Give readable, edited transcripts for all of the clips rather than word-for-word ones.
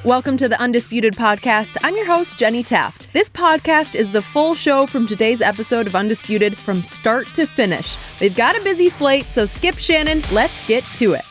Welcome to the Undisputed podcast. I'm your host, Jenny Taft. This podcast is the full show from today's episode of Undisputed from start to finish. We've got a busy slate, so skip Shannon, let's get to it.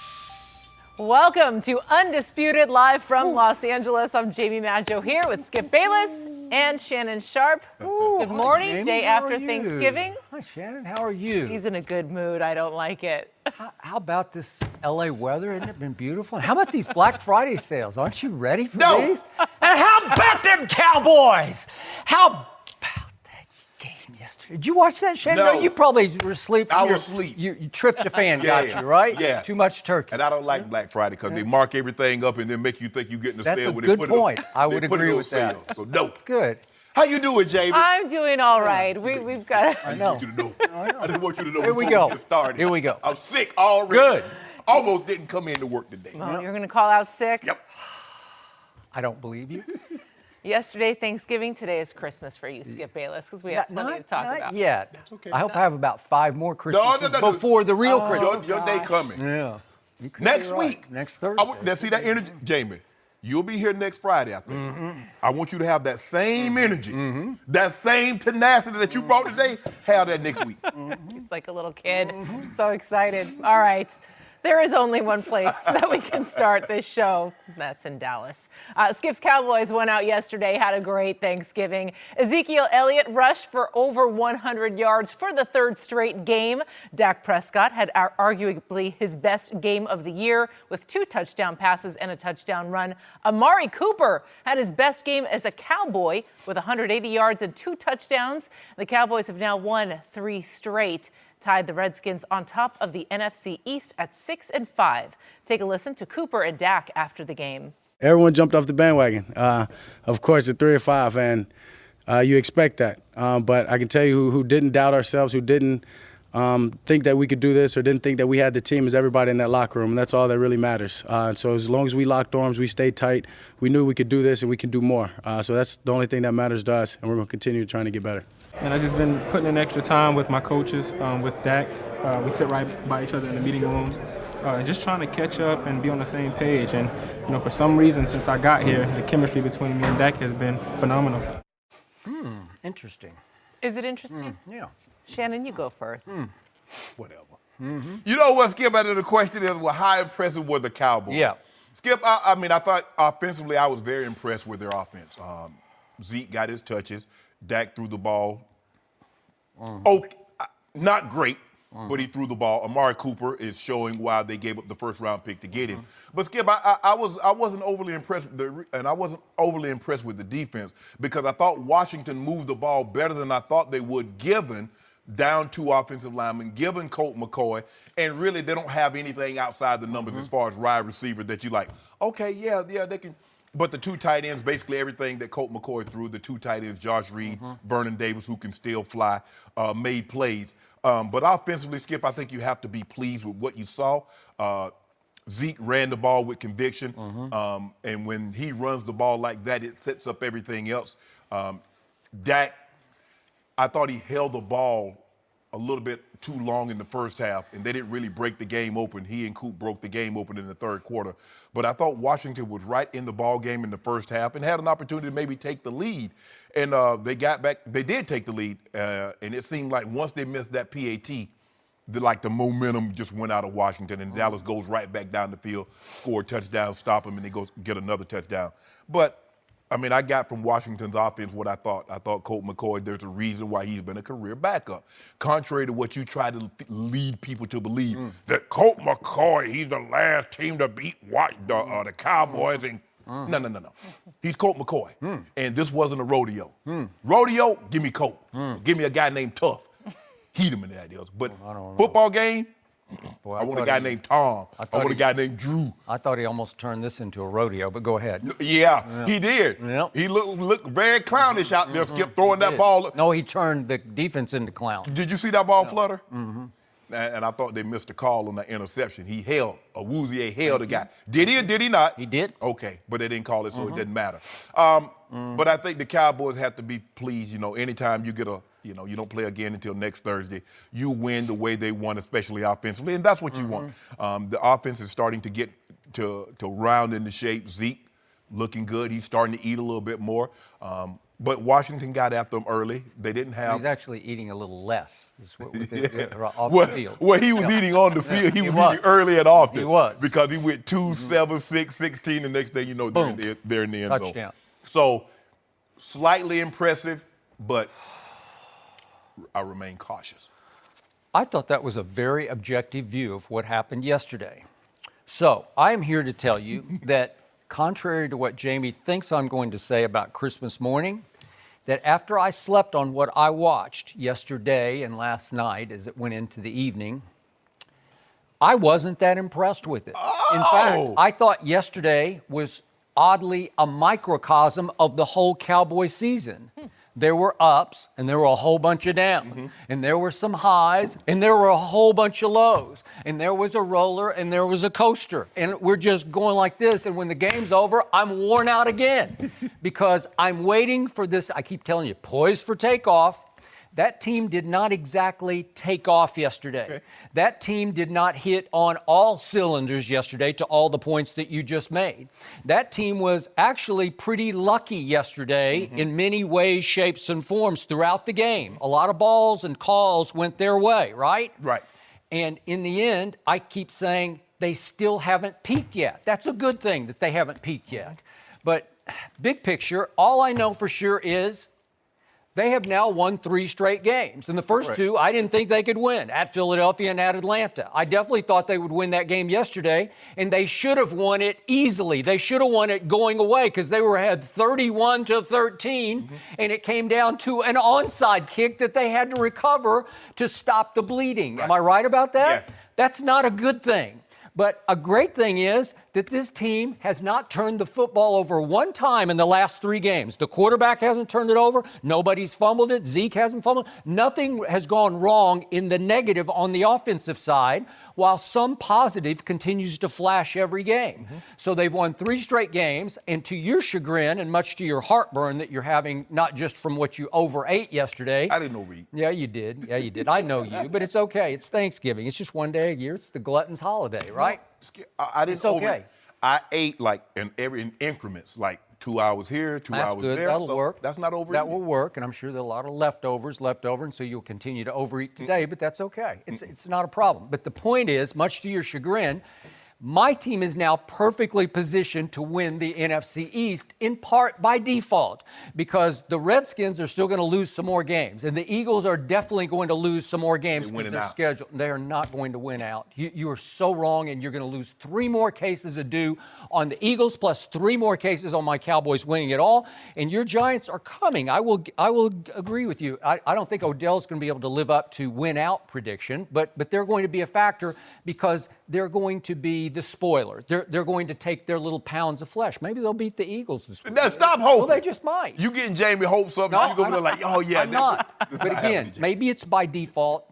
Welcome to Undisputed live from Los Angeles. I'm Jamie Maggio here with Skip Bayless and Shannon Sharpe. Good morning, Jamie, day after Thanksgiving. Hi, Shannon. How are you? He's in a good mood. I don't like it. How about this LA weather? Hasn't it been beautiful? And how about these Black Friday sales? Aren't you ready for these? And how about them Cowboys? How about that game yesterday? Did you watch that, Shannon? No. You probably were asleep. I was asleep. You tryptophan got you, right? Yeah. Too much turkey. And I don't like Black Friday because they mark everything up and then make you think you're getting a That's sale a when good they put point. it up. I would they put agree it on with that. sale. So no. That's good. How you doing, Jamie? I'm doing all right. We've got I know. want you to know. I just want you to know Here we before go. we get started. Here we go. I'm sick already. Good. Almost didn't come into work today. Well, you're going to call out sick? Yep. I don't believe you. Yesterday, Thanksgiving. Today is Christmas for you, Skip Bayless, because we have plenty to talk about. Not yet. okay. I hope I have about 5 more Christmases no. before the real Christmas. Your day coming. Yeah. You could Next be right. week. Next Thursday. Now, see that energy? Jamie, you'll be here next Friday, I think. I want you to have that same energy, that same tenacity that you brought today, have that next week. He's like a little kid. So excited. All right. There is only one place that we can start this show. That's in Dallas. Skip's Cowboys went out yesterday, had a great Thanksgiving. Ezekiel Elliott rushed for over 100 yards for the third straight game. Dak Prescott had arguably his best game of the year with 2 touchdown passes and a touchdown run. Amari Cooper had his best game as a Cowboy with 180 yards and 2 touchdowns. The Cowboys have now won 3 straight. Tied the Redskins on top of the NFC East at 6-5. Take a listen to Cooper and Dak after the game. Everyone jumped off the bandwagon, of course, at 3-5, and you expect that. But I can tell you who didn't doubt ourselves, who didn't think that we could do this or didn't think that we had the team is everybody in that locker room, and that's all that really matters. So as long as we locked arms, we stayed tight, we knew we could do this and we can do more. So that's the only thing that matters to us, and we're going to continue trying to get better. And I've just been putting in extra time with my coaches, with Dak. We sit right by each other in the meeting rooms, and just trying to catch up and be on the same page. And, for some reason, since I got here, the chemistry between me and Dak has been phenomenal. Interesting. Is it interesting? Yeah. Shannon, you go first. Whatever. You know what, Skip, out of the question is, well, how impressive were the Cowboys? Yeah. Skip, I thought offensively I was very impressed with their offense. Zeke got his touches. Dak threw the ball. Okay, not great, but he threw the ball. Amari Cooper is showing why they gave up the first-round pick to get him. But Skip, I wasn't overly impressed, I wasn't overly impressed with the defense because I thought Washington moved the ball better than I thought they would, given down 2 offensive linemen, given Colt McCoy, and really they don't have anything outside the numbers as far as wide receiver that you like. Okay, yeah, they can. But the 2 tight ends, basically everything that Colt McCoy threw, the 2 tight ends, Josh Reed, Vernon Davis, who can still fly, made plays. But offensively, Skip, I think you have to be pleased with what you saw. Zeke ran the ball with conviction, and when he runs the ball like that, it sets up everything else. Dak, I thought he held the ball a little bit too long in the first half, and they didn't really break the game open. He and Coop broke the game open in the third quarter. But I thought Washington was right in the ball game in the first half and had an opportunity to maybe take the lead. And they got back. They did take the lead, and it seemed like once they missed that PAT, the momentum just went out of Washington, and Dallas goes right back down the field, score a touchdown, stop them, and they go get another touchdown. But I got from Washington's offense what I thought. I thought Colt McCoy, there's a reason why he's been a career backup. Contrary to what you try to lead people to believe, that Colt McCoy, he's the last team to beat the Cowboys. And No. He's Colt McCoy. And this wasn't a rodeo. Rodeo, give me Colt. Give me a guy named Tough. Heat him in that deal. But football game, Boy, I want a guy named Tom. I want a guy named Drew. I thought he almost turned this into a rodeo, but go ahead. Yeah. He did. Yep. He looked very clownish out there, Skip, throwing that ball. No, he turned the defense into clown. Did you see that ball flutter? And I thought they missed a call on the interception. He held, Awuzie held the guy. Did he or did he not? He did. Okay, but they didn't call it, so it didn't matter. But I think the Cowboys have to be pleased. Anytime you get you don't play again until next Thursday, you win the way they won, especially offensively, and that's what you want. The offense is starting to get to round into shape. Zeke looking good. He's starting to eat a little bit more. But Washington got after him early. They didn't have. He's actually eating a little less. Is what off well, the field. Well, he was eating on the field. He was eating early and often. He was. Because he went 2, 7, 6, 16. The next thing you know, they're in the end Touchdown. zone. So slightly impressive, but I remain cautious. I thought that was a very objective view of what happened yesterday. So I am here to tell you that contrary to what Jamie thinks I'm going to say about Christmas morning, that after I slept on what I watched yesterday and last night as it went into the evening, I wasn't that impressed with it. Oh. In fact, I thought yesterday was oddly a microcosm of the whole Cowboy season. There were ups and there were a whole bunch of downs, and there were some highs and there were a whole bunch of lows, and there was a roller and there was a coaster, and we're just going like this. And when the game's over, I'm worn out again because I'm waiting for this. I keep telling you, poised for takeoff. That team did not exactly take off yesterday. Okay. That team did not hit on all cylinders yesterday to all the points that you just made. That team was actually pretty lucky yesterday in many ways, shapes, and forms throughout the game. A lot of balls and calls went their way, right? Right. And in the end, I keep saying they still haven't peaked yet. That's a good thing that they haven't peaked yet. But big picture, all I know for sure is they have now won 3 straight games. And the first 2, I didn't think they could win, at Philadelphia and at Atlanta. I definitely thought they would win that game yesterday, and they should have won it easily. They should have won it going away because they were ahead 31-13, and it came down to an onside kick that they had to recover to stop the bleeding. Right. Am I right about that? Yes. That's not a good thing. But a great thing is that this team has not turned the football over one time in the last 3 games. The quarterback hasn't turned it over. Nobody's fumbled it. Zeke hasn't fumbled. Nothing has gone wrong in the negative on the offensive side, while some positive continues to flash every game. So they've won 3 straight games, and to your chagrin and much to your heartburn that you're having, not just from what you overate yesterday. I didn't overeat. Yeah, you did. Yeah, you did. I know you, but it's okay. It's Thanksgiving. It's just one day a year. It's the glutton's holiday, right? I didn't It's okay. overeat. I ate like in increments, like 2 hours here, 2 That's hours good. there. That'll so work. That's not overeating. That will work, and I'm sure there are a lot of leftovers left over, and so you'll continue to overeat today, but that's okay. It's not a problem. But the point is, much to your chagrin, my team is now perfectly positioned to win the NFC East, in part by default, because the Redskins are still going to lose some more games, and the Eagles are definitely going to lose some more games because they're scheduled. They are not going to win out. You are so wrong, and you're going to lose 3 more cases ado on the Eagles, plus 3 more cases on my Cowboys winning it all, and your Giants are coming. I will agree with you. I don't think Odell's going to be able to live up to win out prediction, but they're going to be a factor because they're going to be the spoiler. They're going to take their little pounds of flesh. Maybe they'll beat the Eagles this week. Stop hoping. Well, they just might. You getting Jamie hopes up, No, and he's over there like, oh yeah. I'm not. But not again, maybe it's by default.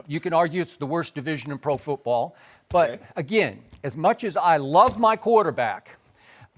You can argue it's the worst division in pro football. But again, as much as I love my quarterback,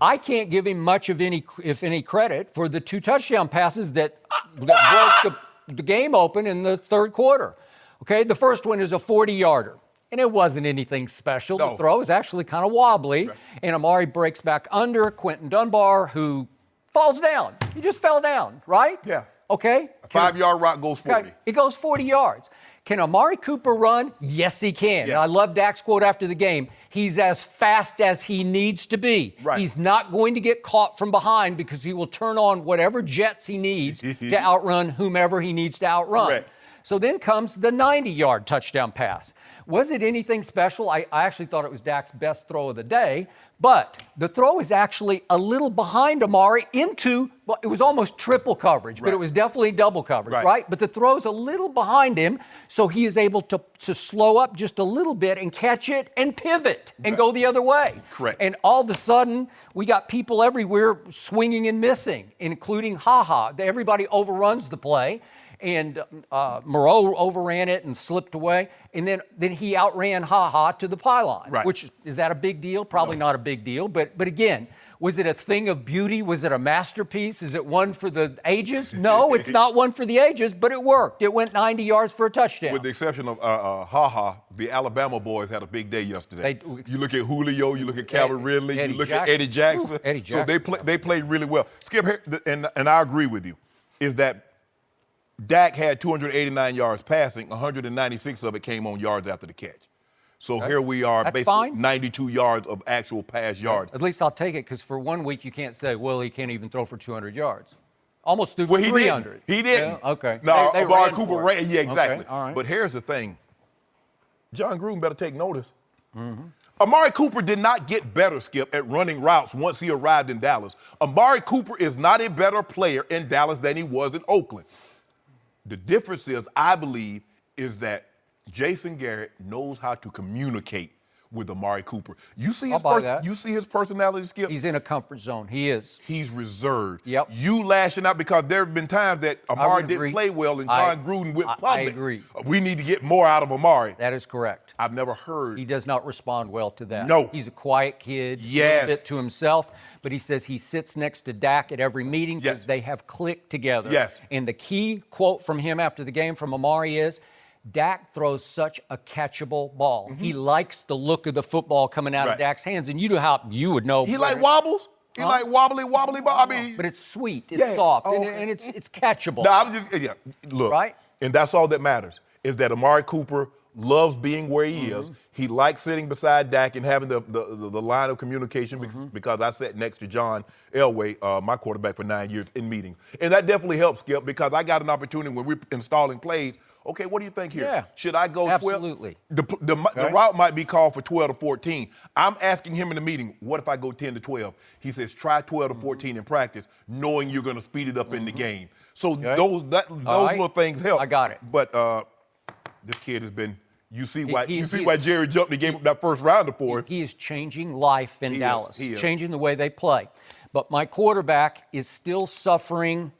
I can't give him much of any credit for the 2 touchdown passes that broke the game open in the 3rd quarter. Okay, the first one is a 40-yarder. And it wasn't anything special. No. The throw is actually kind of wobbly. Right. And Amari breaks back under Quentin Dunbar, who falls down. He just fell down, right? Yeah. Okay? A 5-yard rock goes 40. Okay. It goes 40 yards. Can Amari Cooper run? Yes, he can. Yeah. And I love Dak's quote after the game. He's as fast as he needs to be. Right. He's not going to get caught from behind because he will turn on whatever jets he needs to outrun whomever he needs to outrun. Correct. So then comes the 90-yard touchdown pass. Was it anything special? I actually thought it was Dak's best throw of the day, but the throw is actually a little behind Amari well, it was almost triple coverage, but it was definitely double coverage, right? But the throw's a little behind him, so he is able to slow up just a little bit and catch it and pivot and go the other way. Correct. And all of a sudden, we got people everywhere swinging and missing, including Ha-Ha. Everybody overruns the play. and Moreau overran it and slipped away, and then he outran Ha to the pylon. Right. Which, is that a big deal? Probably not a big deal, but again, was it a thing of beauty? Was it a masterpiece? Is it one for the ages? No, it's not one for the ages, but it worked. It went 90 yards for a touchdown. With the exception of the Alabama boys had a big day yesterday. You look at Julio, you look at Calvin Ridley, you look at Eddie Jackson. Eddie Jackson. So they played really well. Skip, and I agree with you, is that Dak had 289 yards passing, 196 of it came on yards after the catch. So here we are, That's basically fine. 92 yards of actual pass yards. At least I'll take it, because for 1 week you can't say, well, he can't even throw for 200 yards. Almost threw for 300. He didn't. Yeah, okay. No, They Amari ran Cooper for it. ran. Yeah, exactly. Okay, all right. But here's the thing. John Gruden better take notice. Amari Cooper did not get better, Skip, at running routes once he arrived in Dallas. Amari Cooper is not a better player in Dallas than he was in Oakland. The difference is, I believe, is that Jason Garrett knows how to communicate with Amari Cooper. You see his personality, Skip? He's in a comfort zone. He is. He's reserved. Yep. You lashing out because there have been times that Amari didn't play well and John Gruden went public. I agree. We need to get more out of Amari. That is correct. I've never heard. He does not respond well to that. No. He's a quiet kid, Yes. a bit to himself, but he says he sits next to Dak at every meeting because they have clicked together. Yes. And the key quote from him after the game from Amari is, Dak throws such a catchable ball. He likes the look of the football coming out of Dak's hands, and you know how you would know. He like wobbles? He like wobbly ball? I mean, but it's sweet, it's soft, and it's catchable. No, I'm just, look. Right? And that's all that matters, is that Amari Cooper loves being where he is. He likes sitting beside Dak and having the line of communication because I sat next to John Elway, my quarterback for 9 years, in meetings. And that definitely helps, Skip, because I got an opportunity when we're installing plays. Okay, what do you think here? Yeah, should I go 12? absolutely. The route might be called for 12 to 14. I'm asking him in the meeting, what if I go 10 to 12? He says, try 12 to 14 in practice, knowing you're going to speed it up in the game. So those little things help. I got it. But this kid has been. You see why Jerry jumped and gave up that first rounder for him. He is changing life in Dallas. He is. Changing the way they play. But my quarterback is still suffering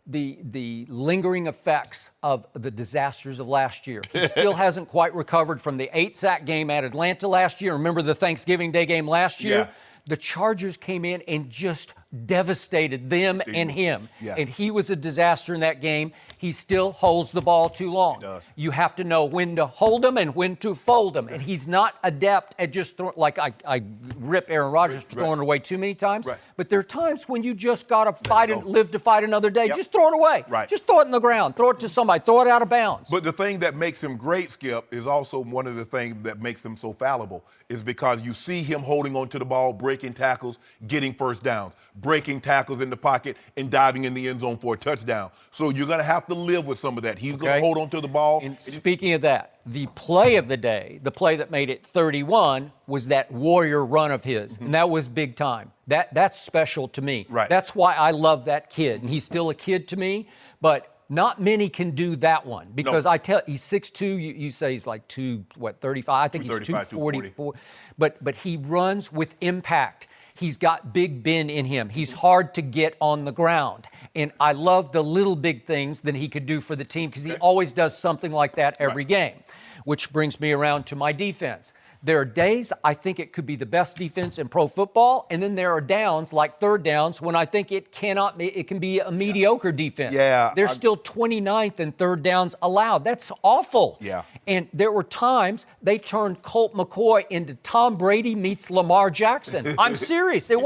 the lingering effects of the disasters of last year. He still hasn't quite recovered from the 8-sack game at Atlanta last year. Remember the Thanksgiving Day game last year? Yeah. The Chargers came in and just devastated them and him. Yeah. And he was a disaster in that game. He still holds the ball too long. He does. You have to know when to hold him and when to fold him. And he's not adept at just throwing, like I rip Aaron Rodgers for throwing it away too many times. Right. But there are times when you just got to fight and live to fight another day. Yep. Just throw it away. Right. Just throw it in the ground. Throw it to somebody. Throw it out of bounds. But the thing that makes him great, Skip, is also one of the things that makes him so fallible, is because you see him holding on to the ball, breaking tackles, getting first downs, breaking tackles in the pocket, and diving in the end zone for a touchdown. So you're going to have to live with some of that. He's going to hold on to the ball. And speaking of that, the play of the day, the play that made it 31, was that warrior run of his. And that was big time. That's special to me. Right. That's why I love that kid. And he's still a kid to me, but not many can do that one, because he's 6'2", you say he's like 35? I think he's 244. But he runs with impact. He's got Big Ben in him. He's hard to get on the ground. And I love the little big things that he could do for the team, because he always does something like that every game, which brings me around to my defense. There are days I think it could be the best defense in pro football, and then there are downs, like third downs, when I think it can be a mediocre defense. Yeah. They're still 29th in third downs allowed. That's awful. Yeah. And there were times they turned Colt McCoy into Tom Brady meets Lamar Jackson. I'm serious. There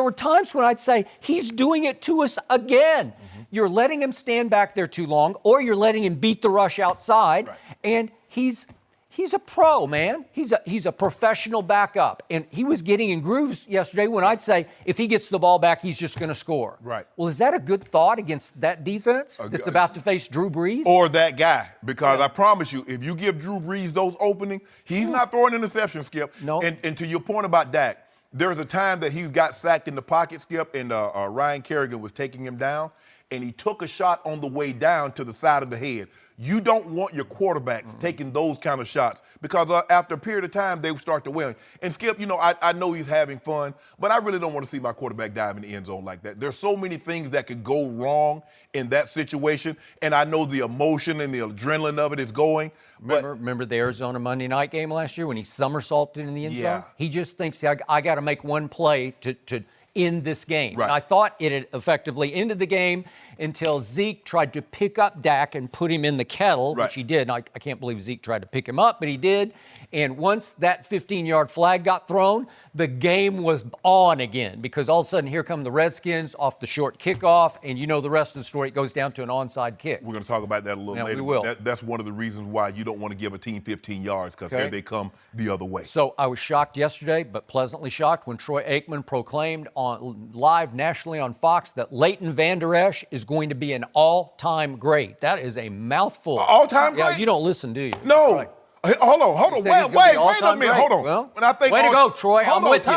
were times when I'd say, he's doing it to us again. You're letting him stand back there too long, or you're letting him beat the rush outside, and he's a pro, man. He's a professional backup. And he was getting in grooves yesterday when I'd say, if he gets the ball back, he's just going to score. Right. Well, is that a good thought against that defense that's about to face Drew Brees? Or that guy, because I promise you, if you give Drew Brees those openings, he's not throwing interceptions, Skip. No. And to your point about Dak, there was a time that he got sacked in the pocket, Skip, and Ryan Kerrigan was taking him down, and he took a shot on the way down to the side of the head. You don't want your quarterbacks taking those kind of shots because after a period of time, they start to win. And Skip, I know he's having fun, but I really don't want to see my quarterback dive in the end zone like that. There's so many things that could go wrong in that situation, and I know the emotion and the adrenaline of it is going. Remember the Arizona Monday night game last year when he somersaulted in the end zone? He just thinks, I got to make one play to end this game. Right. And I thought it had effectively ended the game until Zeke tried to pick up Dak and put him in the kettle, which he did. I can't believe Zeke tried to pick him up, but he did. And once that 15-yard flag got thrown, the game was on again because all of a sudden here come the Redskins off the short kickoff, and you know the rest of the story. It goes down to an onside kick. We're going to talk about that a little later. We will. That's one of the reasons why you don't want to give a team 15 yards because here they come the other way. So I was shocked yesterday, but pleasantly shocked when Troy Aikman proclaimed live nationally on Fox that Leighton Vander Esch is going to be an all-time great. That is a mouthful. All-time great? Yeah, you don't listen, do you? No. Right. Hey, hold on. Wait a minute. Hold on. Well, when I think way to go, Troy. Hold I'm with you.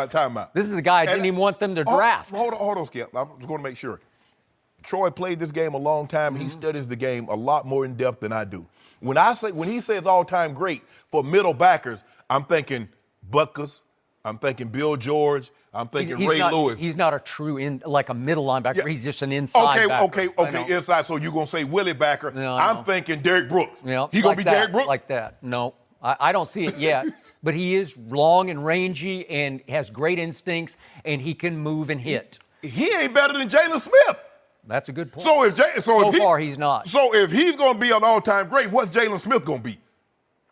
Time out. This is the guy I didn't even want them to draft. Hold on, Skip. I'm just going to make sure. Troy played this game a long time. He studies the game a lot more in depth than I do. When he says all-time great for middle backers, I'm thinking Butkus. I'm thinking Bill George. I'm thinking Ray Lewis. He's not a true like a middle linebacker. Yeah. He's just an inside backer. Okay, inside. So you're going to say Willie backer. No, I'm thinking Derrick Brooks. Yeah, He's going to be Derrick Brooks? Like that. No, I don't see it yet. But he is long and rangy and has great instincts, and he can move and hit. He ain't better than Jalen Smith. That's a good point. So far, he's not. So if he's going to be an all-time great, what's Jalen Smith going to be?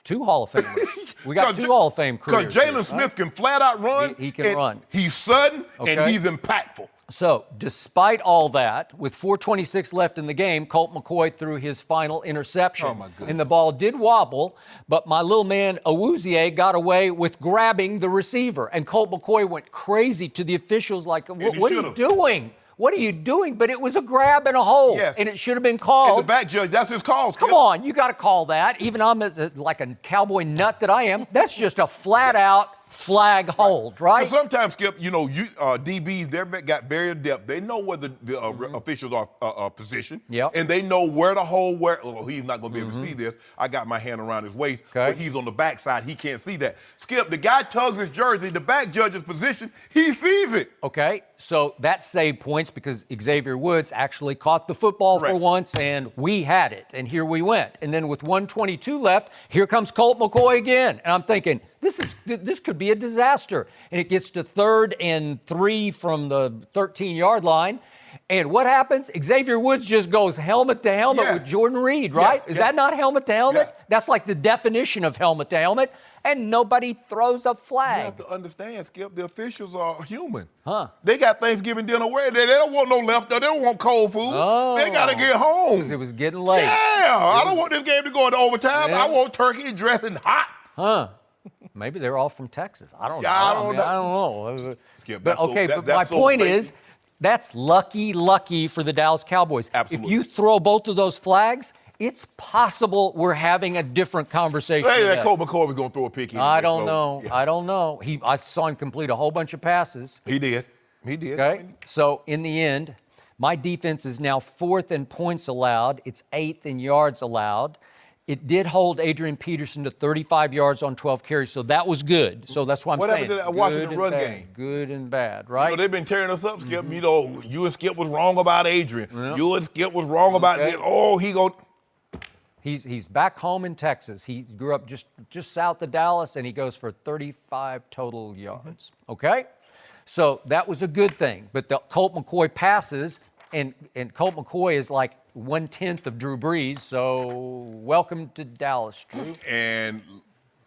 2 Hall of Famers. We got 2 Hall of Fame careers. Because Jalen Smith can flat out run. He can run. He's sudden and he's impactful. So, despite all that, with 4:26 left in the game, Colt McCoy threw his final interception. Oh, my goodness. And the ball did wobble, but my little man Awuzie got away with grabbing the receiver. And Colt McCoy went crazy to the officials like, what are you doing? What are you doing? But it was a grab and a hold, and it should have been called. And the back judge, that's his call. Skip. Come on, you got to call that. Even I'm like a cowboy nut that I am. That's just a flat-out flag hold, right? So sometimes, Skip, DBs, they've got very adept. They know where the officials are positioned, and they know where to hold. He's not going to be able to see this. I got my hand around his waist, but he's on the backside. He can't see that. Skip, the guy tugs his jersey. The back judge's position, he sees it. Okay, so that saved points because Xavier Woods actually caught the football for once, and we had it, and here we went. And then with 1:22 left, here comes Colt McCoy again, and I'm thinking, this could be a disaster. And it gets to 3rd and 3 from the 13-yard line. And what happens? Xavier Woods just goes helmet to helmet with Jordan Reed, right? Is that not helmet to helmet? Yeah. That's like the definition of helmet to helmet. And nobody throws a flag. You have to understand, Skip, the officials are human. They got Thanksgiving dinner where they don't want no leftover. They don't want cold food. They got to get home. Because it was getting late. Yeah. I don't want this game to go into overtime. I want turkey dressing hot. Maybe they're all from Texas. I don't know. I don't know. Skip, but my point is, that's lucky for the Dallas Cowboys. Absolutely. If you throw both of those flags, it's possible we're having a different conversation. Hey, that Colt McCoy was going to throw a pick anyway, I don't know. Yeah. I don't know. I saw him complete a whole bunch of passes. He did. Okay. So in the end, my defense is now 4th in points allowed. It's 8th in yards allowed. It did hold Adrian Peterson to 35 yards on 12 carries, so that was good. So that's why I'm saying. What happened to that Washington run game? Good and bad, right? They've been tearing us up, Skip. You and Skip was wrong about Adrian. You and Skip was wrong about this. He's back home in Texas. He grew up just south of Dallas, and he goes for 35 total yards. Okay? So that was a good thing. But the Colt McCoy passes, and Colt McCoy is like 1/10 of Drew Brees, so welcome to Dallas, Drew. And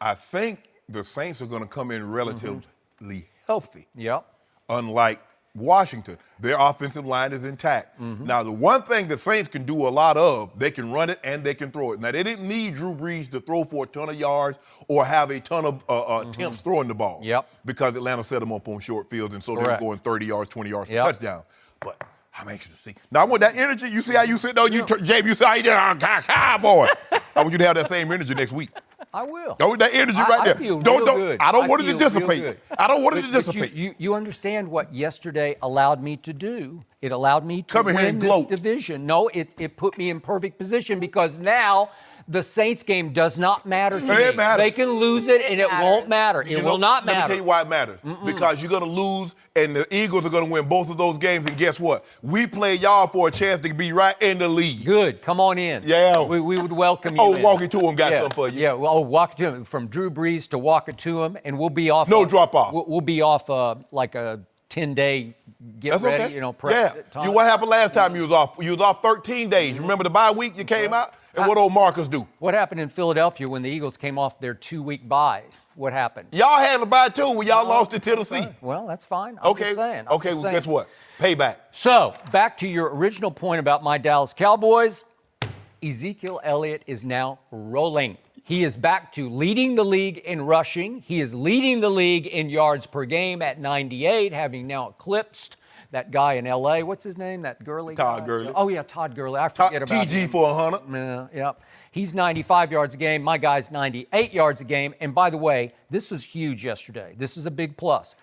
I think the Saints are going to come in relatively healthy. Yep. Unlike Washington, their offensive line is intact. Now, the one thing the Saints can do a lot of, they can run it and they can throw it. Now, they didn't need Drew Brees to throw for a ton of yards or have a ton of attempts throwing the ball. Yep. Because Atlanta set them up on short fields, and so they were going 30 yards, 20 yards for touchdown. But I'm anxious to see. Now, I want that energy. You see how you sit there? James, you see how you did Cowboy. I want you to have that same energy next week. I will. That energy right there. I feel real good. I don't want it to dissipate. I don't want it to dissipate. You understand what yesterday allowed me to do? It allowed me to win this division. No, it put me in perfect position because now the Saints game does not matter to me. It matters. They can lose it and it won't matter. It will not matter. Let me tell you why it matters. Because you're going to lose and the Eagles are going to win both of those games. And guess what? We play y'all for a chance to be right in the league. Good. Come on in. Yeah. We would welcome you in. Walk it to him got something for you. Yeah, walk it to him. From Drew Brees to walk it to him. And we'll be off. No drop off. We'll be off like a 10-day That's ready, okay. prep time. What happened last time you was off? You was off 13 days. Remember the bye week you came out? And what old Marcus do? What happened in Philadelphia when the Eagles came off their 2-week bye? What happened? Y'all had a bye too when y'all lost to Tennessee. Well, that's fine. I'm just saying. Guess what? Payback. So, back to your original point about my Dallas Cowboys. Ezekiel Elliott is now rolling. He is back to leading the league in rushing. He is leading the league in yards per game at 98, having now eclipsed that guy in L.A. What's his name? That Gurley Todd guy? Gurley. Oh, yeah, Todd Gurley. I forget about TG him. for 100. Yeah. He's 95 yards a game. My guy's 98 yards a game. And by the way, this was huge yesterday. This is a big plus.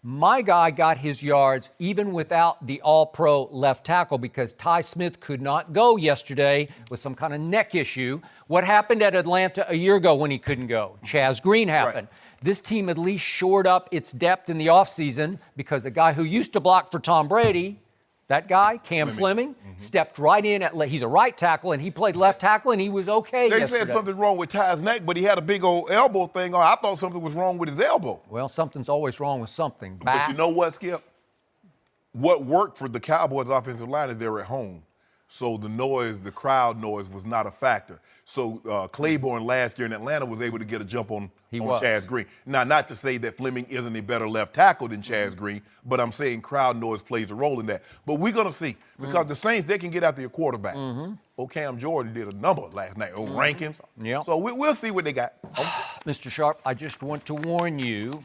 My guy got his yards even without the all-pro left tackle because Ty Smith could not go yesterday with some kind of neck issue. What happened at Atlanta a year ago when he couldn't go? Chaz Green happened. Right. This team at least shored up its depth in the offseason because a guy who used to block for Tom Brady, that guy, Cam Fleming, stepped right in. He's a right tackle, and he played left tackle, and he was okay yesterday. They said something's wrong with Ty's neck, but he had a big old elbow thing on. I thought something was wrong with his elbow. Well, something's always wrong with something. But you know what, Skip? What worked for the Cowboys' offensive line is they're at home. So the crowd noise was not a factor. So Claiborne last year in Atlanta was able to get a jump on Chaz Green. Now, not to say that Fleming isn't a better left tackle than Chaz Green, but I'm saying crowd noise plays a role in that. But we're going to see because the Saints, they can get after your quarterback. Cam Jordan did a number last night. Rankins. Yep. So we'll see what they got. Mr. Sharpe, I just want to warn you,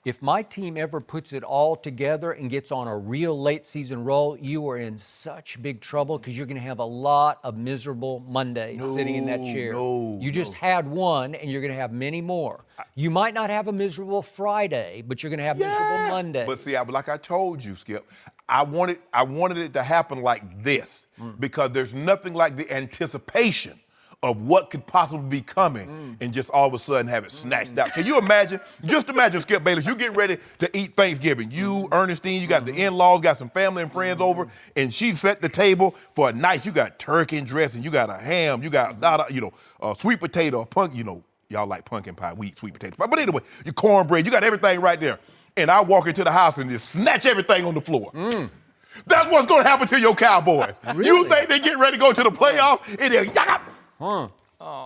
if my team ever puts it all together and gets on a real late season roll, you are in such big trouble because you're going to have a lot of miserable Mondays sitting in that chair. You just had one, and you're going to have many more. You might not have a miserable Friday, but you're going to have miserable Mondays. But see, like I told you, Skip, I wanted it to happen like this because there's nothing like the anticipation of what could possibly be coming and just all of a sudden have it snatched out. Can you imagine? Just imagine, Skip Bayless, you get ready to eat Thanksgiving. You, Ernestine, you got the in-laws, got some family and friends over, and she set the table for a night. You got turkey and dressing, you got a ham, you got, sweet potato, pumpkin, y'all like pumpkin pie, we eat sweet potato pie. But anyway, your cornbread, you got everything right there. And I walk into the house and just snatch everything on the floor. That's what's going to happen to your Cowboys. Really? You think they get ready to go to the playoffs, and they're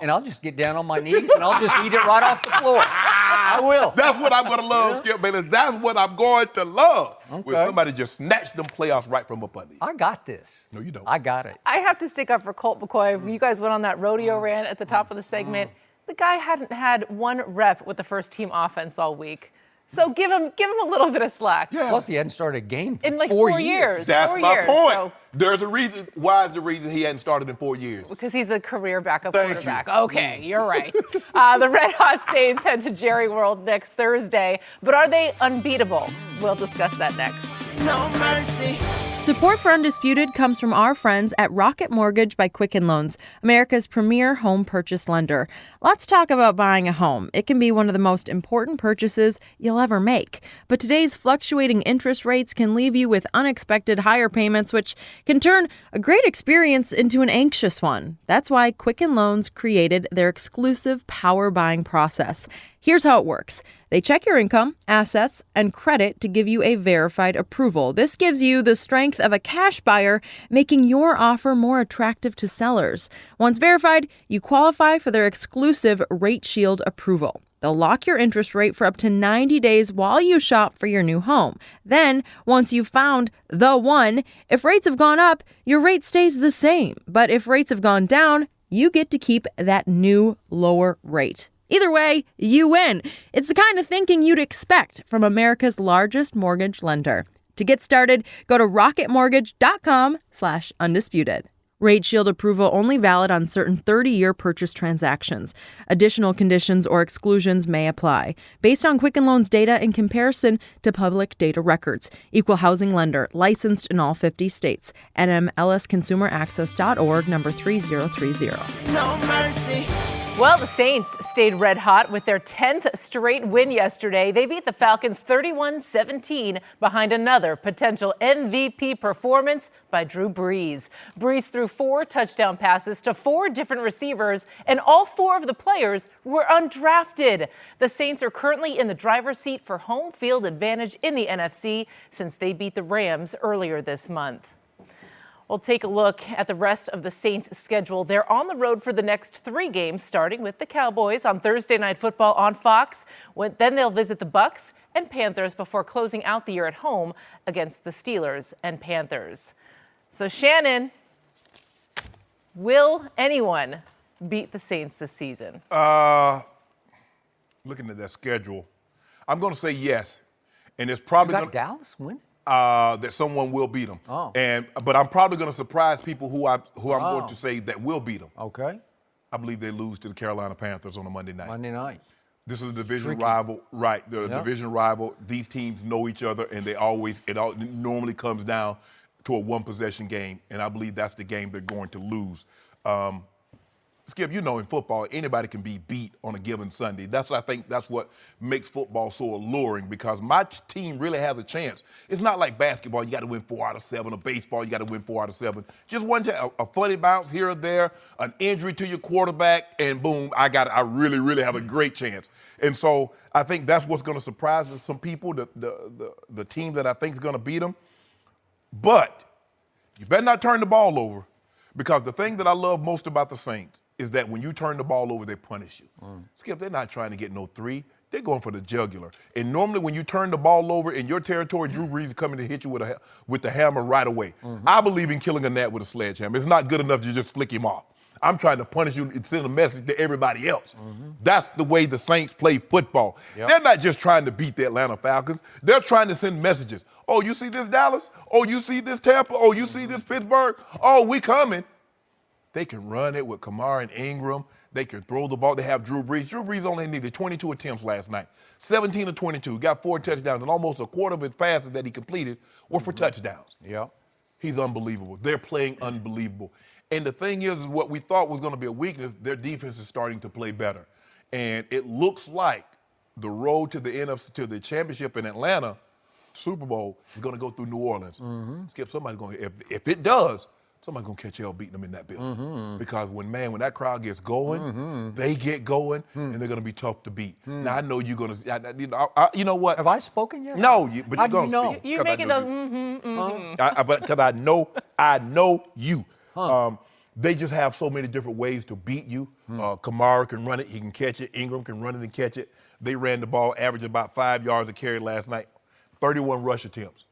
And I'll just get down on my knees and I'll just eat it right off the floor. I will. That's what I'm going to love, Skip Bayless. That's what I'm going to love. Okay. When somebody just snatched them playoffs right from up under you. I got this. No, you don't. I got it. I have to stick up for Colt McCoy. You guys went on that rodeo rant at the top of the segment. The guy hadn't had one rep with the first team offense all week. So give him a little bit of slack. Yeah. Plus, he hadn't started a game in like 4 years. That's my point. So, there's a reason. Why is the reason he hadn't started in 4 years? Because he's a career backup quarterback. Okay, you're right. The Red Hot Saints head to Jerry World next Thursday. But are they unbeatable? We'll discuss that next. No mercy. Support for Undisputed comes from our friends at Rocket Mortgage by Quicken Loans, America's premier home purchase lender. Let's talk about buying a home. It can be one of the most important purchases you'll ever make. But today's fluctuating interest rates can leave you with unexpected higher payments, which can turn a great experience into an anxious one. That's why Quicken Loans created their exclusive power buying process. Here's how it works. They check your income, assets, and credit to give you a verified approval. This gives you the strength of a cash buyer, making your offer more attractive to sellers. Once verified, you qualify for their exclusive Rate Shield approval. They'll lock your interest rate for up to 90 days while you shop for your new home. Then, once you've found the one, if rates have gone up, your rate stays the same. But if rates have gone down, you get to keep that new lower rate. Either way, you win. It's the kind of thinking you'd expect from America's largest mortgage lender. To get started, go to rocketmortgage.com/undisputed. Rate Shield approval only valid on certain 30-year purchase transactions. Additional conditions or exclusions may apply. Based on Quicken Loans data in comparison to public data records. Equal housing lender. Licensed in all 50 states. NMLSconsumeraccess.org, number 3030. No mercy. Well, the Saints stayed red hot with their 10th straight win yesterday. They beat the Falcons 31-17 behind another potential MVP performance by Drew Brees. Brees threw 4 touchdown passes to 4 different receivers, and all 4 of the players were undrafted. The Saints are currently in the driver's seat for home field advantage in the NFC since they beat the Rams earlier this month. We'll take a look at the rest of the Saints' schedule. They're on the road for the next 3 games, starting with the Cowboys on Thursday Night Football on Fox. Then they'll visit the Bucs and Panthers before closing out the year at home against the Steelers and Panthers. So, Shannon, will anyone beat the Saints this season? Looking at that schedule, I'm going to say yes. And it's probably You got Dallas winning? that someone will beat them. But I'm probably going to surprise people who I'm going to say that will beat them. Okay. I believe they lose to the Carolina Panthers on a Monday night. Monday night. This is a division rival, right? The division rival. These teams know each other, and it normally comes down to a one-possession game, and I believe that's the game they're going to lose. Skip, in football, anybody can be beat on a given Sunday. I think that's what makes football so alluring, because my team really has a chance. It's not like basketball, you got to win 4 out of 7, or baseball, you got to win 4 out of 7. Just one time, a funny bounce here or there, an injury to your quarterback, and boom, I really, really have a great chance. And so I think that's what's going to surprise some people, the team that I think is going to beat them. But you better not turn the ball over, because the thing that I love most about the Saints is that when you turn the ball over, they punish you. Skip, they're not trying to get no 3. They're going for the jugular. And normally when you turn the ball over in your territory, Drew Brees is coming to hit you with the hammer right away. I believe in killing a gnat with a sledgehammer. It's not good enough to just flick him off. I'm trying to punish you and send a message to everybody else. That's the way the Saints play football. They're not just trying to beat the Atlanta Falcons. They're trying to send messages. Oh, you see this, Dallas? Oh, you see this, Tampa? Oh, you see this, Pittsburgh? Oh, we coming. They can run it with Kamara and Ingram. They can throw the ball. They have Drew Brees. Drew Brees only needed 22 attempts last night. 17 of 22. Got 4 touchdowns, and almost a quarter of his passes that he completed were for touchdowns. He's unbelievable. They're playing unbelievable. And the thing is what we thought was going to be a weakness, their defense is starting to play better. And it looks like the road to the NFC, to the championship in Atlanta, Super Bowl, is going to go through New Orleans. Skip, somebody's going to, if it does, somebody's going to catch hell beating them in that building. Because when that crowd gets going, they get going, and they're going to be tough to beat. Now, I know you're going to, you know what? Have I spoken yet? No, but How you're going to know? speak. You making those Because I know you. They just have so many different ways to beat you. Kamara can run it, he can catch it. Ingram can run it and catch it. They ran the ball, averaged about 5 yards a carry last night, 31 rush attempts.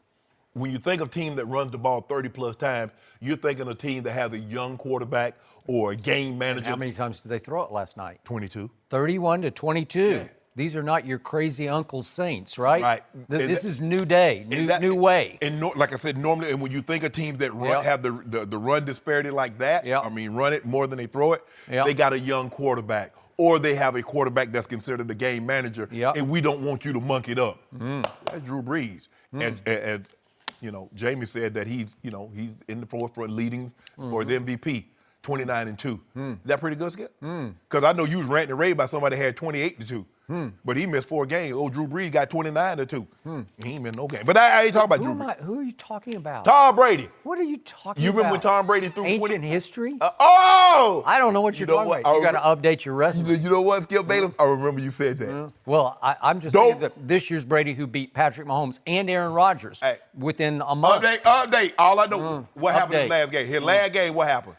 When you think of a team that runs the ball 30-plus times, you're thinking of a team that has a young quarterback or a game manager. How many times did they throw it last night? 22. 31-22. Yeah. These are not your crazy Uncle Saints, right? Right. This is new day, new way. And like I said, normally, and when you think of teams that have the run disparity like that, I mean, run it more than they throw it, they got a young quarterback. Or they have a quarterback that's considered the game manager, and we don't want you to monkey it up. That's Drew Brees. And Jamie said that he's in the forefront leading for the MVP, 29-2. Is that pretty good, Skip? Because I know you was ranting and raving about somebody that had 28-2. But he missed 4 games. Drew Brees got 29-2. He ain't missed no game. But I ain't talking about Drew Brees. Who are you talking about? Tom Brady. What are you talking about? You remember when Tom Brady threw 20? Ancient history? I don't know what you're talking about. You got to update your resume. You know what, Skip Bayless? I remember you said that. Well, I'm just saying that this year's Brady, who beat Patrick Mahomes and Aaron Rodgers within a month. Update. All I know, what happened in the last game? His last game, what happened?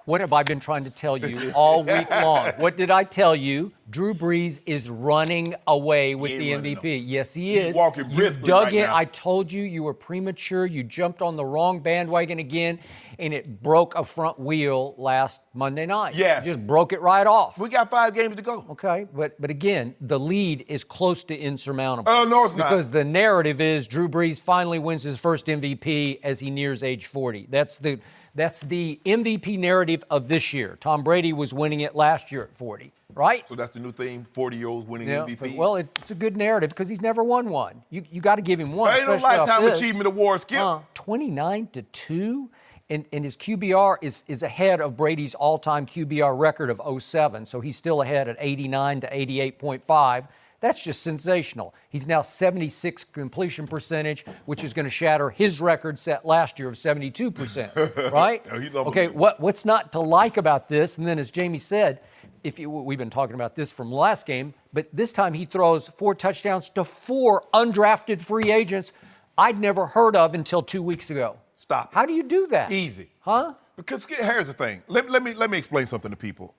What have I been trying to tell you all week long? What did I tell you? Drew Brees is running away with the MVP. Yes, he is. He's walking You briskly dug right in. now. I told you you were premature. You jumped on the wrong bandwagon again, and it broke a front wheel last Monday night. Yes. You just broke it right off. We got 5 games to go. Okay, but again, the lead is close to insurmountable. Oh, no, it's not. Because the narrative is Drew Brees finally wins his first MVP as he nears age 40. That's the MVP narrative of this year. Tom Brady was winning it last year at 40, right? So that's the new thing, 40-year-olds winning MVP? Well, it's a good narrative because he's never won one. You got to give him one. Ain't no especially off lifetime this. achievement award, Skip. 29-2, and his QBR is ahead of Brady's all-time QBR record of 07, so he's still ahead at 89 to 88.5. That's just sensational. He's now 76 completion percentage, which is going to shatter his record set last year of 72%, right? Yeah, he's Okay, what's not to like about this? And then as Jamie said, we've been talking about this from last game, but this time he throws 4 touchdowns to 4 undrafted free agents I'd never heard of until 2 weeks ago. Stop. How do you do that? Easy. Huh? Because here's the thing. Let me explain something to people.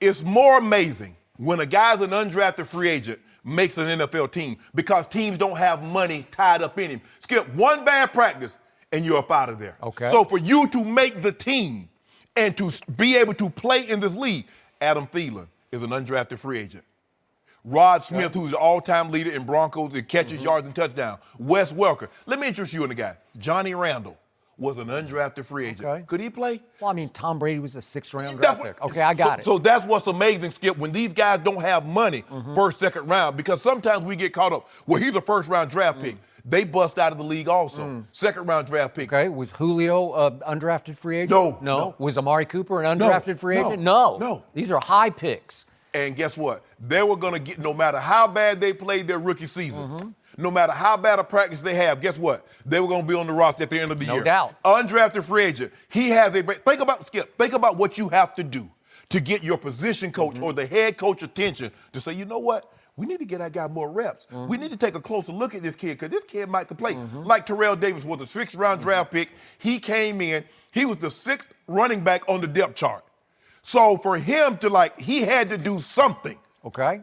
It's more amazing when a guy's an undrafted free agent makes an NFL team because teams don't have money tied up in him. Skip, one bad practice and you're up out of there. Okay. So for you to make the team and to be able to play in this league, Adam Thielen is an undrafted free agent. Rod Smith, who's the all-time leader in Broncos in catches, yards, and touchdowns. Wes Welker. Let me introduce you in the guy. Johnny Randall was an undrafted free agent. Okay. Could he play? Well, I mean, Tom Brady was a 6th-round draft pick. Okay, I got it. So that's what's amazing, Skip, when these guys don't have money first, second round, because sometimes we get caught up. Well, he's a first-round draft pick. They bust out of the league also. Second-round draft pick. Okay, was Julio undrafted free agent? No. No. Was Amari Cooper an undrafted free agent? No. No. These are high picks. And guess what? They were going to get, no matter how bad they played their rookie season, no matter how bad a practice they have, guess what? They were going to be on the roster at the end of the year. No doubt. Undrafted free agent. He has think about what you have to do to get your position coach or the head coach attention to say, you know what? We need to get that guy more reps. We need to take a closer look at this kid because this kid might play. Like Terrell Davis was a 6th-round draft pick. He came in. He was the 6th running back on the depth chart. So for him to he had to do something. Okay,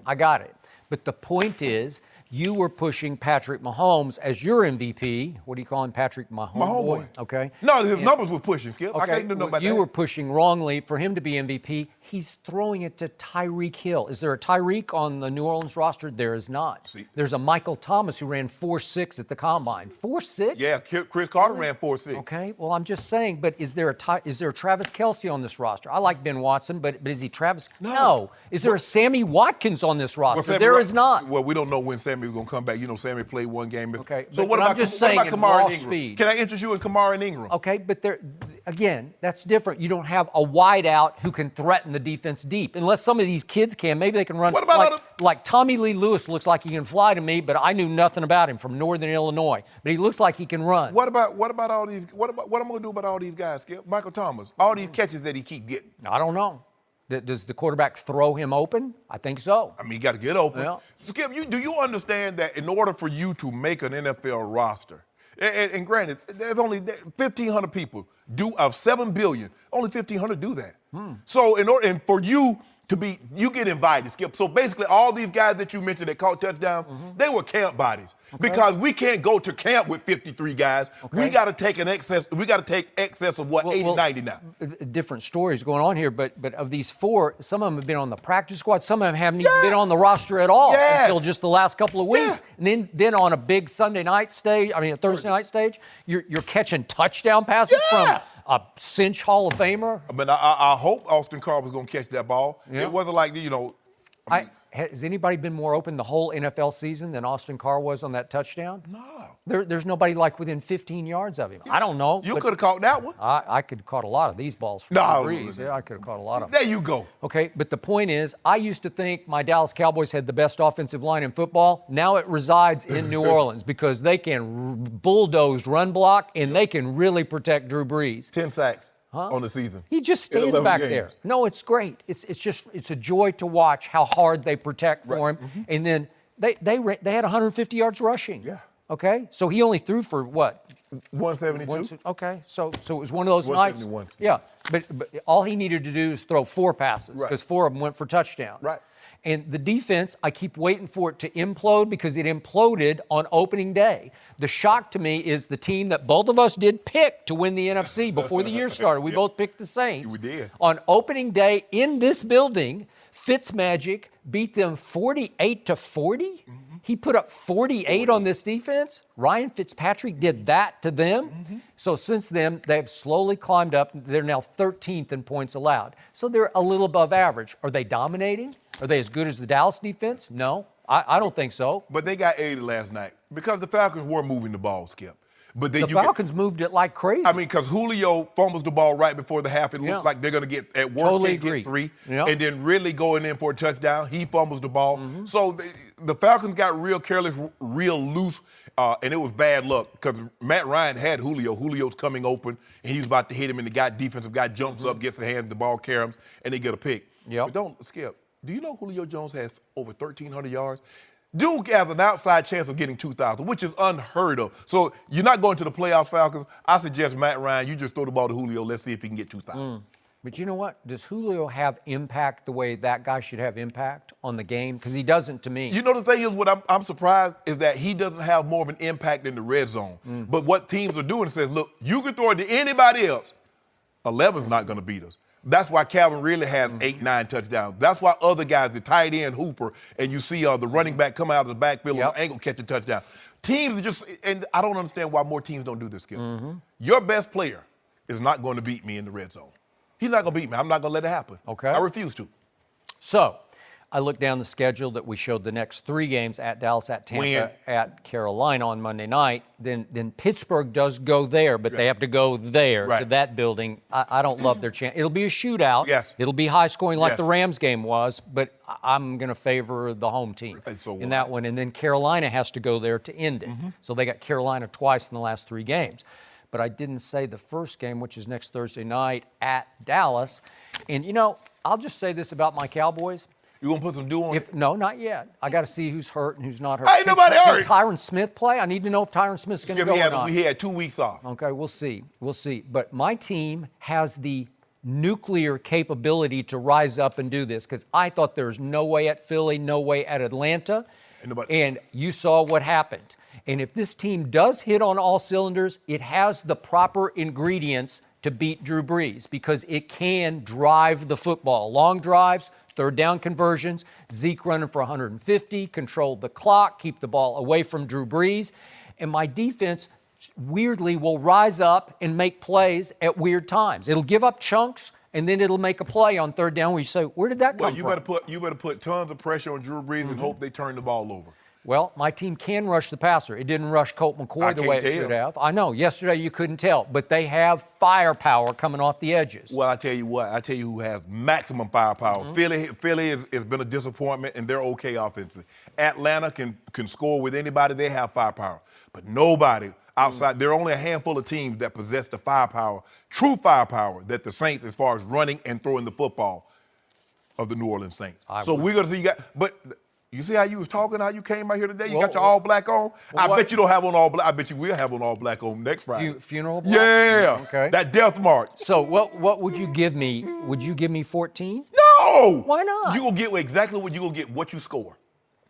I got it. But the point is, you were pushing Patrick Mahomes as your MVP. What do you call him, Patrick Mahomes? Mahomes. Okay. No, his numbers were pushing, Skip. I Okay, can't do nothing about you that. were pushing wrongly for him to be MVP. He's throwing it to Tyreek Hill. Is there a Tyreek on the New Orleans roster? There is not. See. There's a Michael Thomas who ran 4.6 at the combine. 4.6? Yeah, Chris Carter ran 4.6. Okay, well, I'm just saying, but is there a Travis Kelce on this roster? I like Ben Watson, but is he Travis? No. Is there a Sammy Watkins on this roster? There is not. Well, we don't know when Sammy's going to come back. You know, Sammy played one game. Okay, So but what I'm about just what saying about in Kamara raw and Ingram? speed. Can I interest you in Kamara and Ingram? Okay, but again, that's different. You don't have a wideout who can threaten the defense deep. Unless some of these kids can. Maybe they can run. What about like Tommy Lee Lewis looks like he can fly to me, but I knew nothing about him from Northern Illinois. But he looks like he can run. What about all these? What am I going to do about all these guys, Skip? Michael Thomas, all these catches that he keep getting. I don't know. Does the quarterback throw him open? I think so. I mean, you got to get open. Yeah. Skip, do you understand that in order for you to make an NFL roster, and granted, there's only 1,500 people of 7 billion, only 1,500 do that. So and for you to be, you get invited, Skip. So basically, all these guys that you mentioned that caught touchdowns, they were camp bodies because we can't go to camp with 53 guys. Okay. We got to take excess. We got to take excess of 80, 90 now. Different stories going on here, but of these 4, some of them have been on the practice squad. Some of them haven't even been on the roster at all until just the last couple of weeks. And then on a big Thursday night stage, you're catching touchdown passes from a cinch Hall of Famer. I mean, I hope Austin Carr was going to catch that ball. Yeah. It wasn't like, Has anybody been more open the whole NFL season than Austin Carr was on that touchdown? No. There's nobody within 15 yards of him. I don't know. You could have caught that one. I could have caught a lot of these balls from No. Drew Brees. Yeah, I could have caught a lot of them. There you go. Okay, but the point is, I used to think my Dallas Cowboys had the best offensive line in football. Now it resides in New Orleans because they can bulldoze run block and they can really protect Drew Brees. 10 sacks on the season. He just In stands 11 back games. there. No, it's great. It's a joy to watch how hard they protect for him. And then they had 150 yards rushing. Yeah. Okay, so he only threw for what? 172. Okay, so it was one of those nights. 171. Yeah, but all he needed to do is throw 4 passes Right. because 4 of them went for touchdowns. Right. And the defense, I keep waiting for it to implode because it imploded on opening day. The shock to me is the team that both of us did pick to win the NFC before the year started. We both picked the Saints. We did. On opening day in this building, Fitzmagic beat them 48-40. He put up 48 on this defense. Ryan Fitzpatrick did that to them. So since then, they've slowly climbed up. They're now 13th in points allowed. So they're a little above average. Are they dominating? Are they as good as the Dallas defense? No, I don't think so. But they got 80 last night because the Falcons were moving the ball, Skip. But then The Falcons moved it like crazy. I mean, because Julio fumbles the ball right before the half. It looks like they're going to get, at worst Totally case, agree. get 3. Yep. And then really going in for a touchdown. He fumbles the ball. So the Falcons got real careless, real loose, and it was bad luck because Matt Ryan had Julio. Julio's coming open, and he's about to hit him, and the defensive guy jumps up, gets the hand, the ball carries, and they get a pick. Yep. But don't, Skip, do you know Julio Jones has over 1,300 yards? Duke has an outside chance of getting 2,000, which is unheard of. So you're not going to the playoffs, Falcons. I suggest Matt Ryan, you just throw the ball to Julio. Let's see if he can get 2,000. But you know what? Does Julio have impact the way that guy should have impact on the game? Because he doesn't to me. You know, the thing is, what I'm surprised is that he doesn't have more of an impact in the red zone. But what teams are doing is says, look, you can throw it to anybody else. 11's not going to beat us. That's why Calvin really has 8, 9 touchdowns. That's why other guys, the tight end Hooper, and you see the running back come out of the backfield on the angle catch a touchdown. Teams are just, and I don't understand why more teams don't do this, Skip. Your best player is not going to beat me in the red zone. He's not going to beat me. I'm not going to let it happen. Okay. I refuse to. So I looked down the schedule that we showed the next 3 games at Dallas, at Tampa, at Carolina on Monday night. Then Pittsburgh does go there, but they have to go there to that building. I don't love their chance. It'll be a shootout. Yes. It'll be high scoring like the Rams game was, but I'm going to favor the home team in that one. And then Carolina has to go there to end it. So they got Carolina twice in the last 3 games. But I didn't say the first game, which is next Thursday night at Dallas. And, you know, I'll just say this about my Cowboys. You gonna put some dew on it? No, not yet. I got to see who's hurt and who's not hurt. Ain't nobody hurt. Can Tyron Smith play? I need to know if Tyron Smith's going to go or not. We had 2 weeks off. Okay, we'll see. We'll see. But my team has the nuclear capability to rise up and do this because I thought there's no way at Philly, no way at Atlanta. And you saw what happened. And if this team does hit on all cylinders, it has the proper ingredients to beat Drew Brees because it can drive the football. Long drives, third down conversions, Zeke running for 150, control the clock, keep the ball away from Drew Brees. And my defense weirdly will rise up and make plays at weird times. It'll give up chunks, and then it'll make a play on third down where you say, where did that come from? You better put tons of pressure on Drew Brees and hope they turn the ball over. Well, my team can rush the passer. It didn't rush Colt McCoy the way it should have. I know. Yesterday you couldn't tell, but they have firepower coming off the edges. Well, I tell you what. I tell you who has maximum firepower. Philly has been a disappointment, and they're okay offensively. Atlanta can score with anybody. They have firepower. But nobody outside. There are only a handful of teams that possess the firepower, true firepower, that the Saints, as far as running and throwing the football, of the New Orleans Saints. So we're going to see you see how you was talking, how you came out here today? You got your all black on? I bet you don't have on all black. I bet you will have on all black on next Friday. Funeral black? Yeah. Okay. That death march. So what would you give me? Would you give me 14? No. Why not? You gonna get exactly what you gonna get, what you score.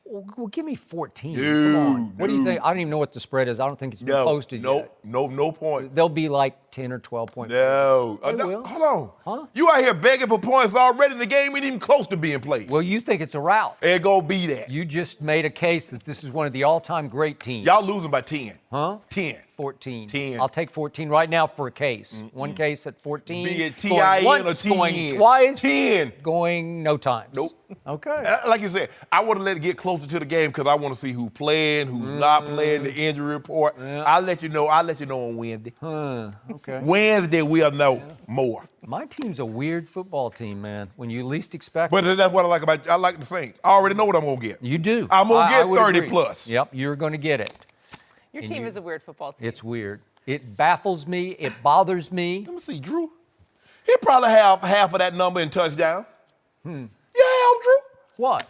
Well, give me 14. Dude, come on. What do you think? I don't even know what the spread is. I don't think it's been posted yet. No point. They'll be like 10 or 12 points. No. Will. Hold on. Huh? You out here begging for points already. The game ain't even close to being played. Well, you think it's a rout. It gonna be that. You just made a case that this is one of the all-time great teams. Y'all losing by 10. Huh? 10. 14. 10. I'll take 14 right now for a case. One case at 14. Be it Going T-I-N once, or T-N. going twice. 10. Going no times. Nope. Okay. Like you said, I want to let it get closer to the game because I want to see who's playing, who's not playing, the injury report. Yeah. I'll let you know on Wednesday. Okay. Wednesday we'll know more. My team's a weird football team, man. When you least expect But it. that's what I like about. I like the Saints. I already know what I'm gonna get. You do. I'm gonna I get would 30 agree. plus. Yep, you're going to get it. Your team is a weird football team. It's weird. It baffles me. It bothers me. Let me see, Drew. He probably have half of that number in touchdowns. Yeah, Drew. What?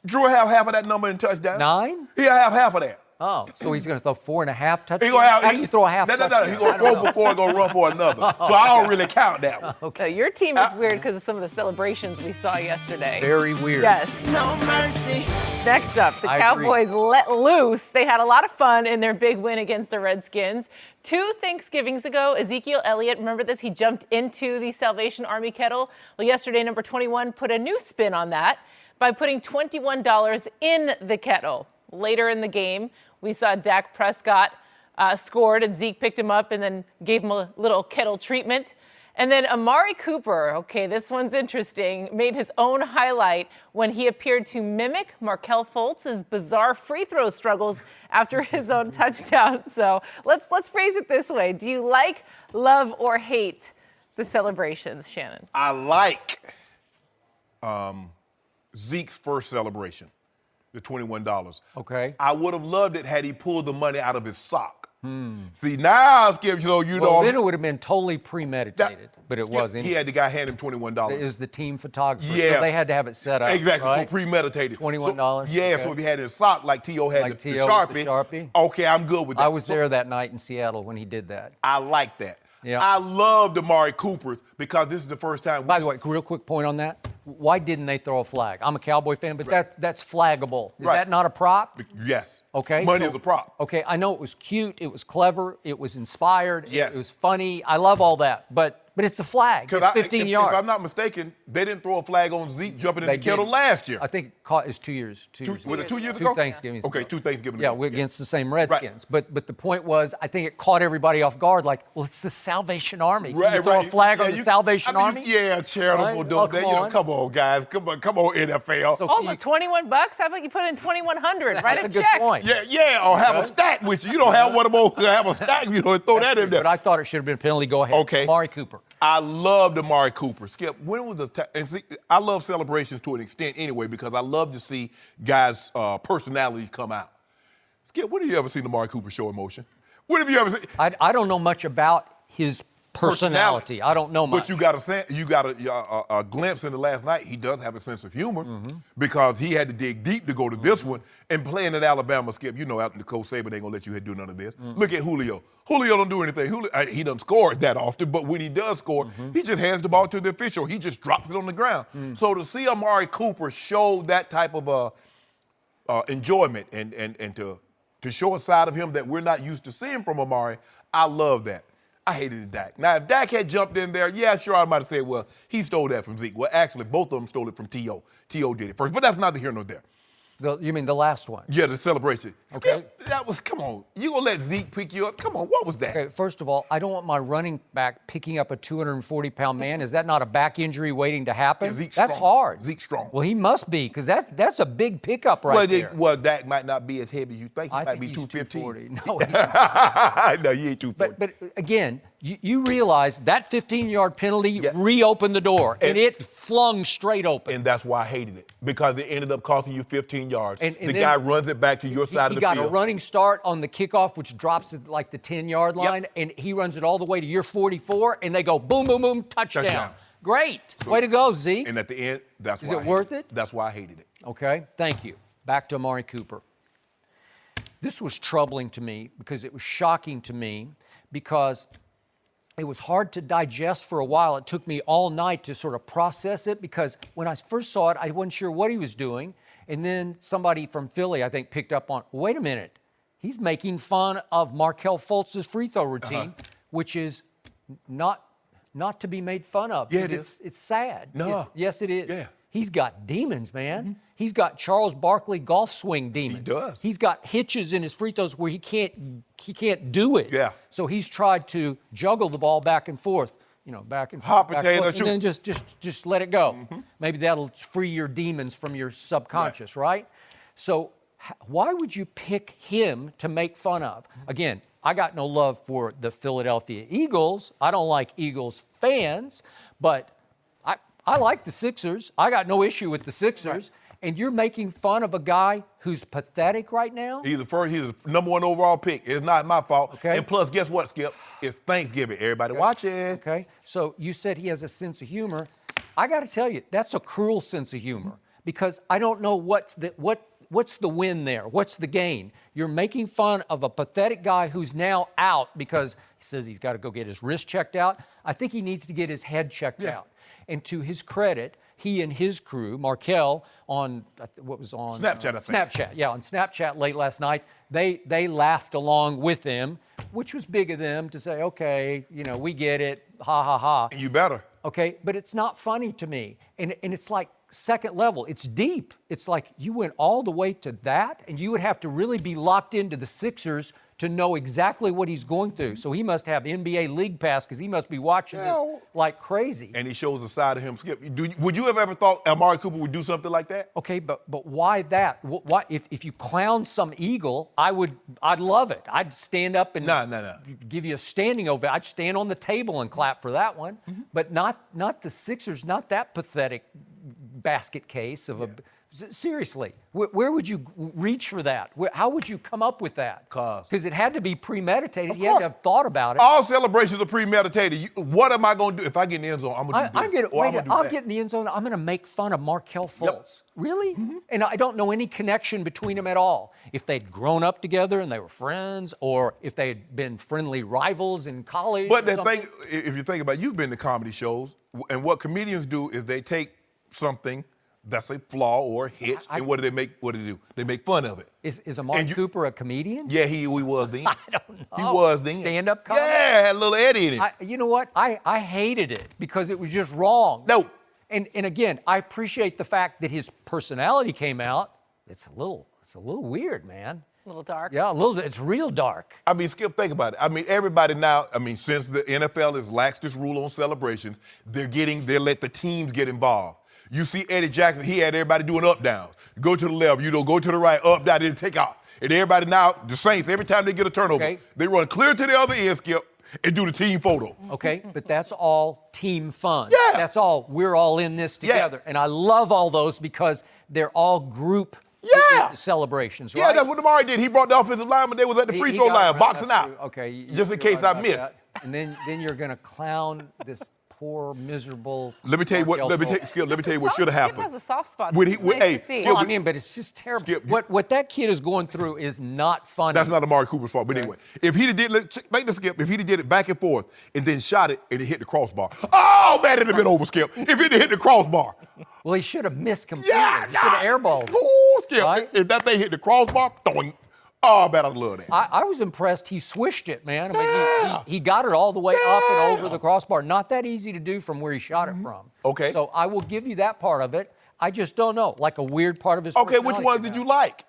Drew have half of that number in touchdowns. 9? He'll have half of that. Oh, so he's going to throw 4.5 touchdowns? He gonna have, How do you throw a half no, touchdown? He's going to throw for 4 and going to run for another. So I don't really count that one. Okay. Your team is weird because of some of the celebrations we saw yesterday. Very weird. Yes. No mercy. Next up, the I Cowboys let loose. They had a lot of fun in their big win against the Redskins. 2 Thanksgivings ago, Ezekiel Elliott, remember this? He jumped into the Salvation Army kettle. Well, yesterday, number 21 put a new spin on that by putting $21 in the kettle. Later in the game, we saw Dak Prescott scored, and Zeke picked him up and then gave him a little kettle treatment. And then Amari Cooper, okay, this one's interesting, made his own highlight when he appeared to mimic Markelle Fultz's bizarre free throw struggles after his own touchdown. So let's phrase it this way. Do you like, love, or hate the celebrations, Shannon? I like Zeke's first celebration, the $21. Okay. I would have loved it had he pulled the money out of his sock. See, now, Skip, Well, then it would have been totally premeditated, but it Skip, wasn't. He had the guy hand him $21. It was the team photographer, Yeah. so they had to have it set up. Exactly, right? so premeditated. $21. So, yeah, okay. so if he had his sock like T.O. had Like the T.O. with the Sharpie, Sharpie. okay, I'm good with that. I was there that night in Seattle when he did that. I like that. Yeah. I love Amari Cooper because this is the first time. By the way, real quick point on that. Why didn't they throw a flag? I'm a Cowboy fan, but that's flaggable. Is Right. that not a prop? Yes. Okay. Money so- is a prop. Okay, I know it was cute, it was clever, it was inspired, Yes. it was funny. I love all that, but it's a flag. It's 15 yards. If I'm not mistaken, they didn't throw a flag on Zeke jumping in They the kettle did. last year. I think it caught is 2 years. Was it 2 years Two ago? Thanksgivings Okay, ago. 2 Thanksgivings Yeah, ago. we're against the same Redskins. But the point was, I think it caught everybody off guard. Like, well, it's the Salvation Army. Can you throw a flag on the Salvation Army? Yeah, charitable. Right? Don't Oh, they? come on. Come on, guys. Come on, NFL. So Also, $21. How about you put in $2,100? Write that's a a good check. point. yeah, or have a stack with you. You don't have one of them. Have a stack. You know, throw that in there. But I thought it should have been a penalty. Go ahead. Okay. Amari Cooper. I loved Amari Cooper. Skip, when was and see, I love celebrations to an extent anyway because I love to see guys' personality come out. Skip, when have you ever seen Amari Cooper show emotion? When have you ever seen? I don't know much about his personality. I don't know much. But you got a glimpse into last night. He does have a sense of humor because he had to dig deep to go to this one. And playing at Alabama, Skip, you know, out in the Coach Saban ain't gonna let you do none of this. Look at Julio. Julio don't do anything. He doesn't score that often, but when he does score, he just hands the ball to the official. He just drops it on the ground. So to see Amari Cooper show that type of enjoyment and to show a side of him that we're not used to seeing from Amari, I love that. I hated Dak. Now, if Dak had jumped in there, yeah, sure, I might have said, well, he stole that from Zeke. Well, actually, both of them stole it from T.O. T.O. did it first, but that's neither here nor there. You mean the last one? Yeah, the celebration. Okay. Skip, that was, come on. You gonna let Zeke pick you up? Come on, what was that? Okay, first of all, I don't want my running back picking up a 240-pound man. Is that not a back injury waiting to happen? Yeah, Zeke's that's strong. hard. Zeke's strong. Well, he must be, because that's a big pickup right there. Well, Dak might not be as heavy as you think. He I might think be he's 215. 240. No, No, you ain't 240. but again, you realize that 15-yard penalty Yeah. reopened the door, and And- it flung straight open. And that's why I hated it, because it ended up costing you 15 yards. And the then guy runs it back to your side of He the got field. a running start on the kickoff, which drops it like the 10-yard line, and he runs it all the way to your 44, and they go boom, boom, boom, touchdown. Touchdown. Great. Way to go, Zeke. And at the end, that's Is why it I hated worth it? That's why I hated it. Okay, thank you. Back to Amari Cooper. This was troubling to me because it was shocking to me because it was hard to digest for a while. It took me all night to sort of process it because when I first saw it, I wasn't sure what he was doing. And then somebody from Philly, I think, picked up on, wait a minute, he's making fun of Markelle Fultz's free throw routine, which is not to be made fun of. Yeah, 'cause it is. It's sad. No. Yes, it is. Yeah. He's got demons, man. He's got Charles Barkley golf swing demons. He does. He's got hitches in his free throws where he can't do it. Yeah. So he's tried to juggle the ball back and forth, back and forth, Hot back and potato, forth, shoot. and then just let it go. Maybe that'll free your demons from your subconscious, right? So why would you pick him to make fun of? Again, I got no love for the Philadelphia Eagles. I don't like Eagles fans, but I like the Sixers. I got no issue with the Sixers. And you're making fun of a guy who's pathetic right now? He's the number 1 overall pick. It's not my fault. Okay. And plus, guess what, Skip? It's Thanksgiving. Everybody watching. Okay, so you said he has a sense of humor. I got to tell you, that's a cruel sense of humor because I don't know what What's the win there? What's the gain? You're making fun of a pathetic guy who's now out because he says he's got to go get his wrist checked out. I think he needs to get his head checked out. And to his credit, he and his crew, Markel, on what was on Snapchat, I think. Snapchat, yeah, on Snapchat late last night, they laughed along with him, which was big of them to say, okay, we get it, ha ha ha. And you better. Okay, but it's not funny to me, and it's like second level. It's deep. It's like you went all the way to that, and you would have to really be locked into the Sixers to know exactly what he's going through. So he must have NBA League Pass because he must be watching this like crazy. And he shows a side of him, Skip. Would you have ever thought Amari Cooper would do something like that? Okay, but why that? Why if you clown some eagle, I'd love it. I'd stand up and give you a standing ovation. I'd stand on the table and clap for that one. But not the Sixers, not that pathetic basket case of a. Seriously, where would you reach for that? How would you come up with that? Because it had to be premeditated. You had to have thought about it. All celebrations are premeditated. What am I going to do? If I get in the end zone, I'm going to do this. I'll get in the end zone. I'm going to make fun of Markelle Fultz. Really? And I don't know any connection between them at all. If they'd grown up together and they were friends, or if they'd been friendly rivals in college. But the thing, if you think about it, you've been to comedy shows, and what comedians do is they take something that's a flaw or a hitch, and what do they do? They make fun of it. Is Amari Cooper a comedian? Yeah, he was then. I don't know. He was then. Stand-up comedy? Yeah, had a little Eddie in it. You know what? I hated it because it was just wrong. No. And again, I appreciate the fact that his personality came out. It's a little weird, man. A little dark. Yeah, a little. It's real dark. I mean, Skip, think about it. I mean, everybody now, since the NFL has laxed this rule on celebrations, they let the teams get involved. You see Eddie Jackson, he had everybody doing up, down. Go to the left, go to the right, up, down, then take off. And everybody now, the Saints, every time they get a turnover, they run clear to the other end, Skip, and do the team photo. Okay, but that's all team fun. Yeah. That's all, we're all in this together. And I love all those because they're all group celebrations, right? Yeah, that's what Amari did. He brought the offensive lineman. They was at the free throw line, boxing out. Okay. Just in case I missed. That. And then you're going to clown this poor, miserable. Let me tell you what should have happened. Skip has a soft spot. When but it's just terrible. Skip, what that kid is going through is not funny. That's not Amari Cooper's fault. But anyway, if he'd did it back and forth and then shot it and it hit the crossbar, oh man, it'd have been over, Skip. If it hit the crossbar. Well, he should have missed completely. He should have airballed it. Oh, Skip. Right? If that thing hit the crossbar, oh, man, I'd love that. I was impressed. He swished it, man. He got it all the way up and over the crossbar. Not that easy to do from where he shot it from. Okay. So I will give you that part of it. I just don't know. Like a weird part of his Okay, personality. which one did you like?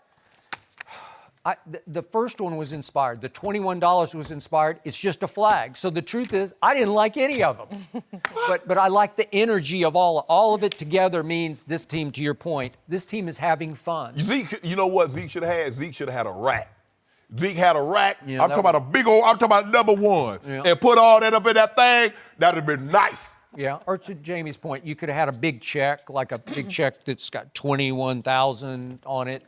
The first one was inspired. The $21 was inspired. It's just a flag. So the truth is, I didn't like any of them. but I like the energy of all of it together means this team, to your point, this team is having fun. Zeke, you know what Zeke should have had? Zeke should have had a rack. Zeke had a rack. I'm talking about a big old, I'm talking about number one. Yeah. And put all that up in that thing, that would have been nice. Yeah, or to Jamie's point, you could have had a big check, like a big check that's got $21,000 on it.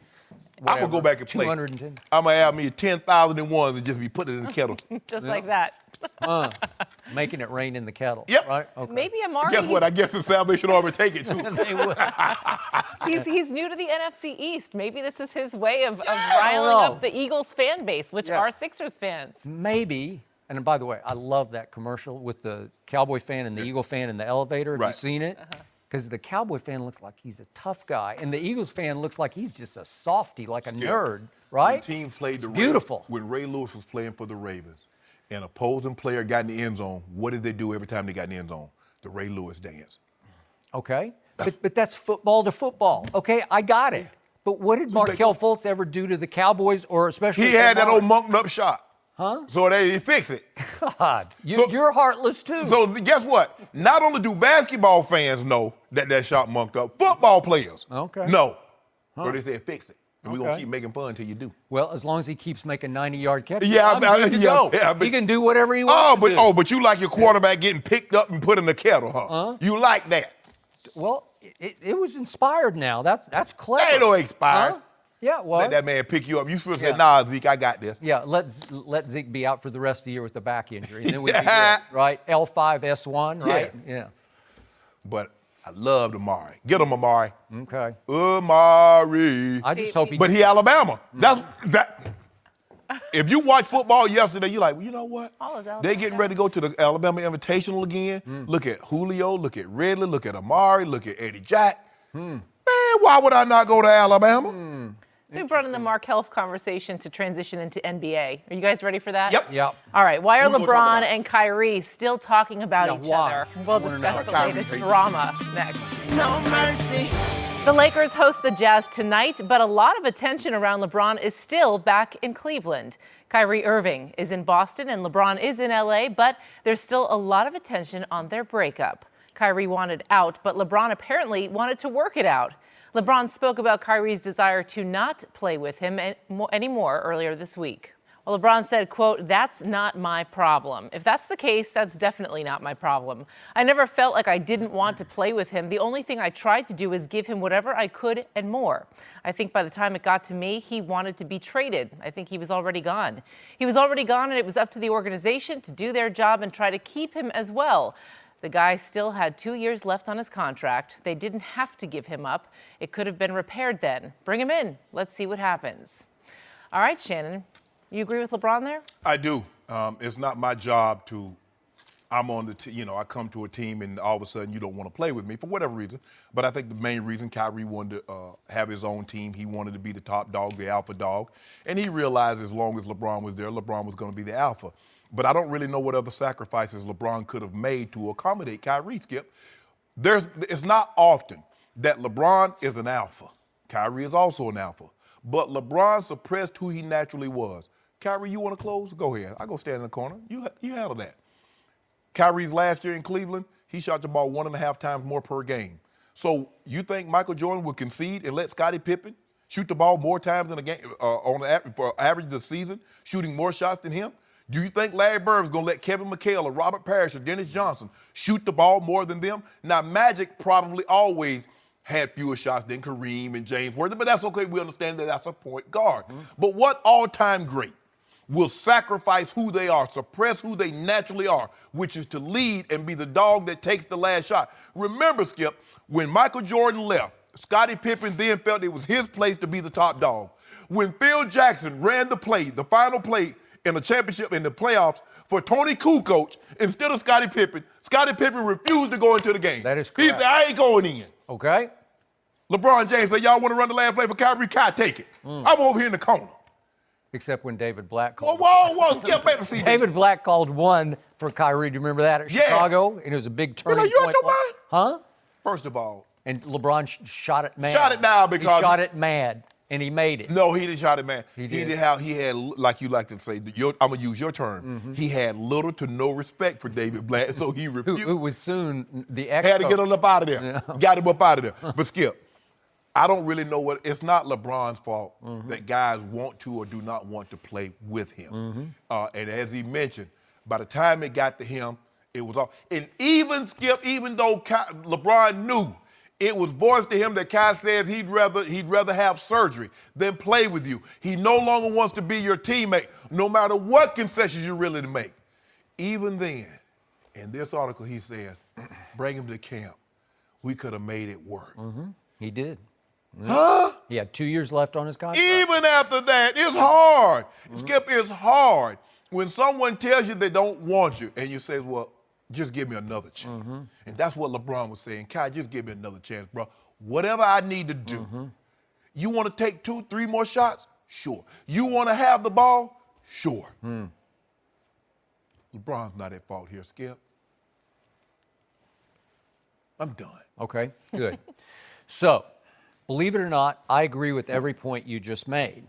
I'm going to go back and play. 210. I'm going to have me 10,001 and just be putting it in the kettle. Just like that. Making it rain in the kettle. Yep. Right? Okay. Maybe Amari. Guess what? I guess the Salvation Army take it too. They will. He's new to the NFC East. Maybe this is his way of riling up the Eagles fan base, which are Sixers fans. Maybe. And by the way, I love that commercial with the Cowboy fan and the Eagle fan in the elevator. Have you seen it? Because the Cowboy fan looks like he's a tough guy, and the Eagles fan looks like he's just a softie, like a nerd, right? The team played beautiful. When Ray Lewis was playing for the Ravens, an opposing player got in the end zone, what did they do every time they got in the end zone? The Ray Lewis dance. Okay, but that's football to football. Okay, I got it. But what did Markelle Fultz ever do to the Cowboys, or especially? He had that old munked up shot. So they fix it. God, you're heartless too. So guess what? Not only do basketball fans know that shot munked up, football players know. So they said fix it. And we're going to keep making fun until you do. Well, as long as he keeps making 90-yard catches, he can do whatever he wants to do. But you like your quarterback getting picked up and put in the kettle, huh? You like that. Well, it was inspired now. That's clever. Ain't no expired. Yeah, well. Let that man pick you up. You supposed to say, nah, Zeke, I got this. Yeah, let Zeke be out for the rest of the year with a back injury. And then we'd be good, right? L5, S1, right? Yeah. But I loved Amari. Get him, Amari. Okay. Amari. I just hope he. But he Alabama. That's that. If you watch football yesterday, you're like, well, you know what? They getting ready to go to the Alabama Invitational again. Look at Julio, look at Ridley, look at Amari, look at Eddie Jack. Man, why would I not go to Alabama? So we brought in the Mark Health conversation to transition into NBA. Are you guys ready for that? Yep. All right. Why are Who we gonna talk LeBron about? and Kyrie still talking about each why? other? We'll wanna discuss know. the latest drama next. No mercy. The Lakers host the Jazz tonight, but a lot of attention around LeBron is still back in Cleveland. Kyrie Irving is in Boston and LeBron is in LA, but there's still a lot of attention on their breakup. Kyrie wanted out, but LeBron apparently wanted to work it out. LeBron spoke about Kyrie's desire to not play with him anymore earlier this week. Well, LeBron said, quote, "That's not my problem. If that's the case, that's definitely not my problem. I never felt like I didn't want to play with him. The only thing I tried to do was give him whatever I could and more. I think by the time it got to me, he wanted to be traded. I think he was already gone. He was already gone, and it was up to the organization to do their job and try to keep him as well. The guy still had 2 years left on his contract. They didn't have to give him up. It could have been repaired then. Bring him in. Let's see what happens." All right, Shannon. You agree with LeBron there? I do. It's not my job I'm on the I come to a team and all of a sudden you don't want to play with me for whatever reason. But I think the main reason Kyrie wanted to have his own team, he wanted to be the top dog, the alpha dog. And he realized as long as LeBron was there, LeBron was going to be the alpha. But I don't really know what other sacrifices LeBron could have made to accommodate Kyrie, Skip. It's not often that LeBron is an alpha. Kyrie is also an alpha. But LeBron suppressed who he naturally was. Kyrie, you want to close? Go ahead. I go stand in the corner. You handle that. Kyrie's last year in Cleveland, he shot the ball 1.5 times more per game. So you think Michael Jordan would concede and let Scottie Pippen shoot the ball more times in a game for average of the season, shooting more shots than him? Do you think Larry Bird is going to let Kevin McHale or Robert Parrish or Dennis Johnson shoot the ball more than them? Now, Magic probably always had fewer shots than Kareem and James Worthy, but that's okay. We understand that that's a point guard. But what all-time great will sacrifice who they are, suppress who they naturally are, which is to lead and be the dog that takes the last shot? Remember, Skip, when Michael Jordan left, Scottie Pippen then felt it was his place to be the top dog. When Phil Jackson ran the final play in the championship, in the playoffs, for Tony Kukoc, instead of Scottie Pippen refused to go into the game. That is He correct. said, I ain't going in. Okay. LeBron James said, y'all want to run the last play for Kyrie? Kai, take it. I'm over here in the corner. Except when David Black called. Whoa, skip back to see David Black called one for Kyrie. Do you remember that at Yeah. Chicago? And it was a big turning You out point. your mind? Huh? First of all, And LeBron shot it mad. Shot it down because- he shot it mad, and he made it. no, he didn't shot it, man. He did. He had, like you like to say, I'm going to use your term. He had little to no respect for David Black, so he refused. Who was soon the ex. Had to get him up out of there. Got him up out of there. But Skip, I don't really know it's not LeBron's fault that guys want to or do not want to play with him. And as he mentioned, by the time it got to him, it was all. And even Skip, even though LeBron knew, it was voiced to him that Kai says he'd rather have surgery than play with you. He no longer wants to be your teammate, no matter what concessions you're willing to make. Even then, in this article, he says, bring him to camp. We could have made it work. He did. Huh? He had 2 years left on his contract. Even after that, it's hard. Skip, it's hard when someone tells you they don't want you and you say, well, just give me another chance. And that's what LeBron was saying. Kai, just give me another chance, bro. Whatever I need to do. You want to take 2-3 more shots? Sure. You want to have the ball? Sure. LeBron's not at fault here, Skip. I'm done. Okay, good. So, believe it or not, I agree with every point you just made.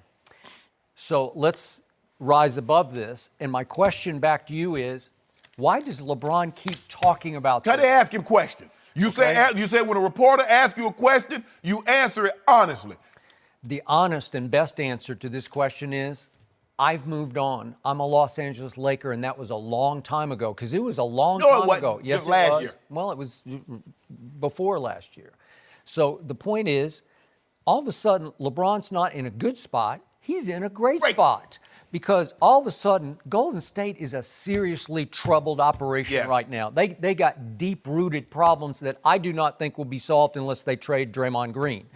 So let's rise above this. And my question back to you is, why does LeBron keep talking about Can this? they ask him questions? You say when a reporter asks you a question, you answer it honestly. The honest and best answer to this question is, I've moved on. I'm a Los Angeles Laker, and that was a long time ago, because it was a long No, it time wasn't. ago. Yes, Just it last was. year. Well, it was before last year. So the point is, all of a sudden, LeBron's not in a good spot. he's in a great spot. Because all of a sudden, Golden State is a seriously troubled operation right now. They got deep-rooted problems that I do not think will be solved unless they trade Draymond Green.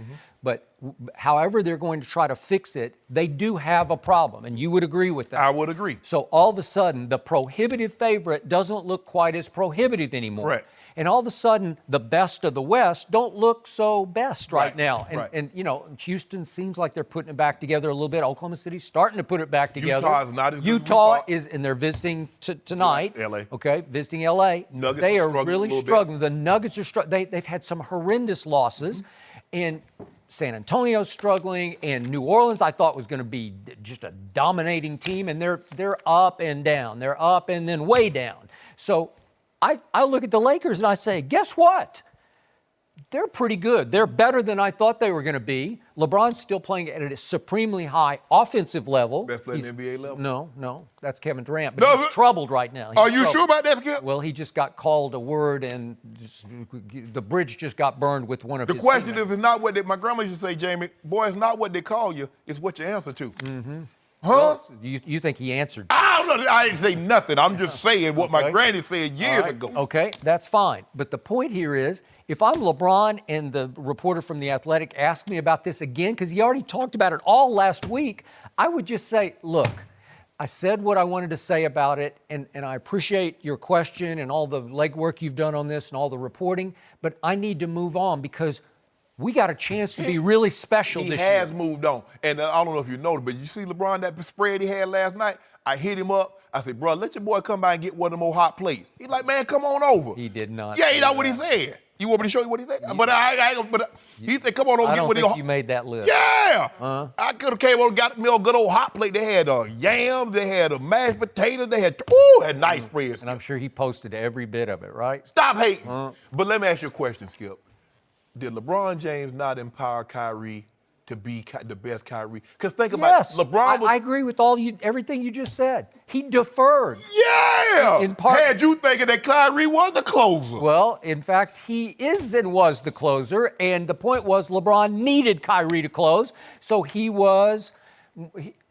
But however they're going to try to fix it, they do have a problem, and you would agree with that. I would agree. So all of a sudden, the prohibitive favorite doesn't look quite as prohibitive anymore. Correct. And all of a sudden, the best of the West don't look so best right now. And you know, Houston seems like they're putting it back together a little bit. Oklahoma City's starting to put it back together. Utah is not as good as we Utah thought. is, and they're visiting tonight. LA. Okay, visiting LA. Nuggets they are are struggling a really little bit. struggling. The Nuggets are struggling. They've had some horrendous losses. And San Antonio's struggling, and New Orleans I thought was going to be just a dominating team, and they're up and down. They're up and then way down. So I look at the Lakers and I say, guess what? They're pretty good. They're better than I thought they were going to be. LeBron's still playing at a supremely high offensive level. Best player in the NBA level? No, that's Kevin Durant. But he's troubled right now. Are you sure about that, Skip? Well, he just got called a word, and the bridge just got burned with one of his The question teammates. is not what my grandma used to say, Jamie, boy, it's not what they call you, it's what you answer to. Huh? Well, you think he answered? I didn't say nothing. I'm just saying what my granny said years ago. Okay, that's fine. But the point here is, if I'm LeBron and the reporter from The Athletic asked me about this again, because he already talked about it all last week, I would just say, look, I said what I wanted to say about it, and I appreciate your question and all the legwork you've done on this and all the reporting, but I need to move on because we got a chance to be really special this year. He has moved on. And I don't know if you noticed, but you see LeBron, that spread he had last night? I hit him up. I said, bro, let your boy come by and get one of them more hot plates. He's like, man, come on over. He did not. Yeah, you know what he said. You want me to show you what he said? He said, come on over I and get don't one of think your you made that list. Yeah! I could have came over and got me a good old hot plate. They had yams, they had mashed potatoes, they had nice spreads. And I'm sure he posted every bit of it, right? Stop hating. But let me ask you a question, Skip. Did LeBron James not empower Kyrie to be the best Kyrie? Because think about it. LeBron was... I agree with everything you just said. He deferred. Yeah! In part, had you thinking that Kyrie was the closer. Well, in fact, he is and was the closer, and the point was LeBron needed Kyrie to close, so he was...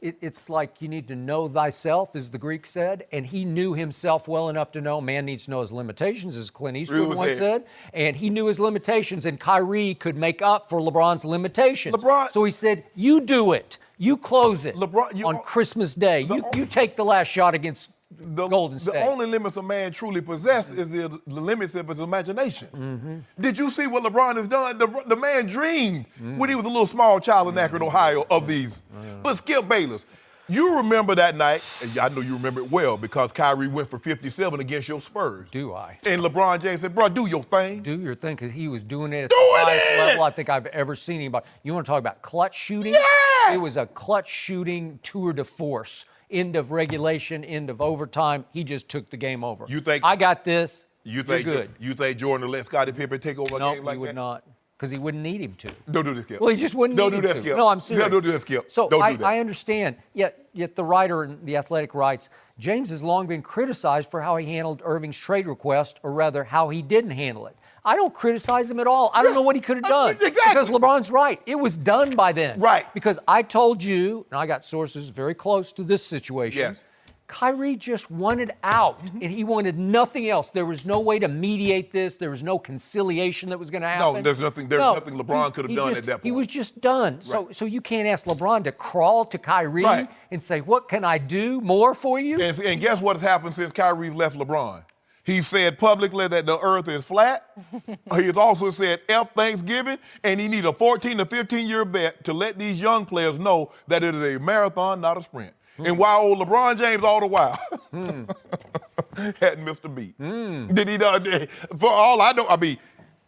It's like you need to know thyself, as the Greeks said, and he knew himself well enough to know man needs to know his limitations, as Clint Eastwood once said, and he knew his limitations, and Kyrie could make up for LeBron's limitations. So he said, you do it. You close it on Christmas Day. You take the last shot against Golden State. The only limits a man truly possesses is the limits of his imagination. Did you see what LeBron has done? The man dreamed when he was a little small child in Akron, Ohio, of these. But Skip Bayless, you remember that night, and I know you remember it well because Kyrie went for 57 against your Spurs. Do I? And LeBron James said, bro, do your thing. Do your thing, because he was doing it at the highest level I think I've ever seen him. You want to talk about clutch shooting? Yeah! It was a clutch shooting tour de force. End of regulation, end of overtime. He just took the game over. You think I got this? You think you're good? You think Jordan will let Scottie Pippen take over a game like that? No, he would not, because he wouldn't need him to. Don't do this, Skip. Well, he just wouldn't Don't need do him that, to. Skip. No, I'm serious. Don't do that, Skip. So Don't do that. I understand. Yet the writer in The Athletic writes, James has long been criticized for how he handled Irving's trade request, or rather, how he didn't handle it. I don't criticize him at all. I don't know what he could have done. Exactly. Because LeBron's right. It was done by then. Right. Because I told you, and I got sources very close to this situation, Yes. Kyrie just wanted out, and he wanted nothing else. There was no way to mediate this. There was no conciliation that was going to happen. No, there's nothing LeBron could have done at that point. He was just done. Right. So you can't ask LeBron to crawl to Kyrie and say, what can I do more for you? And guess what has happened since Kyrie left LeBron? He said publicly that the earth is flat. He has also said F Thanksgiving, and he needs a 14 to 15-year vet to let these young players know that it is a marathon, not a sprint. And while old LeBron James all the while hadn't missed a beat. Did he? For all I know,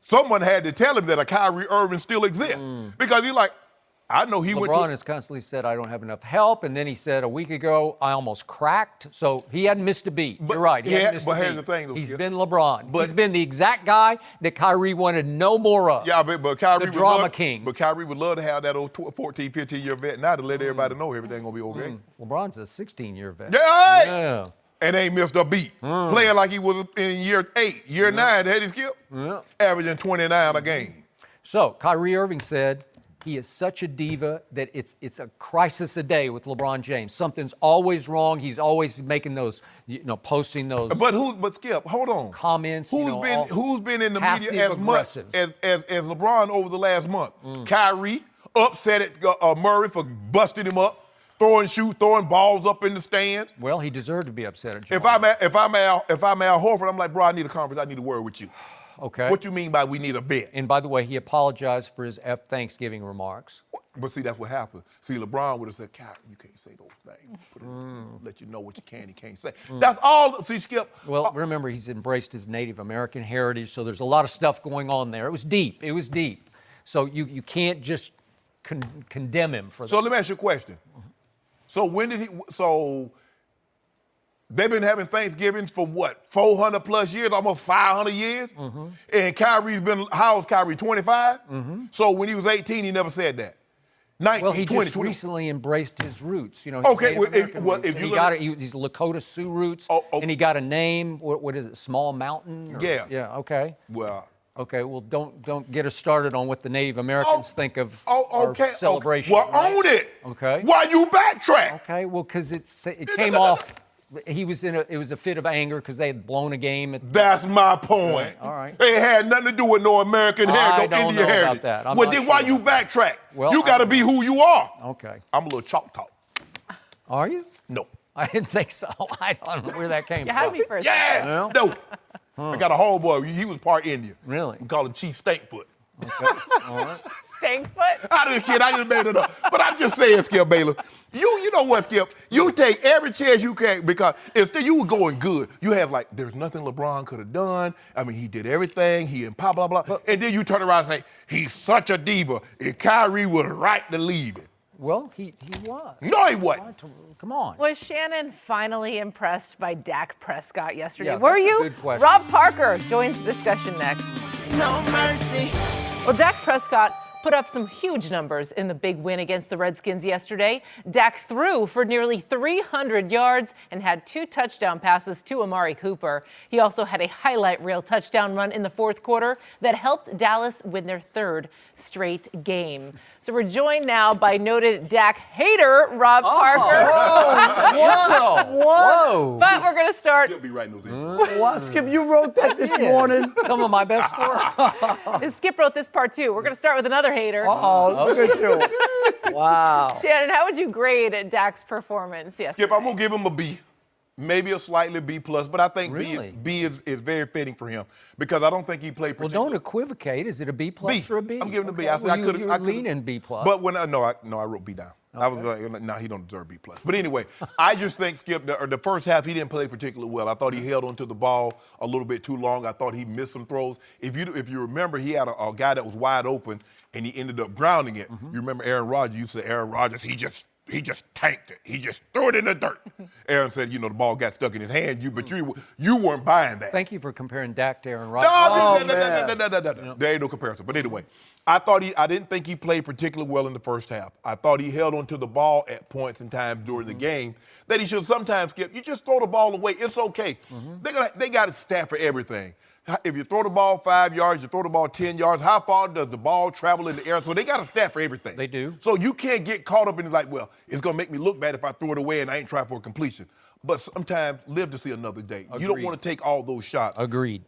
someone had to tell him that a Kyrie Irving still exists. Because he's like, I know he went to... LeBron has constantly said, I don't have enough help. And then he said a week ago, I almost cracked. So he hadn't missed a beat. You're right. He hadn't missed a beat. Here's the thing, though, He's been LeBron. He's been the exact guy that Kyrie wanted no more of. Yeah, but Kyrie the drama king. But Kyrie would love to have that old 14, 15-year vet now to let everybody know everything going to be okay. LeBron's a 16-year vet. Yeah. And ain't missed a beat. Playing like he was in year 8, year 9, had he skipped? Averaging 29 a game. So Kyrie Irving said, He is such a diva that it's a crisis a day with LeBron James. Something's always wrong. He's always making those, posting those. But Skip, hold on. Comments. Who's been in the media as much as LeBron over the last month? Kyrie upset at Murray for busting him up, throwing balls up in the stands. Well, he deserved to be upset at Jamal. If I'm Al Horford, I'm like, bro, I need a conference. I need a word with you. Okay. What you mean by we need a bet? And by the way, he apologized for his Thanksgiving remarks. But see, that's what happened. See, LeBron would have said, Kyrie, you can't say those things. Let you know what you can and can't say. That's all. See, Skip. Well, remember, he's embraced his Native American heritage, so there's a lot of stuff going on there. It was deep. So you can't just condemn him for that. So let me ask you a question. So they've been having Thanksgivings for what, 400 plus years, almost 500 years? And how old's Kyrie, 25? So when he was 18, he never said that. 19, well, he 20, just 20. recently embraced his roots. His Okay, Native well, roots. if you He's Lakota Sioux roots, Oh. and he got a name. What is it? Small Mountain? Yeah. Yeah. Okay. Well. Okay. Well, don't get us started on what the Native Americans think of Okay. our celebration. Well, right? own it. Okay. Why you backtrack? Okay. Well, because it came off. It was a fit of anger because they had blown a game. That's my point. All right. It had nothing to do with no American heritage, no Indian heritage. About that. Well, then why you backtrack? Well, you got to be who you are. Okay. I'm a little Choctaw. Are you? No. I didn't think so. I don't know where that came You from. had me for a second. Yeah. No. I got a homeboy. He was part Indian. Really? We call him Chief Stankfoot. Okay. All right. Stankfoot? I didn't kid. I just made it up. But I'm just saying, Skip Bayless, you know what, Skip? You take every chance you can because instead you were going good. You have like, there's nothing LeBron could have done. I mean, he did everything. He and blah, blah, blah. And then you turn around and say, he's such a diva. And Kyrie was right to leave it. Well, he was. No, he wasn't. Come on. Was Shannon finally impressed by Dak Prescott yesterday? Yeah, Were that's a you? good question. Rob Parker joins the discussion next. No mercy. Well, Dak Prescott put up some huge numbers in the big win against the Redskins yesterday. Dak threw for nearly 300 yards and had 2 touchdown passes to Amari Cooper. He also had a highlight reel touchdown run in the fourth quarter that helped Dallas win their 3rd straight game. So we're joined now by noted Dak hater, Rob Parker. Whoa. But we're going to start. He'll be writing those things. What, Skip, you wrote that this morning? Some of my best work. Skip wrote this part too. We're going to start with another hater. Oh, look at you. Wow. Shannon, how would you grade Dak's performance yesterday? Skip, I'm going to give him a B. Maybe a slightly B+, but I think Really? B is very fitting for him because I don't think he played Well, particularly. don't equivocate. Is it a B+ B. or a B? I'm giving him a B. Okay. I said Well, I could you're leaning B+. But when I wrote B down. I was like, no, he don't deserve B+. But anyway, I just think Skip, the first half he didn't play particularly well. I thought he held onto the ball a little bit too long. I thought he missed some throws. If you remember, he had a guy that was wide open and he ended up grounding it. You remember Aaron Rodgers? You said Aaron Rodgers, he just tanked it. He just threw it in the dirt. Aaron said, the ball got stuck in his hand. But you weren't buying that. Thank you for comparing Dak to Aaron Rodgers. No. There ain't no comparison. But anyway, I didn't think he played particularly well in the first half. I thought he held onto the ball at points in time during the game that he should sometimes skip. You just throw the ball away. It's okay. They got a stat for everything. If you throw the ball 5 yards, you throw the ball 10 yards, how far does the ball travel in the air? So they got a stat for everything. They do. So you can't get caught up in like, well, it's going to make me look bad if I throw it away and I ain't trying for a completion. But sometimes live to see another day. Agreed. You don't want to take all those shots. Agreed.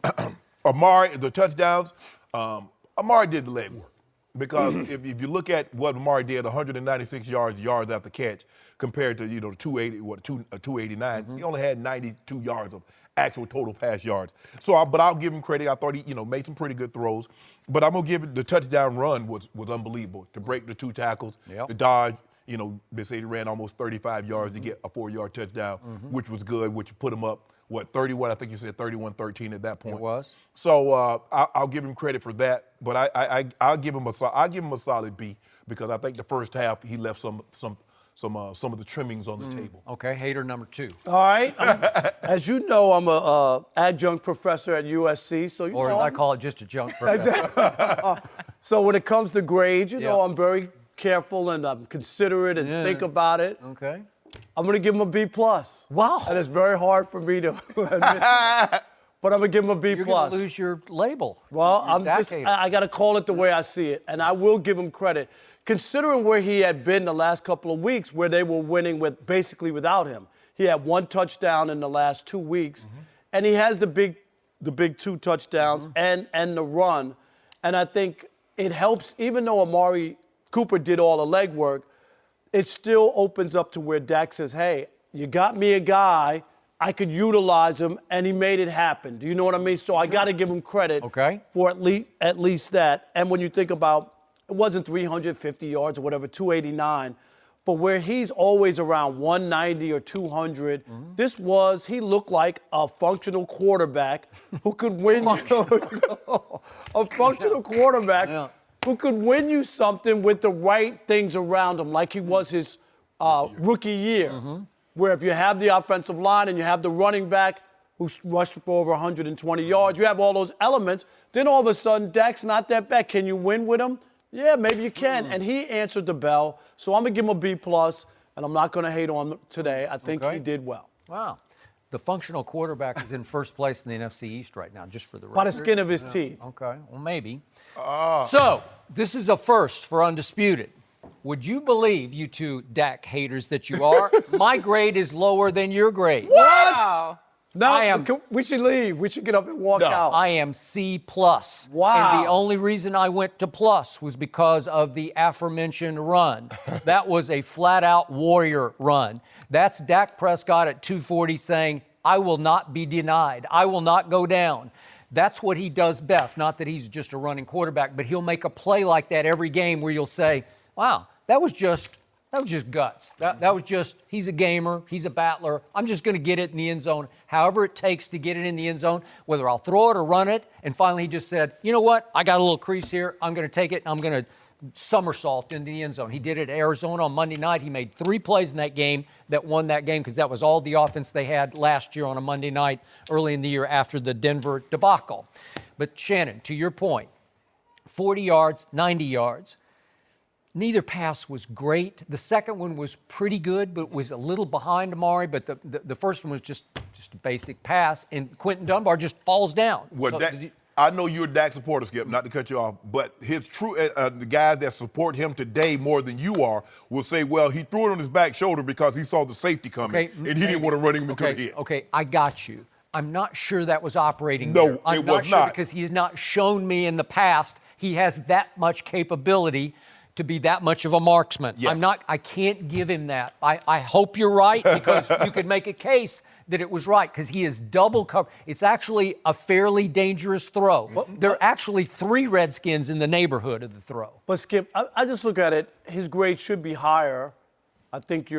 Amari, the touchdowns, Amari did the legwork. Because if you look at what Amari did, 196 yards after catch, compared to 289, he only had 92 yards of actual total pass yards. So, but I'll give him credit. I thought he made some pretty good throws. But I'm gonna give it the touchdown run was unbelievable to break the 2 tackles, the dodge. Basically ran almost 35 yards to get a 4-yard touchdown, which was good. Which put him up. 31? I think you said 31-13 at that point. It was. So I'll give him credit for that, but I'll give him a solid B because I think the first half he left some of the trimmings on the table. Okay, hater number 2. All right. As you know, I'm a adjunct professor at USC, so Or as I call it, just a junk professor. So when it comes to grades, I'm very careful and I'm considerate and think about it. Okay. I'm going to give him a B+. Wow. And it's very hard for me to admit. But I'm going to give him a B+. You're going to lose your label. Well, I I got to call it the way I see it. And I will give him credit. considering where he had been the last couple of weeks, where they were winning with basically without him. He had 1 touchdown in the last 2 weeks, and he has the big 2 touchdowns and the run. And I think it helps, even though Amari Cooper did all the legwork, it still opens up to where Dak says, hey, you got me a guy, I could utilize him, and he made it happen. Do you know what I mean? So I got to give him credit for at least that. And when you think about, it wasn't 350 yards or whatever, 289, but where he's always around 190 or 200, he looked like a functional quarterback who could win a functional quarterback who could win you something with the right things around him, like he was his rookie year, where if you have the offensive line and you have the running back who rushed for over 120 yards, you have all those elements, then all of a sudden, Dak's not that bad. Can you win with him? Yeah, maybe you can. And he answered the bell, so I'm going to give him a B+, and I'm not going to hate on him today. I think he did well. Wow. The functional quarterback is in first place in the NFC East right now, just for the record. By the skin of his teeth. Okay, well, maybe. So, this is a first for Undisputed. Would you believe, you two Dak haters that you are, my grade is lower than your grade? What? Wow. No, we should leave. We should get up and walk out. I am C+. Wow. And the only reason I went to plus was because of the aforementioned run. That was a flat-out warrior run. That's Dak Prescott at 240 saying, I will not be denied. I will not go down. That's what he does best. Not that he's just a running quarterback, but he'll make a play like that every game where you'll say, wow, that was just guts. That was just, he's a gamer, he's a battler. I'm just going to get it in the end zone, however it takes to get it in the end zone, whether I'll throw it or run it. And finally he just said, you know what? I got a little crease here. I'm going to take it. I'm going to somersault into the end zone. He did it at Arizona on Monday night. He made 3 plays in that game that won that game because that was all the offense they had last year on a Monday night early in the year after the Denver debacle. But Shannon, to your point, 40 yards, 90 yards. Neither pass was great. The second one was pretty good, but was a little behind Amari. But the first one was just a basic pass, and Quentin Dunbar just falls down. Well, I know you're a Dak supporter, Skip, not to cut you off, but his the guys that support him today more than you are will say, well, he threw it on his back shoulder because he saw the safety coming, and he didn't want to run him into the head. Okay, I got you. I'm not sure that was operating No, there. I'm it was not sure not. because he has not shown me in the past he has that much capability to be that much of a marksman. Yes. I can't give him that. I hope you're right because you could make a case that it was right because he is double covered. It's actually a fairly dangerous throw. There are actually 3 Redskins in the neighborhood of the throw. But Skip, I just look at it, his grade should be higher. I think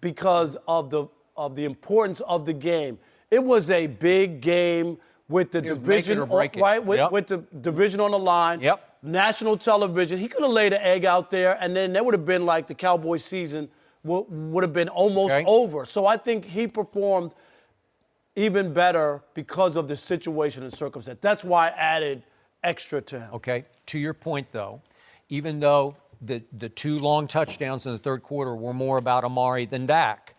because of the importance of the game. It was a big game with the division, right? With the division on the line. Yep. National television. He could have laid an egg out there, and then that would have been like the Cowboys season would have been almost over. So I think he performed even better because of the situation and circumstance. That's why I added extra to him. Okay. To your point, though, even though the 2 long touchdowns in the third quarter were more about Amari than Dak,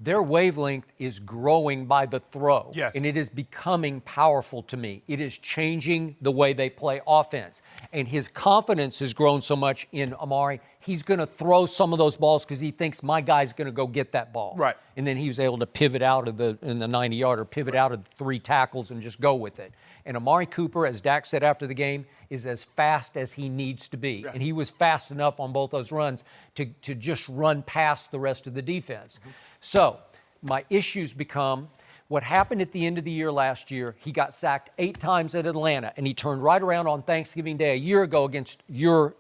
their wavelength is growing by the throw. Yes. And it is becoming powerful to me. It is changing the way they play offense. And his confidence has grown so much in Amari, he's going to throw some of those balls because he thinks my guy's going to go get that ball. Right. And then he was able to pivot out of the 90-yarder, pivot out of the 3 tackles and just go with it. And Amari Cooper, as Dak said after the game, is as fast as he needs to be. And he was fast enough on both those runs to just run past the rest of the defense. So my issues become what happened at the end of the year last year. He got sacked 8 times at Atlanta, and he turned right around on Thanksgiving Day a year ago against your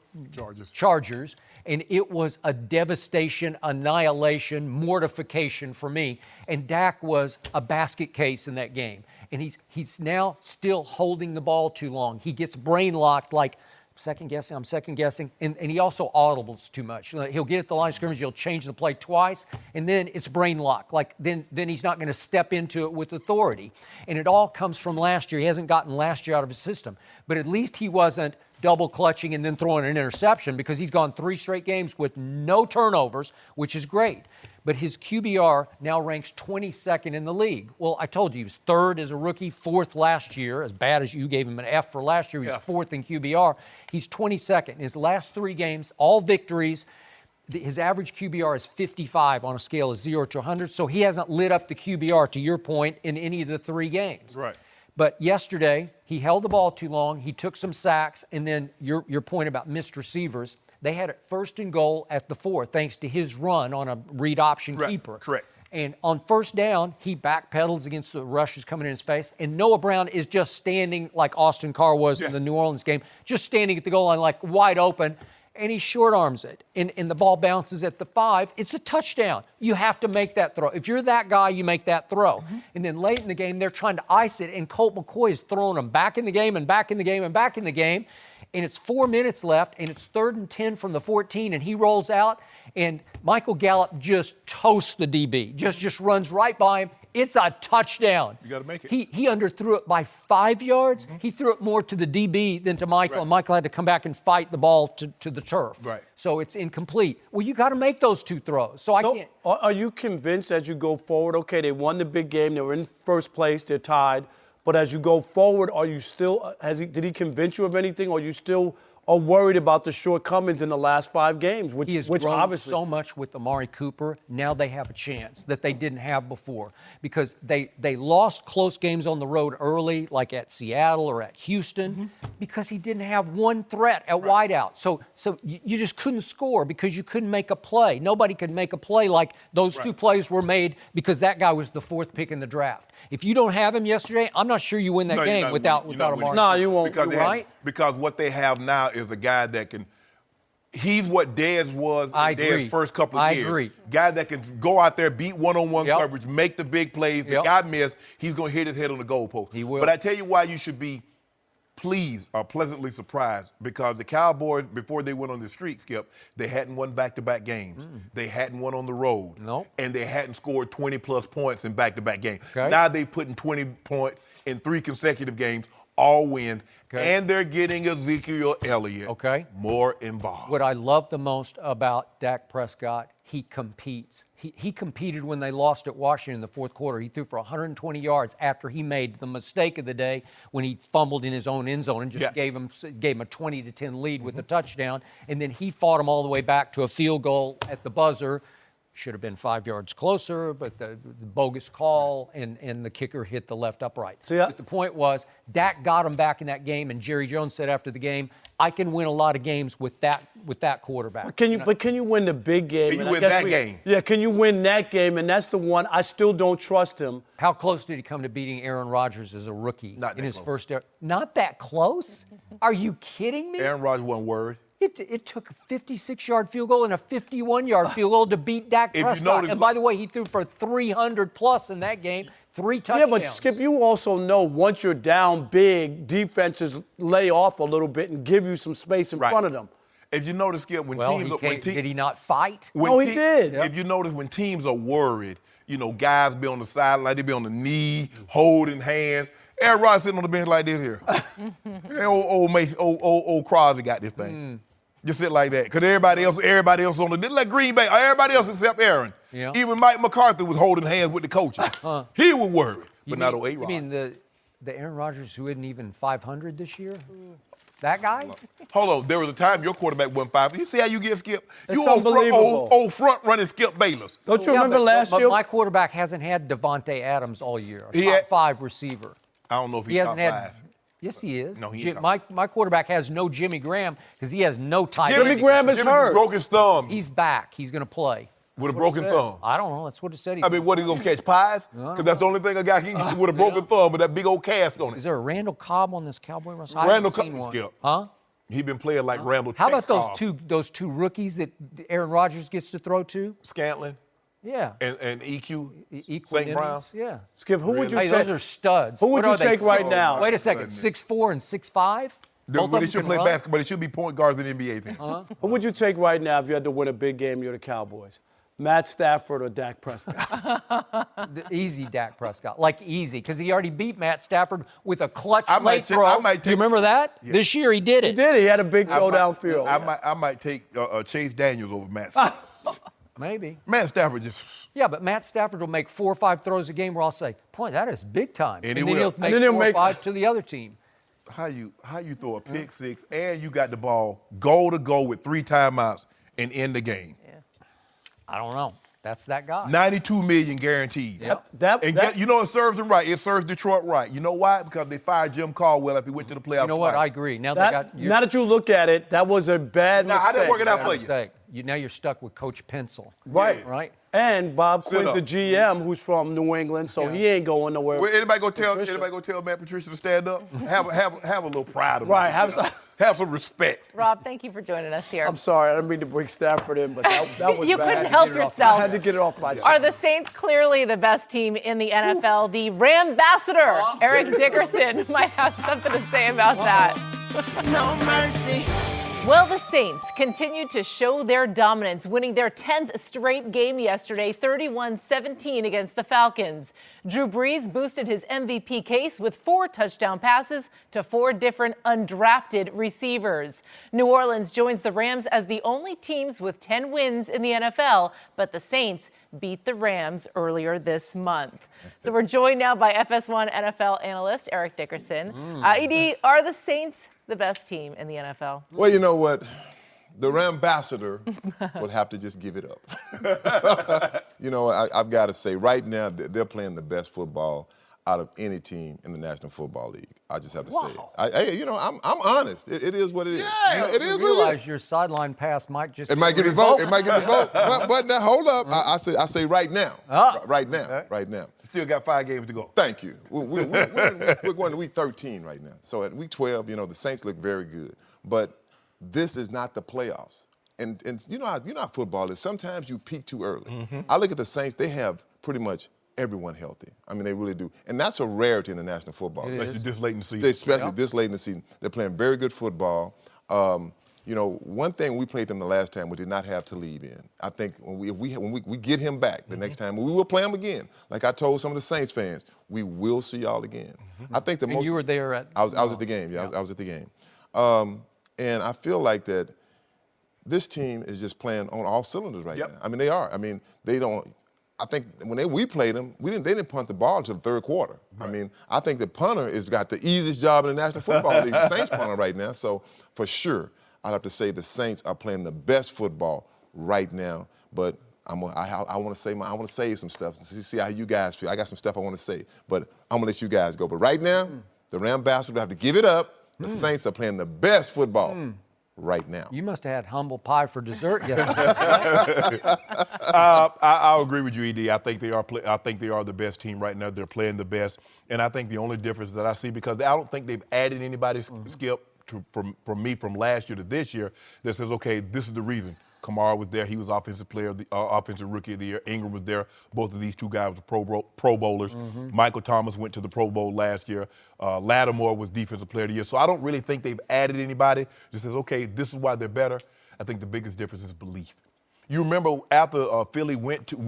Chargers. And it was a devastation, annihilation, mortification for me. And Dak was a basket case in that game. And he's now still holding the ball too long. He gets brain locked like, I'm second guessing. And he also audibles too much. He'll get at the line of scrimmage, he'll change the play twice, and then it's brain lock. Like then he's not going to step into it with authority. And it all comes from last year. He hasn't gotten last year out of his system. But at least he wasn't double clutching and then throwing an interception because he's gone 3 straight games with no turnovers, which is great. But his QBR now ranks 22nd in the league. Well, I told you, he was 3rd as a rookie, 4th last year. As bad as you gave him an F for last year, he was 4th in QBR. He's 22nd. In his last 3 games, all victories, his average QBR is 55 on a scale of 0 to 100, so he hasn't lit up the QBR, to your point, in any of the 3 games. Right. But yesterday, he held the ball too long, he took some sacks, and then your point about missed receivers, they had it 1st and goal at the 4, thanks to his run on a read option keeper. Correct. And on 1st down, he backpedals against the rushes coming in his face, and Noah Brown is just standing like Austin Carr was in the New Orleans game, just standing at the goal line like wide open, and he short arms it, and the ball bounces at the 5. It's a touchdown. You have to make that throw. If you're that guy, you make that throw. And then late in the game, they're trying to ice it, and Colt McCoy is throwing them back in the game and back in the game and back in the game. And it's 4 minutes left, and it's 3rd and 10 from the 14, and he rolls out, and Michael Gallup just toasts the DB, just runs right by him. It's a touchdown. You got to make it. He underthrew it by 5 yards. He threw it more to the DB than to Michael, and Michael had to come back and fight the ball to the turf. Right. So it's incomplete. Well, you got to make those 2 throws. So I can't. Are you convinced as you go forward, okay, they won the big game, they were in first place, they're tied, but as you go forward, are you still, did he convince you of anything, or are you still are worried about the shortcomings in the last 5 games, He has grown obviously so much with Amari Cooper. Now they have a chance that they didn't have before because they lost close games on the road early, like at Seattle or at Houston, because he didn't have one threat at wideout. So you just couldn't score because you couldn't make a play. Nobody could make a play like those 2 plays were made because that guy was the 4th pick in the draft. If you don't have him yesterday, I'm not sure you win that game without Amari. No, you won't. Because what they have now is a guy that can. He's what Dez was in Dez's first couple of years. I agree. Guy that can go out there, beat one-on-one coverage, make the big plays. The guy missed, he's going to hit his head on the goalpost. He will. But I tell you why you should be pleased or pleasantly surprised, because the Cowboys, before they went on the streak, Skip, they hadn't won back-to-back games. They hadn't won on the road. And they hadn't scored 20-plus points in back-to-back games. Now they've put in 20 points in 3 consecutive games, all wins, and they're getting Ezekiel Elliott more involved. What I love the most about Dak Prescott, he competes. He competed when they lost at Washington in the 4th quarter. He threw for 120 yards after he made the mistake of the day when he fumbled in his own end zone and just gave him a 20-10 lead with the touchdown. And then he fought him all the way back to a field goal at the buzzer. Should have been 5 yards closer, but the bogus call and the kicker hit the left upright. But the point was, Dak got him back in that game, and Jerry Jones said after the game, I can win a lot of games with that quarterback. But can you win the big game? Can you win that game? Yeah, can you win that game? And that's the one I still don't trust him. How close did he come to beating Aaron Rodgers as a rookie in his first year? Not that close? Are you kidding me? Aaron Rodgers wasn't worried. It took a 56-yard field goal and a 51-yard field goal to beat Dak Prescott. And by the way, he threw for 300-plus in that game, 3 touchdowns. Yeah, but Skip, you also know once you're down big, defenses lay off a little bit and give you some space in front of them. If you notice, Skip, did he not fight? No, he did. If you notice, when teams are worried, guys be on the sideline, they be on the knee, holding hands. Aaron Rodgers sitting on the bench like this here. Old Crosby got this thing. Just sit like that. Because everybody else on the, like Green Bay, everybody else except Aaron. Even Mike McCarthy was holding hands with the coaches. He was worried, but not on A-Rod. You mean the Aaron Rodgers who isn't even 500 this year? That guy? Hold on. There was a time your quarterback wasn't 500. You see how you get Skip? It's you unbelievable. old front running Skip Bayless. Don't you remember last year? But my quarterback hasn't had Devontae Adams all year, a top 5 receiver. I don't know if he hasn't had 5. Yes, he is. No, he ain't my quarterback has no Jimmy Graham because he has no tight end. Jimmy Graham is hurt. Broke his thumb. He's back. He's going to play. With a broken thumb. I don't know. That's what it said. I mean, what, he going to catch pies? Because that's the only thing a guy can do with a broken thumb with that big old cast on it. Is there a Randall Cobb on this Cowboy roster? Randall Cobb, Skip. Huh? He been playing like Randall. How about those two rookies that Aaron Rodgers gets to throw to? Scantlin. Yeah. And EQ. St. Brown. Yeah. Skip, who would you take? Those are studs. Who would you take right now? Wait a second. 6'4" and 6'5"? But they should play basketball. They should be point guards in the NBA then. Who would you take right now if you had to win a big game? You're the Cowboys. Matt Stafford or Dak Prescott? The easy Dak Prescott, like easy, because he already beat Matt Stafford with a clutch I might late take- throw. I might Do you take- remember that? Yeah. This year he did it. He did. He had a big throw I downfield. might take Chase Daniels over Matt Stafford. Maybe. Matt Stafford just. Yeah, but Matt Stafford will make 4 or 5 throws a game where I'll say, boy, that is big time. And he then will. he'll And make then he'll 4 or make- 5 to the other team. How you throw a pick six and you got the ball goal to go with 3 timeouts and end the game? I don't know. That's that guy. $92 million guaranteed. Yep. You know it serves them right. It serves Detroit right. You know why? Because they fired Jim Caldwell after he went to the playoffs. You know what? twice. I agree. Now now that you look at it, that was a bad Now, mistake. how did it work it out for you? mistake. Now you're stuck with Coach Pencil. Right. Right? And Bob Sit Quinn's up. the GM, who's from New England, so he ain't going nowhere. Well, anybody go tell Patricia. Matt Patricia to stand up? Have a little pride of Right, have some respect. Rob, thank you for joining us here. I'm sorry, I didn't mean to bring Stafford in, but that was You bad. couldn't help I yourself. had to get it off my chest. Are the Saints clearly the best team in the NFL? The Rambassador, Eric Dickerson, might have something to say about that. No mercy. Well, the Saints continued to show their dominance, winning their 10th straight game yesterday, 31-17 against the Falcons. Drew Brees boosted his MVP case with 4 touchdown passes to 4 different undrafted receivers. New Orleans joins the Rams as the only teams with 10 wins in the NFL, but the Saints beat the Rams earlier this month. So we're joined now by FS1 NFL analyst Eric Dickerson. ED, are the Saints the best team in the NFL? Well, you know what? The Rambassador would have to just give it up. You know, I've got to say, right now, they're playing the best football out of any team in the National Football League. I just have to say it. I'm honest. It is what it is. You know, it is what it realize is. your sideline pass might just It might get revoked. It might get revoked. But now, hold up. I say right now. Right now. Okay. Right now. Still got 5 games to go. Thank you. We're going to week 13 right now. So at week 12, you know, the Saints look very good. But this is not the playoffs. And you know how football is. Sometimes you peak too early. Mm-hmm. I look at the Saints, they have pretty much everyone healthy. I mean, they really do. And that's a rarity in the National Football League. Especially this late in the season. Especially this late in the season. They're playing very good football. You know, one thing we played them the last time, we did not have Talib in. I think when we get him back the next time, we will play him again. Like I told some of the Saints fans, we will see y'all again. I think the And most. you were there at. I was at the game. Yeah, I was at the game. And I feel like that this team is just playing on all cylinders right now. I mean, they are. I mean, they don't. I think when we played them, they didn't punt the ball until the third quarter. Right. I mean, I think the punter has got the easiest job in the National Football League, the Saints punter right now. So for sure, I'd have to say the Saints are playing the best football right now. But I want to save some stuff and see how you guys feel. I got some stuff I want to say, but I'm gonna let you guys go. But right now, the Rambassador have to give it up. The Saints are playing the best football right now. You must have had humble pie for dessert yesterday. I'll agree with you, ED. I think they are the best team right now. They're playing the best, and I think the only difference that I see, because I don't think they've added anybody, Skip, from last year to this year that says, okay, this is the reason. Kamara was there. He was offensive rookie of the year. Ingram was there. Both of these 2 guys were pro bowlers. Michael Thomas went to the Pro Bowl last year. Lattimore was defensive player of the year. So I don't really think they've added anybody. Just says, okay, this is why they're better. I think the biggest difference is belief. You remember after Philly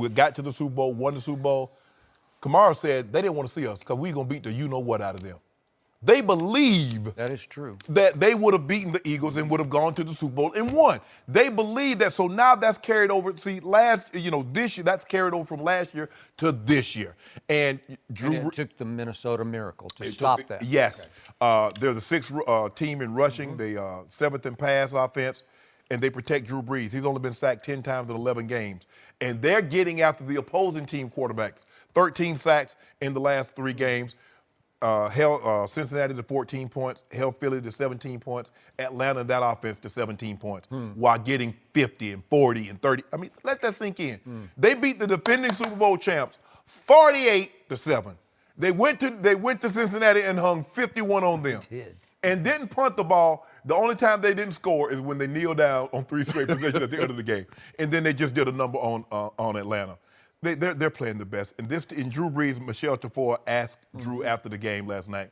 got to the Super Bowl, won the Super Bowl, Kamara said they didn't want to see us because we going to beat the you-know-what out of them. They believe That is true. that they would have beaten the Eagles and would have gone to the Super Bowl and won. They believe that. So now that's carried over. See, this year, that's carried over from last year to this year. And It took the Minnesota Miracle to stop that. Yes. They're the 6th team in rushing. They 7th in pass offense, and they protect Drew Brees. He's only been sacked 10 times in 11 games. And they're getting after the opposing team quarterbacks. 13 sacks in the last 3 games. Held Cincinnati to 14 points, held Philly to 17 points, Atlanta, that offense, to 17 points, while getting 50 and 40 and 30. I mean, let that sink in. They beat the defending Super Bowl champs 48-7. They went to Cincinnati and hung 51 on them. They did. And didn't punt the ball. The only time they didn't score is when they kneeled down on 3 straight possessions at the end of the game. And then they just did a number on Atlanta. They're playing the best. And in Drew Brees, Michelle Tafour asked Drew after the game last night,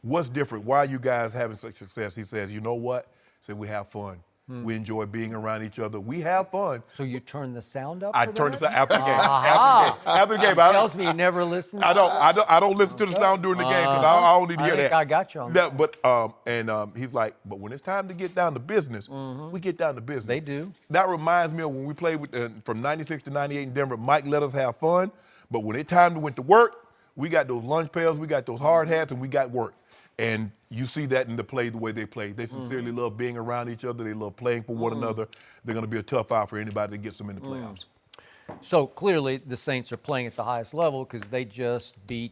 what's different? Why are you guys having such success? He says, you know what? He said, we have fun. We enjoy being around each other. We have fun. So you turn the sound up? I for turn that? the sound after the game. Aha. After the game. Tells me you never listen. I don't listen to the sound during the game because I don't need to hear that. I got you on that. But he's like, but when it's time to get down to business, we get down to business. They do. That reminds me of when we played from '96 to '98 in Denver. Mike let us have fun, but when it's time to went to work, we got those lunch pails, we got those hard hats, and we got work. And you see that in the play, the way they play. They sincerely love being around each other. They love playing for one another. They're going to be a tough out for anybody that gets them in the playoffs. So clearly the Saints are playing at the highest level because they just a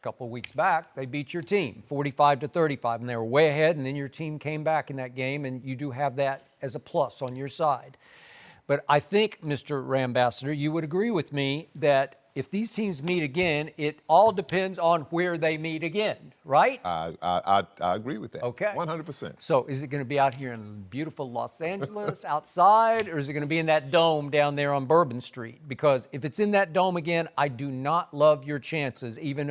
couple of weeks back, they beat your team 45-35, and they were way ahead, and then your team came back in that game, and you do have that as a plus on your side. But I think, Mr. Rambassador, you would agree with me that if these teams meet again, it all depends on where they meet again, right? I agree with that. Okay. 100%. So is it going to be out here in beautiful Los Angeles outside, or is it going to be in that dome down there on Bourbon Street? Because if it's in that dome again, I do not love your chances, even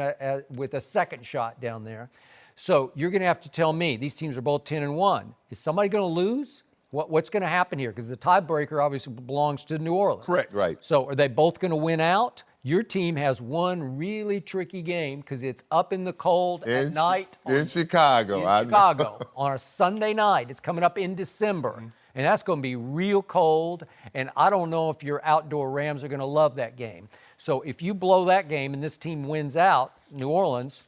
with a second shot down there. So you're going to have to tell me, these teams are both 10-1. Is somebody going to lose? What's going to happen here? Because the tiebreaker obviously belongs to New Orleans. Correct. Right. So are they both going to win out? Your team has one really tricky game because it's up in the cold at night. In Chicago. In Chicago on a Sunday night. It's coming up in December. And that's going to be real cold. And I don't know if your outdoor Rams are going to love that game. So if you blow that game and this team wins out, New Orleans,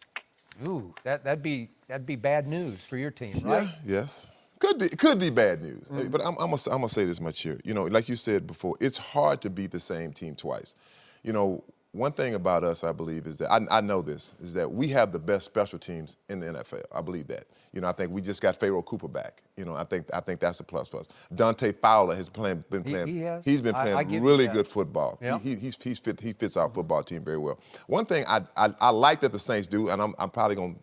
that'd be bad news for your team, right? Yeah, yes. Could be bad news. But I'm gonna say this much here. You know, like you said before, it's hard to beat the same team twice. You know, one thing about us, I believe, is that I know this, is that we have the best special teams in the NFL. I believe that. You know, I think we just got Pharaoh Cooper back. You know, I think that's a plus for us. Dante Fowler has been playing. He's been playing really good football. Yeah. He fits our football team very well. One thing I like that the Saints do, and I'm probably gonna.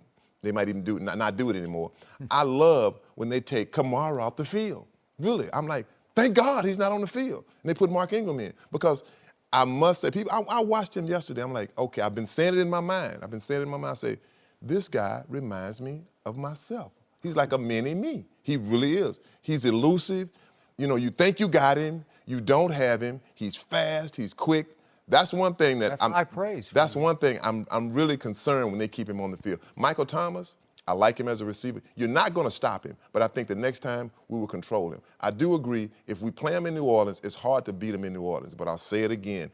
They might even not do it anymore. I love when they take Kamara off the field. Really, I'm like, thank God he's not on the field. And they put Mark Ingram in because I must say, I watched him yesterday. I'm like, okay, I've been saying it in my mind. I say, this guy reminds me of myself. He's like a mini me. He really is. He's elusive. You know, you think you got him, you don't have him. He's fast. He's quick. That's one thing that's high praise. That's one thing I'm really concerned when they keep him on the field. Michael Thomas, I like him as a receiver. You're not going to stop him, but I think the next time we will control him. I do agree, if we play him in New Orleans, it's hard to beat him in New Orleans, but I'll say it again.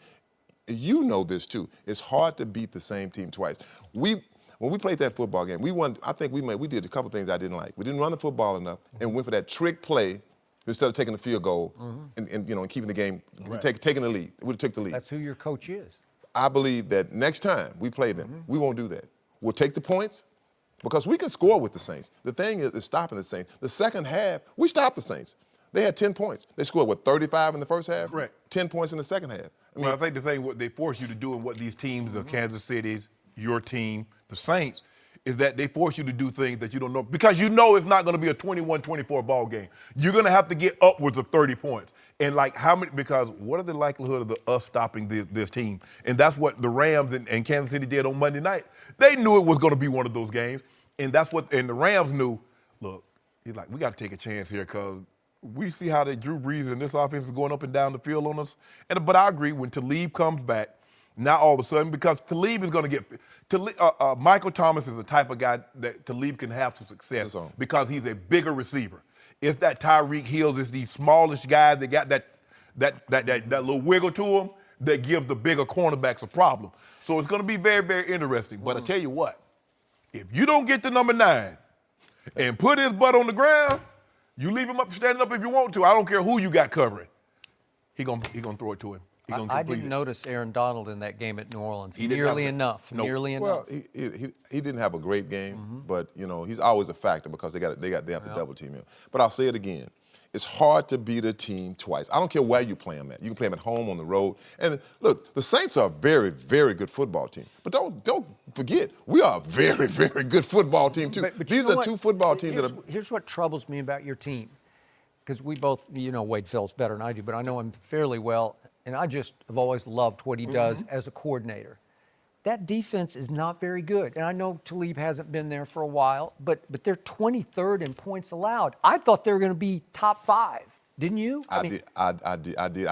You know this too. It's hard to beat the same team twice. When we played that football game, we won. I think we did a couple things I didn't like. We didn't run the football enough and went for that trick play instead of taking the field goal and keeping the game, taking the lead. We took the lead. That's who your coach is. I believe that next time we play them, we won't do that. We'll take the points because we can score with the Saints. The thing is stopping the Saints. The second half, we stopped the Saints. They had 10 points. They scored, 35 in the first half? Correct. 10 points in the second half. I think the thing what they force you to do and what these teams, the Kansas City's, your team, the Saints, is that they force you to do things that you don't know because you know it's not going to be a 21-24 ball game. You're going to have to get upwards of 30 points. And like how many, because what are the likelihood of us stopping this team? And that's what the Rams and Kansas City did on Monday night. They knew it was going to be one of those games. And the Rams knew, look, he's like, we got to take a chance here because we see how Drew Brees and this offense is going up and down the field on us. But I agree, when Talib comes back, now all of a sudden, because Talib is going to get Michael Thomas is the type of guy that Talib can have some success because he's a bigger receiver. It's that Tyreek Hill, it's these smallish guys that got that little wiggle to them that give the bigger cornerbacks a problem. So it's going to be very, very interesting. But I tell you what, if you don't get to number 9 and put his butt on the ground, you leave him up standing up if you want to. I don't care who you got covering. He gonna throw it to him. I didn't notice Aaron Donald in that game at New Orleans. He nearly enough. Well, he didn't have a great game, but you know he's always a factor because they have to double team him. But I'll say it again. It's hard to beat a team twice. I don't care where you play them at. You can play them at home, on the road. And look, the Saints are a very, very good football team. But don't forget, we are a very, very good football team too. But These are two football teams that are. Here's what troubles me about your team, because we both, Wade Phillips better than I do, but I know him fairly well, and I just have always loved what he does as a coordinator. that defense is not very good. And I know Talib hasn't been there for a while, but they're 23rd in points allowed. I thought they were going to be top 5. Didn't you? I did. I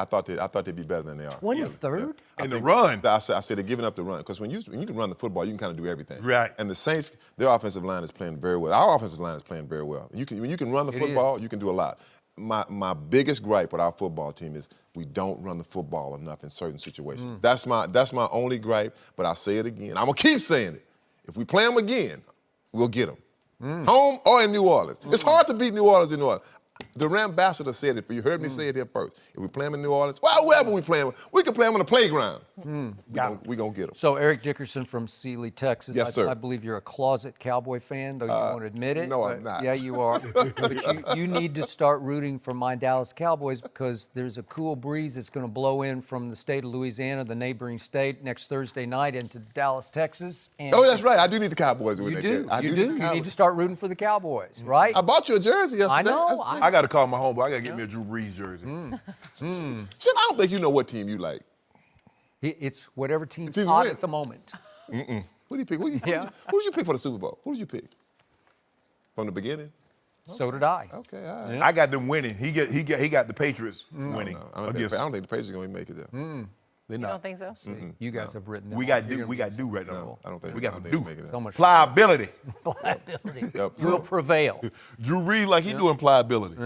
thought they'd be better than they are. 23rd? And the run. I said they're giving up the run because when you can run the football, you can kind of do everything. Right. And the Saints, their offensive line is playing very well. Our offensive line is playing very well. When you can run the football, you can do a lot. My biggest gripe with our football team is we don't run the football enough in certain situations. That's my only gripe. But I'll say it again. I'm gonna keep saying it. If we play them again, we'll get them. Home or in New Orleans. It's hard to beat New Orleans in New Orleans. The ambassador said it, but you heard me say it here first. If we play them in New Orleans, well, wherever we play them, we can play them on the playground. We're going to get them. So Eric Dickerson from Sealy, Texas. Yes, sir. I believe you're a closet Cowboy fan, though you won't admit it. No, I'm not. Yeah, you are. But you need to start rooting for my Dallas Cowboys because there's a cool breeze that's going to blow in from the state of Louisiana, the neighboring state, next Thursday night into Dallas, Texas. And Oh, that's right. I do need the Cowboys to win You that do. game. I You need do. the You Cowboys. need to start rooting for the Cowboys, right? I bought you a jersey yesterday. I know. I got to call my homeboy. I got to get me a Drew Brees jersey. Shit, I don't think you know what team you like. It's whatever team's Team hot win. at the moment. Who do you pick? Who did you pick for the Super Bowl? Who did you pick? From the beginning? So did I. Okay, all right. I got them winning. He got the Patriots winning. I don't think the Patriots are going to make it there. They're You not. don't think so? You guys have written them We off. got You're do. gonna We be got do right now. No, I don't think we I got don't some think do. they make it there. so much Pliability. liability. Yep. Will prevail. Drew Brees, like he doing pliability.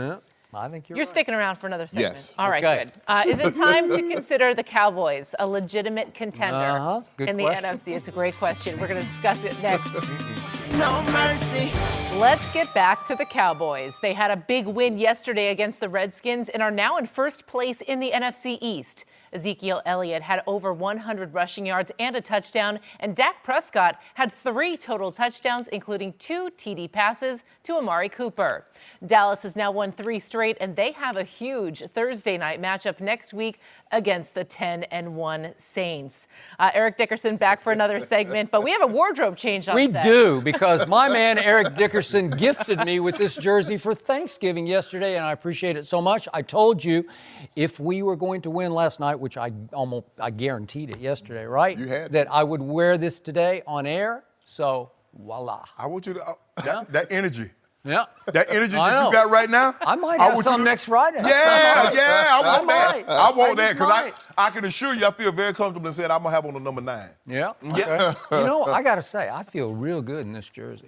I think You're right. sticking around for another segment. Yes. All right, Okay. good. Is it time to consider the Cowboys a legitimate contender Good in the question. NFC? It's a great question. We're going to discuss it next. No mercy. Let's get back to the Cowboys. They had a big win yesterday against the Redskins and are now in first place in the NFC East. Ezekiel Elliott had over 100 rushing yards and a touchdown, and Dak Prescott had 3 total touchdowns, including 2 TD passes to Amari Cooper. Dallas has now won 3 straight, and they have a huge Thursday night matchup next week against the 10-1 Saints. Eric Dickerson back for another segment, but we have a wardrobe change on We set. do, because my man Eric Dickerson gifted me with this jersey for Thanksgiving yesterday, and I appreciate it so much. I told you if we were going to win last night, which I guaranteed it yesterday, right? You had to. That I would wear this today on air. So voila. I want you to that energy. Yeah. That energy I that know. you got right now. I might have want some you to- next Friday. Yeah, I want that. might. I want that just because might. I can assure you I feel very comfortable in saying I'm going to have on the number 9. Yeah. Okay. You know, I got to say, I feel real good in this jersey.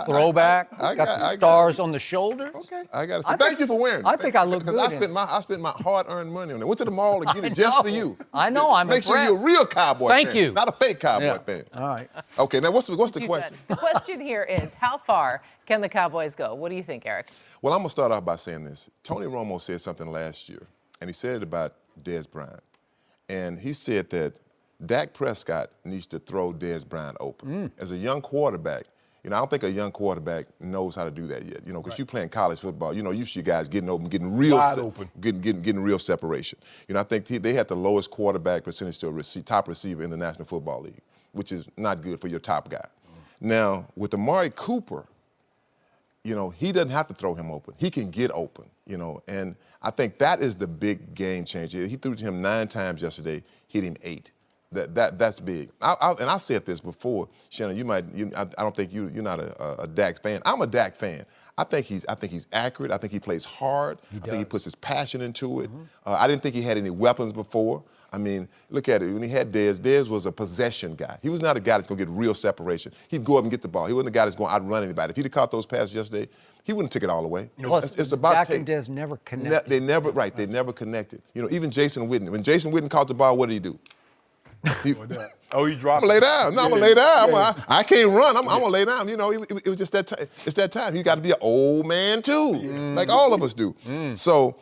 Throwback. I got got- the I got- stars on the shoulders. Okay. I got to say, I thank think- you for wearing it. I think I look Because good in I spent my hard-earned money on it. Went to the mall to get I it just for know. you. I know, I'm Make sure impressed. you're a real Cowboy Thank fan. you. Not a fake Cowboy Yeah. fan. All right. Okay, now what's the You question? done. The question here is, how far can the Cowboys go? What do you think, Eric? Well, I'm going to start off by saying this. Tony Romo said something last year, and he said it about Dez Bryant. And he said that Dak Prescott needs to throw Dez Bryant open. As a young quarterback, I don't think a young quarterback knows how to do that yet, because you're playing college football. You see guys getting open, getting real Wide open. getting real separation. I think they had the lowest quarterback percentage to a top receiver in the National Football League, which is not good for your top guy. Now, with Amari Cooper, he doesn't have to throw him open. He can get open, and I think that is the big game changer. He threw to him 9 times yesterday, hit him 8. That's big. And I said this before, Shannon. I don't think you're not a Dak fan. I'm a Dak fan. I think he's accurate. I think he plays hard. I think he puts his passion into it. I didn't think he had any weapons before. I mean, look at it. When he had Dez was a possession guy. He was not a guy that's going to get real separation. He'd go up and get the ball. He wasn't a guy that's going to outrun anybody. If he'd have caught those passes yesterday, he wouldn't have took it all away. Plus, It's about Dak take. and Dez never connected. They never connected. Even Jason Witten. When Jason Witten caught the ball, what did he do? He dropped I'm gonna lay down. No, I'm gonna lay down. Yeah. I can't run. I'm gonna lay down. It was just that time. It's that time. You got to be an old man too, like all of us do. So,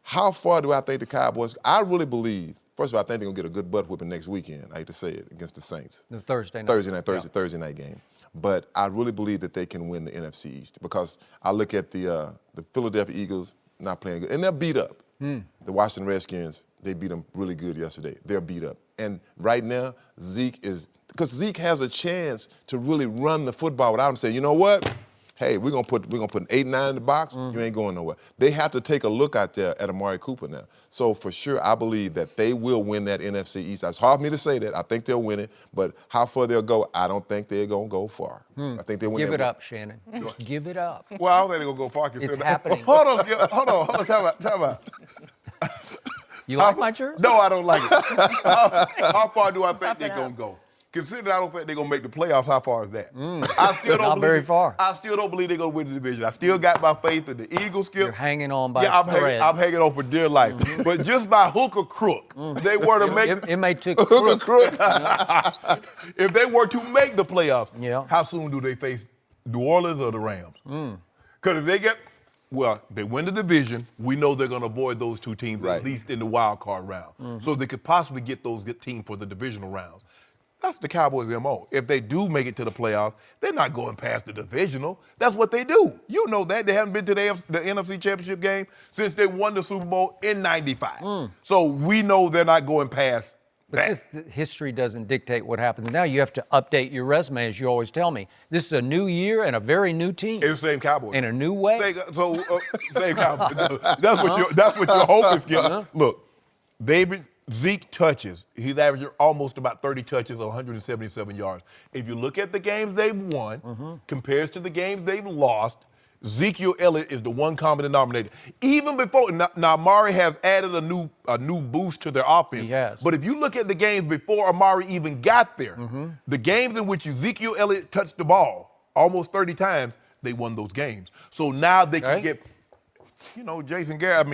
how far do I think the Cowboys? I really believe. First of all, I think they're gonna get a good butt whipping next weekend. I hate to say it, against the Saints. The Thursday night. Thursday night game. But I really believe that they can win the NFC East because I look at the Philadelphia Eagles not playing good, and they're beat up. The Washington Redskins, they beat them really good yesterday. They're beat up. And right now, Zeke has a chance to really run the football without him saying, you know what? hey, we're gonna put an 8 and 9 in the box, you ain't going nowhere. They have to take a look out there at Amari Cooper now. So for sure, I believe that they will win that NFC East. It's hard for me to say that. I think they'll win it, but how far they'll go, I don't think they're gonna go far. I think they'll win. Give it up, Shannon. Give it up. Well, I don't think they're gonna go far. It's happening. Hold on. Time out. You like my jersey? No, I don't like it. How far do I think they're going to go? Considering I don't think they're going to make the playoffs, how far is that? I still don't Not very far. I still don't believe they're going to win the division. I still got my faith in the Eagles, Skip. You're hanging on by a thread. I'm hanging on for dear life. But just by hook or crook, they were to make it may take hook or crook. If they were to make the playoffs, Yeah. how soon do they face New Orleans or the Rams? Because if they they win the division, we know they're going to avoid those two teams, at least in the wild card round. So they could possibly get those teams for the divisional rounds. That's the Cowboys' MO. If they do make it to the playoffs, they're not going past the divisional. That's what they do. You know that. They haven't been to the NFC Championship game since they won the Super Bowl in '95. So we know they're not going past that. But history doesn't dictate what happens. Now you have to update your resume, as you always tell me. This is a new year and a very new team. It's the same Cowboys. In a new way. Same Cowboys. That's what you're hoping, Skip. Look, Zeke touches. He's averaging almost about 30 touches, 177 yards. If you look at the games they've won, compared to the games they've lost, Ezekiel Elliott is the one common denominator. Even before, now Amari has added a new boost to their offense. He has. But if you look at the games before Amari even got there, the games in which Ezekiel Elliott touched the ball almost 30 times, they won those games. So now they can get, Jason Garrett,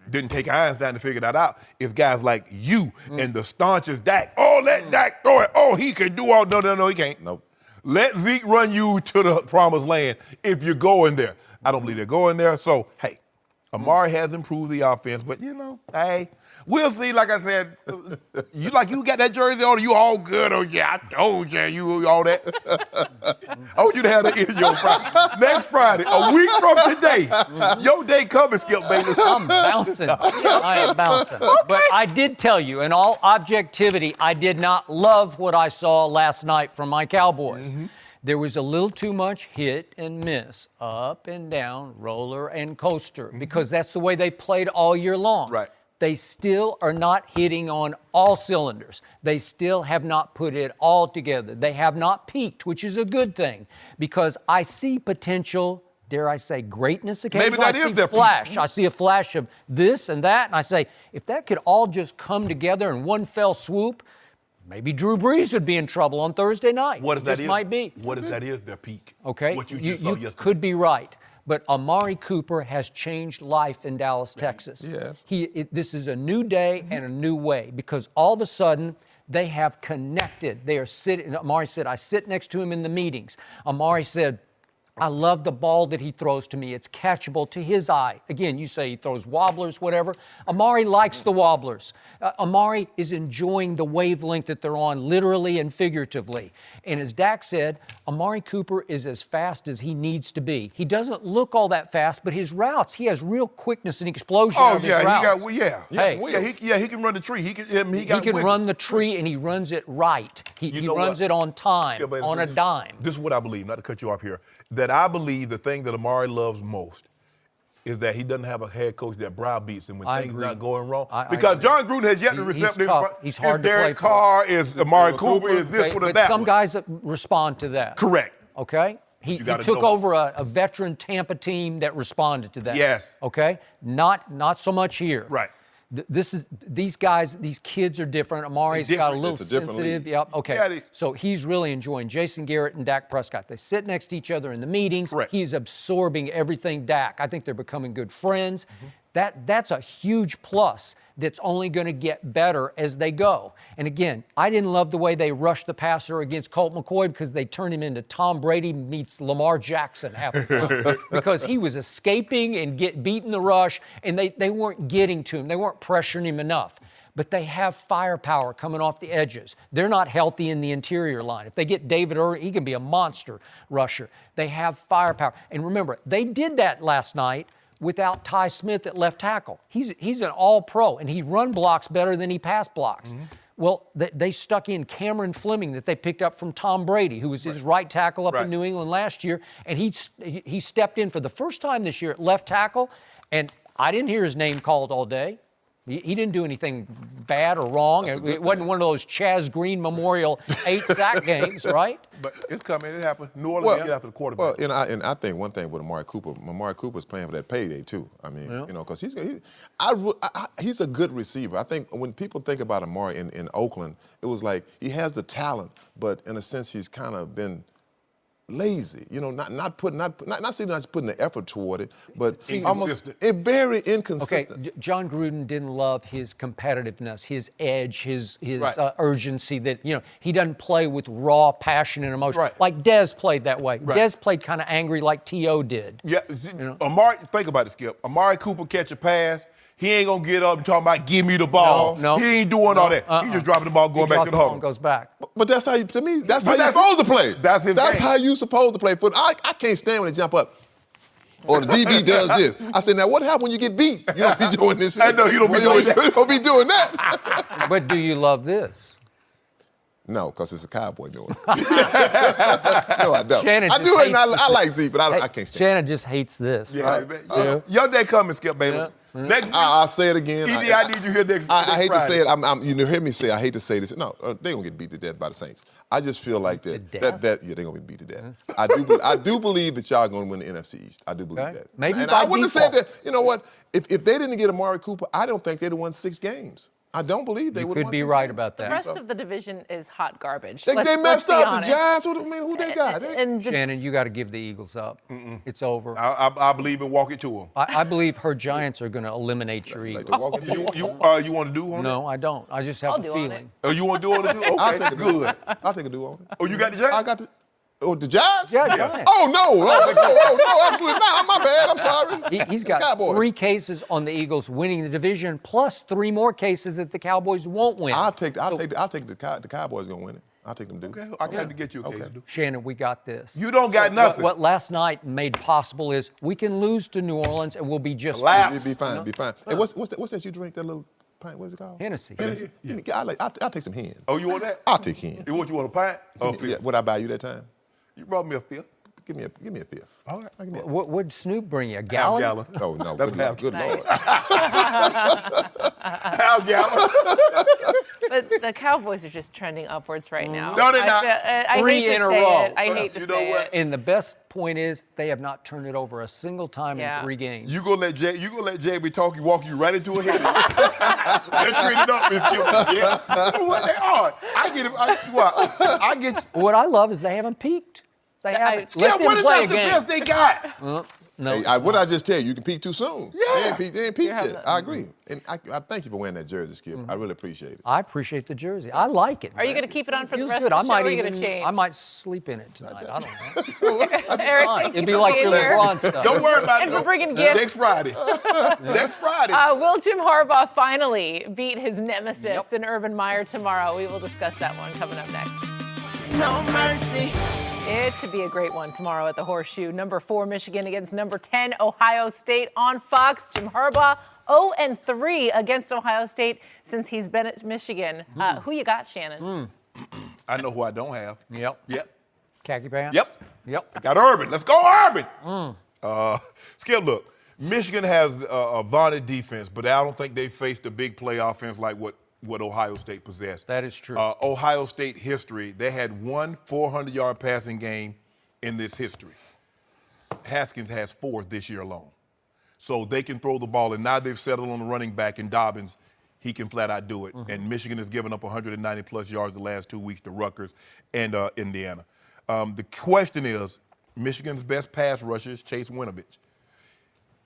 didn't take Einstein to figure that out. It's guys like you and the staunchest Dak. Oh, let Dak throw it. Oh, he can do all. No, he can't. Nope. Let Zeke run you to the promised land if you're going there. I don't believe they're going there. So, hey, Amari has improved the offense, but, hey, we'll see. Like I said, you got that jersey on, you all good. Oh, yeah, I told you all that. I want you to have that in your Friday. Next Friday, a week from today, your day coming, Skip Bayless. I'm bouncing. I am bouncing. Okay. But I did tell you, in all objectivity, I did not love what I saw last night from my Cowboys. There was a little too much hit and miss, up and down, roller and coaster, because that's the way they played all year long. Right. They still are not hitting on all cylinders. They still have not put it all together. They have not peaked, which is a good thing, because I see potential, dare I say, greatness occasionally. Maybe that is their flash. peak. I see a flash of this and that, and I say, if that could all just come together in one fell swoop, maybe Drew Brees would be in trouble on Thursday night. What if that is? Might be. What if that is their peak? Okay. What you just saw yesterday. Could be right. But Amari Cooper has changed life in Dallas, Texas. Yes. This is a new day and a new way, because all of a sudden they have connected. They are sitting. Amari said, I sit next to him in the meetings. Amari said, I love the ball that he throws to me. It's catchable to his eye. Again, you say he throws wobblers, whatever. Amari likes the wobblers. Amari is enjoying the wavelength that they're on, literally and figuratively. And as Dak said, Amari Cooper is as fast as he needs to be. He doesn't look all that fast, but his routes, he has real quickness and explosion on his routes. He can run the tree. He can run the tree, and he runs it right. He runs it on time, on a dime. This is what I believe, not to cut you off here, that I believe the thing that Amari loves most is that he doesn't have a head coach that browbeats him when things are not going wrong. Because John Gruden has yet to accept this. He's hard to Derek play Carr, is Amari Cooper, is this one or that some one. guys respond to that. Correct. Okay? He took over a veteran Tampa team that responded to that. Yes. Okay? Not so much here. Right. These guys, these kids are different. Amari's got a little sensitive. Yep. Okay. Yeah, so he's really enjoying Jason Garrett and Dak Prescott. They sit next to each other in the meetings. Correct. He's absorbing everything Dak. I think they're becoming good friends. That's a huge plus that's only going to get better as they go. And again, I didn't love the way they rushed the passer against Colt McCoy, because they turned him into Tom Brady meets Lamar Jackson half the time, because he was escaping and beating the rush, and they weren't getting to him. They weren't pressuring him enough. But they have firepower coming off the edges. They're not healthy in the interior line. If they get David Earl, he can be a monster rusher. They have firepower. And remember, they did that last night without Ty Smith at left tackle. He's an all-pro, and he run blocks better than he pass blocks. Well, they stuck in Cameron Fleming that they picked up from Tom Brady, who was his right tackle up in New England last year. And he stepped in for the first time this year at left tackle. And I didn't hear his name called all day. He didn't do anything bad or wrong. It wasn't one of those Chaz Green Memorial 8-sack games, right? But it's coming. It happens. New Orleans get after the quarterback. Well, and I think one thing with Amari Cooper's playing for that payday too. I mean, because he's a good receiver. I think when people think about Amari in Oakland, it was like he has the talent, but in a sense he's kind of been lazy, not putting the effort toward it, but almost very inconsistent. Okay, John Gruden didn't love his competitiveness, his edge, his urgency. That he doesn't play with raw passion and emotion like Dez played that way. Dez played kind of angry like T.O. did. Yeah, Amari. Think about it, Skip. Amari Cooper catch a pass. He ain't gonna get up and talk about give me the ball. No. He ain't doing all that. He just dropping the ball, going back to the huddle. Goes back. But that's how that's how you're supposed to play. That's how you supposed to play football. I can't stand when they jump up. Or the DB does this. I said, now what happens when you get beat? You don't be doing this. I know you don't be doing that. You don't be doing that. But do you love this? No, because it's a Cowboy doing it. No, I don't. Shannon I do it, and I like Zeke, but I can't stand it. Shannon just hates this. Yeah, your day coming, Skip Bayless. Next week, I'll say it again. TD, I need you here next I hate Friday. to say it. You hear me say I hate to say this. No, they're going to get beat to death by the Saints. I just feel like that they're going to be beat to death. I do believe that y'all are going to win the NFC East. I do believe that. Maybe and by I wouldn't have default. said that. You know what? If they didn't get Amari Cooper, I don't think they'd have won 6 games. I don't believe they would have won 6 games. You could be right about that. The rest of the division is hot garbage. They Let's messed be up. honest. The Giants, who they got? Shannon, you got to give the Eagles up. It's over. I believe in walk it to them. I believe her Giants are going to eliminate your Eagles. You want to do on it? No, I don't. I just have a feeling. Oh, you want to do on it too? Okay, I'll take a good. I'll take a do on it. Oh, you got the Giants? I got the. Oh, the Giants? Yeah, Giants. Oh, no. No, absolutely not. My bad. I'm sorry. He's got Cowboys. 3 cases on the Eagles winning the division, plus 3 more cases that the Cowboys won't win. I'll take the Cowboys going to win it. I'll take them, dude. Okay, I got to get you a case. Shannon, we got this. You don't got nothing. What last night made possible is we can lose to New Orleans and we'll be just Collapse. Be fine. Hey, what's that you drink, that little pint? What's it called? Hennessy. Yeah. I'll take some hen. Oh, you want that? I'll take hen. You want a pint? Oh, Yeah, what I buy you that time? You brought me a fifth. Give me a fifth. All right. Give me a What would Snoop bring you? A gallon? Half gallon. Oh, no. That's Good Lord. Half gallon. But the Cowboys are just trending upwards right now. No, they're not. I 3 hate to in a say row. it. I hate to You know say what? it. And the best point is they have not turned it over a single time in 3 games. You gonna let Jamie walk you right into a head. They're trading up, Miss Skip. Yeah. You know what they are? I get you. What I love is they haven't peaked. They haven't. Let them what is play that a the game. best they got? No. Hey, what did I just tell you? You can peak too soon. Yeah. They ain't peaked yet. I agree. And I thank you for wearing that jersey, Skip. I really appreciate it. I appreciate the jersey. I like it. Are you going to keep it on for the Feels rest good. of the show, I or might are you going to change? I might sleep in it tonight. I don't know. Eric, Fine. thank It'd you be for like being your here. LeBron stuff. Don't worry about it. And for bringing gifts. Next Friday. Next Friday. Will Jim Harbaugh finally beat his nemesis in Urban Meyer tomorrow? We will discuss that one coming up next. No mercy. It should be a great one tomorrow at the Horseshoe. Number 4 Michigan against number 10 Ohio State on Fox. Jim Harbaugh 0-3 against Ohio State since he's been at Michigan. Who you got, Shannon? I know who I don't have. Yep. Khaki pants? Yep. Got Urban. Let's go, Urban. Skip, look, Michigan has a vaunted defense, but I don't think they faced a big play offense like what Ohio State possessed. That is true. Ohio State history, they had one 400-yard passing game in this history. Haskins has 4 this year alone. So they can throw the ball, and now they've settled on the running back in Dobbins. He can flat out do it. And Michigan has given up 190-plus yards the last 2 weeks to Rutgers and Indiana. The question is, Michigan's best pass rusher is Chase Winovich.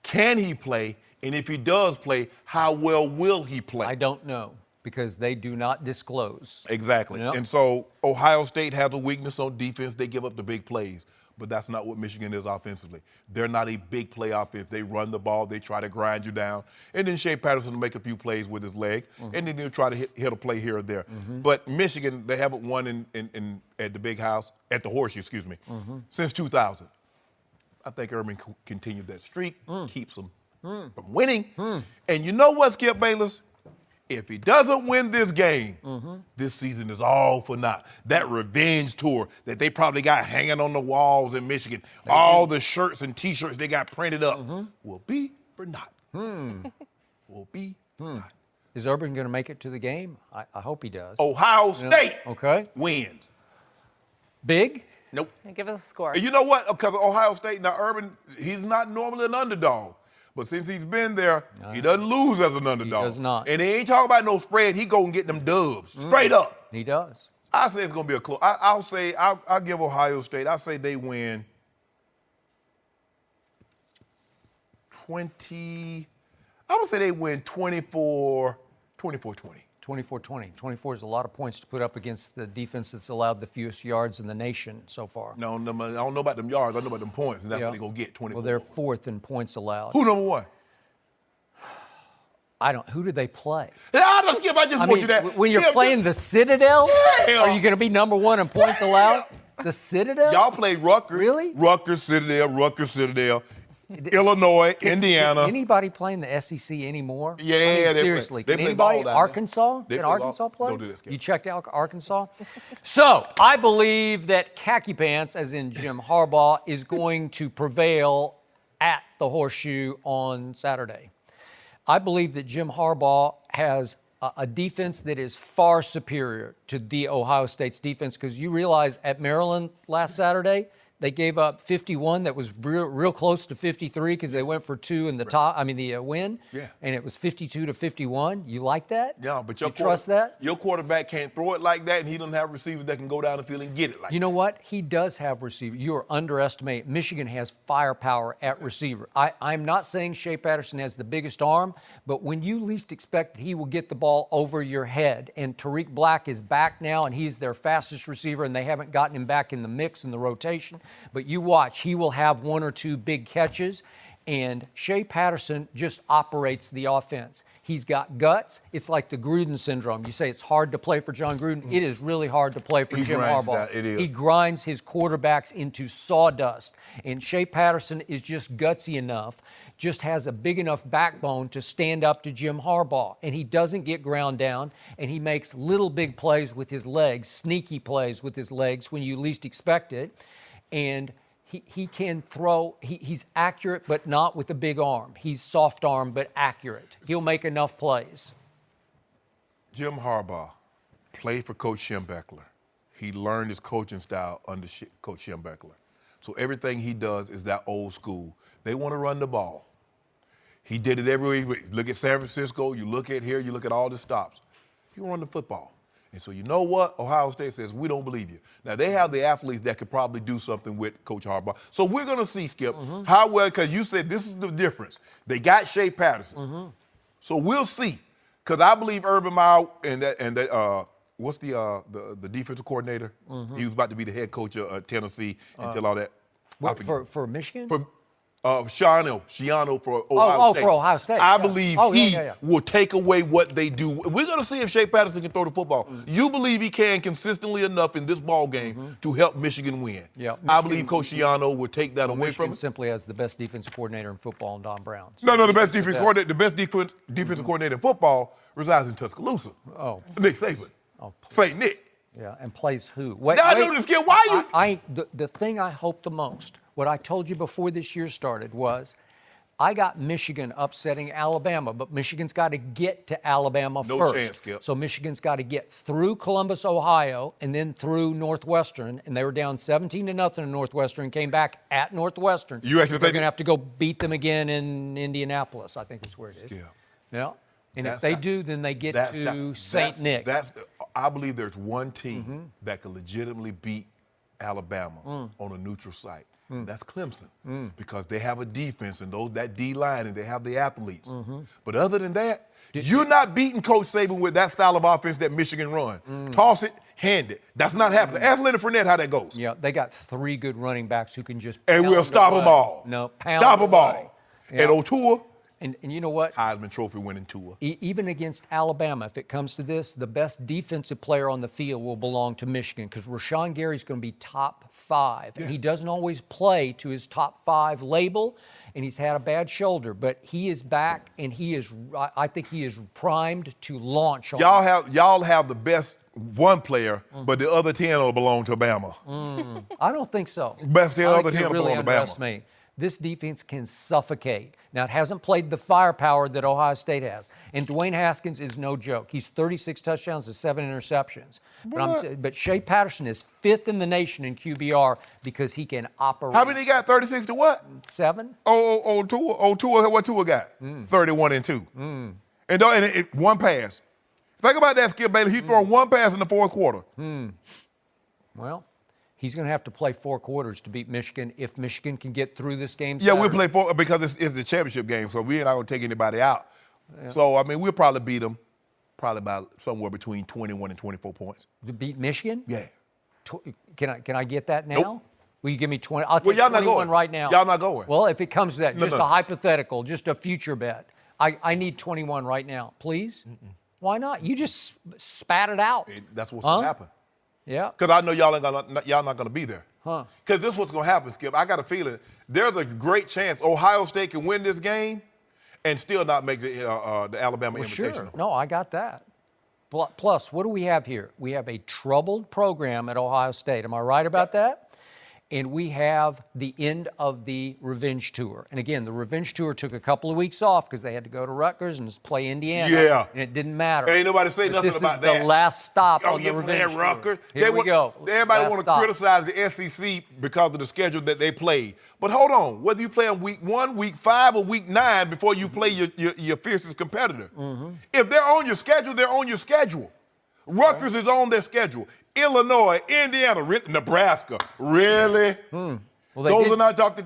Can he play? And if he does play, how well will he play? I don't know because they do not disclose. Exactly. Yep. And so Ohio State has a weakness on defense. They give up the big plays. But that's not what Michigan is offensively. They're not a big play offense. They run the ball. They try to grind you down. And then Shea Patterson will make a few plays with his leg. And then he'll try to hit a play here or there. But Michigan, they haven't won at the big house, at the Horseshoe, since 2000. I think Urban continued that streak, keeps them from winning. And you know what, Skip Bayless? If he doesn't win this game, this season is all for naught. That revenge tour that they probably got hanging on the walls in Michigan, all the shirts and T-shirts they got printed up, will be for naught. Will be for naught. Is Urban going to make it to the game? I hope he does. Ohio State wins. Big? Nope. Give us a score. And you know what? Because Ohio State, now Urban, he's not normally an underdog. But since he's been there, he doesn't lose as an underdog. He does not. And he ain't talking about no spread. He go and get them dubs. Straight up. He does. I say it's going to be a close. I'll give Ohio State, I'll say they win 20. I would say they win 24-20. 24-20. 24 is a lot of points to put up against the defense that's allowed the fewest yards in the nation so far. No, I don't know about them yards. I know about them points, and that's what they're going to get, 24. Well, they're fourth in points allowed. Who number one? Who do they play? I just want you that. When you're playing the Citadel, are you going to be number one in points allowed? The Citadel? Y'all played Rutgers. Really? Rutgers, Citadel. Illinois, Indiana. Anybody playing the SEC anymore? Yeah, seriously. They Can play anybody? ball down Arkansas? there. Can Arkansas play? Don't do this, Skip. You checked out Arkansas? So I believe that Khaki Pants, as in Jim Harbaugh, is going to prevail at the Horseshoe on Saturday. I believe that Jim Harbaugh has a defense that is far superior to the Ohio State's defense, because you realize at Maryland last Saturday, they gave up 51 that was real close to 53 because they went for two in the win. Yeah. And it was 52-51. You like that? Yeah, but you trust that? Your quarterback can't throw it like that, and he doesn't have receivers that can go down the field and get it like that. You know what? He does have receivers. You are underestimating. Michigan has firepower at receiver. I'm not saying Shea Patterson has the biggest arm, but when you least expect it, he will get the ball over your head. And Tariq Black is back now, and he's their fastest receiver, and they haven't gotten him back in the mix in the rotation. But you watch, he will have one or two big catches, and Shea Patterson just operates the offense. He's got guts. It's like the Gruden syndrome. You say it's hard to play for John Gruden. It is really hard to play for Jim Harbaugh. It is. He grinds his quarterbacks into sawdust, and Shea Patterson is just gutsy enough, just has a big enough backbone to stand up to Jim Harbaugh, and he doesn't get ground down, and he makes little big plays with his legs, sneaky plays with his legs when you least expect it. And he can throw. He's accurate, but not with a big arm. He's soft arm, but accurate. He'll make enough plays. Jim Harbaugh played for Coach Schembechler. He learned his coaching style under Coach Schembechler. So everything he does is that old school. They want to run the ball. He did it every week. Look at San Francisco. You look at here. You look at all the stops. He run the football. And so you know what? Ohio State says, we don't believe you. Now, they have the athletes that could probably do something with Coach Harbaugh. So we're going to see, Skip, how well, because you said this is the difference. They got Shea Patterson. So we'll see. Because I believe Urban Meyer and what's the defensive coordinator? He was about to be the head coach of Tennessee until all that. For Michigan? Shiano for Ohio State. For Ohio State. I believe he will take away what they do. We're going to see if Shea Patterson can throw the football. You believe he can consistently enough in this ball game to help Michigan win. Yeah, I believe Coach Shiano will take that away Michigan from him. simply has the best defensive coordinator in football in Don Brown. So the best defensive coordinator. The best defensive coordinator in football resides in Tuscaloosa. Nick Saban. St. Nick. Yeah, and plays who? The thing I hope the most, what I told you before this year started was, I got Michigan upsetting Alabama, but Michigan's got to get to Alabama first. No chance, Skip. So Michigan's got to get through Columbus, Ohio, and then through Northwestern, and they were down 17-0 in Northwestern, came back at Northwestern. You actually They're going to have to go beat them again in Indianapolis, I think is where it is. Yeah. And if they do, then they get to St. Nick. I believe there's one team that can legitimately beat Alabama on a neutral site. And that's Clemson, because they have a defense and that D-line, and they have the athletes. But other than that, you're not beating Coach Saban with that style of offense that Michigan run. Toss it, hand it. That's not happening. Ask Leonard Fournette how that goes. Yeah, they got 3 good running backs who can just and we'll stop them all. No, pound stop them all. Yeah. And O'Toole And you know what? Heisman Trophy winning Tua. Even against Alabama, if it comes to this, the best defensive player on the field will belong to Michigan because Rashawn Gary's going to be top 5. Yeah. And he doesn't always play to his top 5 label, and he's had a bad shoulder. But he is back, and I think he is primed to launch. Y'all have the best one player, but the other 10 will belong to Bama. I don't think so. Best the other 10 will really belong to Bama. underestimate. This defense can suffocate. Now, it hasn't played the firepower that Ohio State has. And Dwayne Haskins is no joke. He's 36 touchdowns and 7 interceptions. But Shea Patterson is 5th in the nation in QBR because he can operate. How many he got? 36 to what? 7. Tua, what Tua got? 31 and 2. And one pass. Think about that, Skip Bayless. He's throwing one pass in the fourth quarter. Well, he's going to have to play 4 quarters to beat Michigan if Michigan can get through this game. Yeah, we'll Saturday. play 4 because it's the championship game, so we're not going to take anybody out. Yeah. So, I mean, we'll probably beat them probably about somewhere between 21 and 24 points. To beat Michigan? Yeah. Can I get that now? Nope. Will you give me 20? I'll take y'all not 21 going. right now. Y'all not going. Well, if it comes to that, No. a hypothetical, just a future bet. I need 21 right now, please. Why not? You just spat it out. That's what's going to happen. Yeah. Because I know y'all not going to be there. Because this is what's going to happen, Skip. I got a feeling there's a great chance Ohio State can win this game and still not make the Alabama Invitational. Sure. No, I got that. Plus, what do we have here? We have a troubled program at Ohio State. Am I right about that? And we have the end of the revenge tour. And again, the revenge tour took a couple of weeks off because they had to go to Rutgers and play Indiana. Yeah. And it didn't matter. Ain't nobody say nothing about that. This is the last stop on the revenge tour. Rutgers. Here we go. Everybody want to criticize the SEC because of the schedule that they played. But hold on, whether you play on week 1, week 5, or week 9 before you play your fiercest competitor, if they're on your schedule, they're on your schedule. Rutgers is on their schedule. Illinois, Indiana, Nebraska. Really? Well, those are not Dr.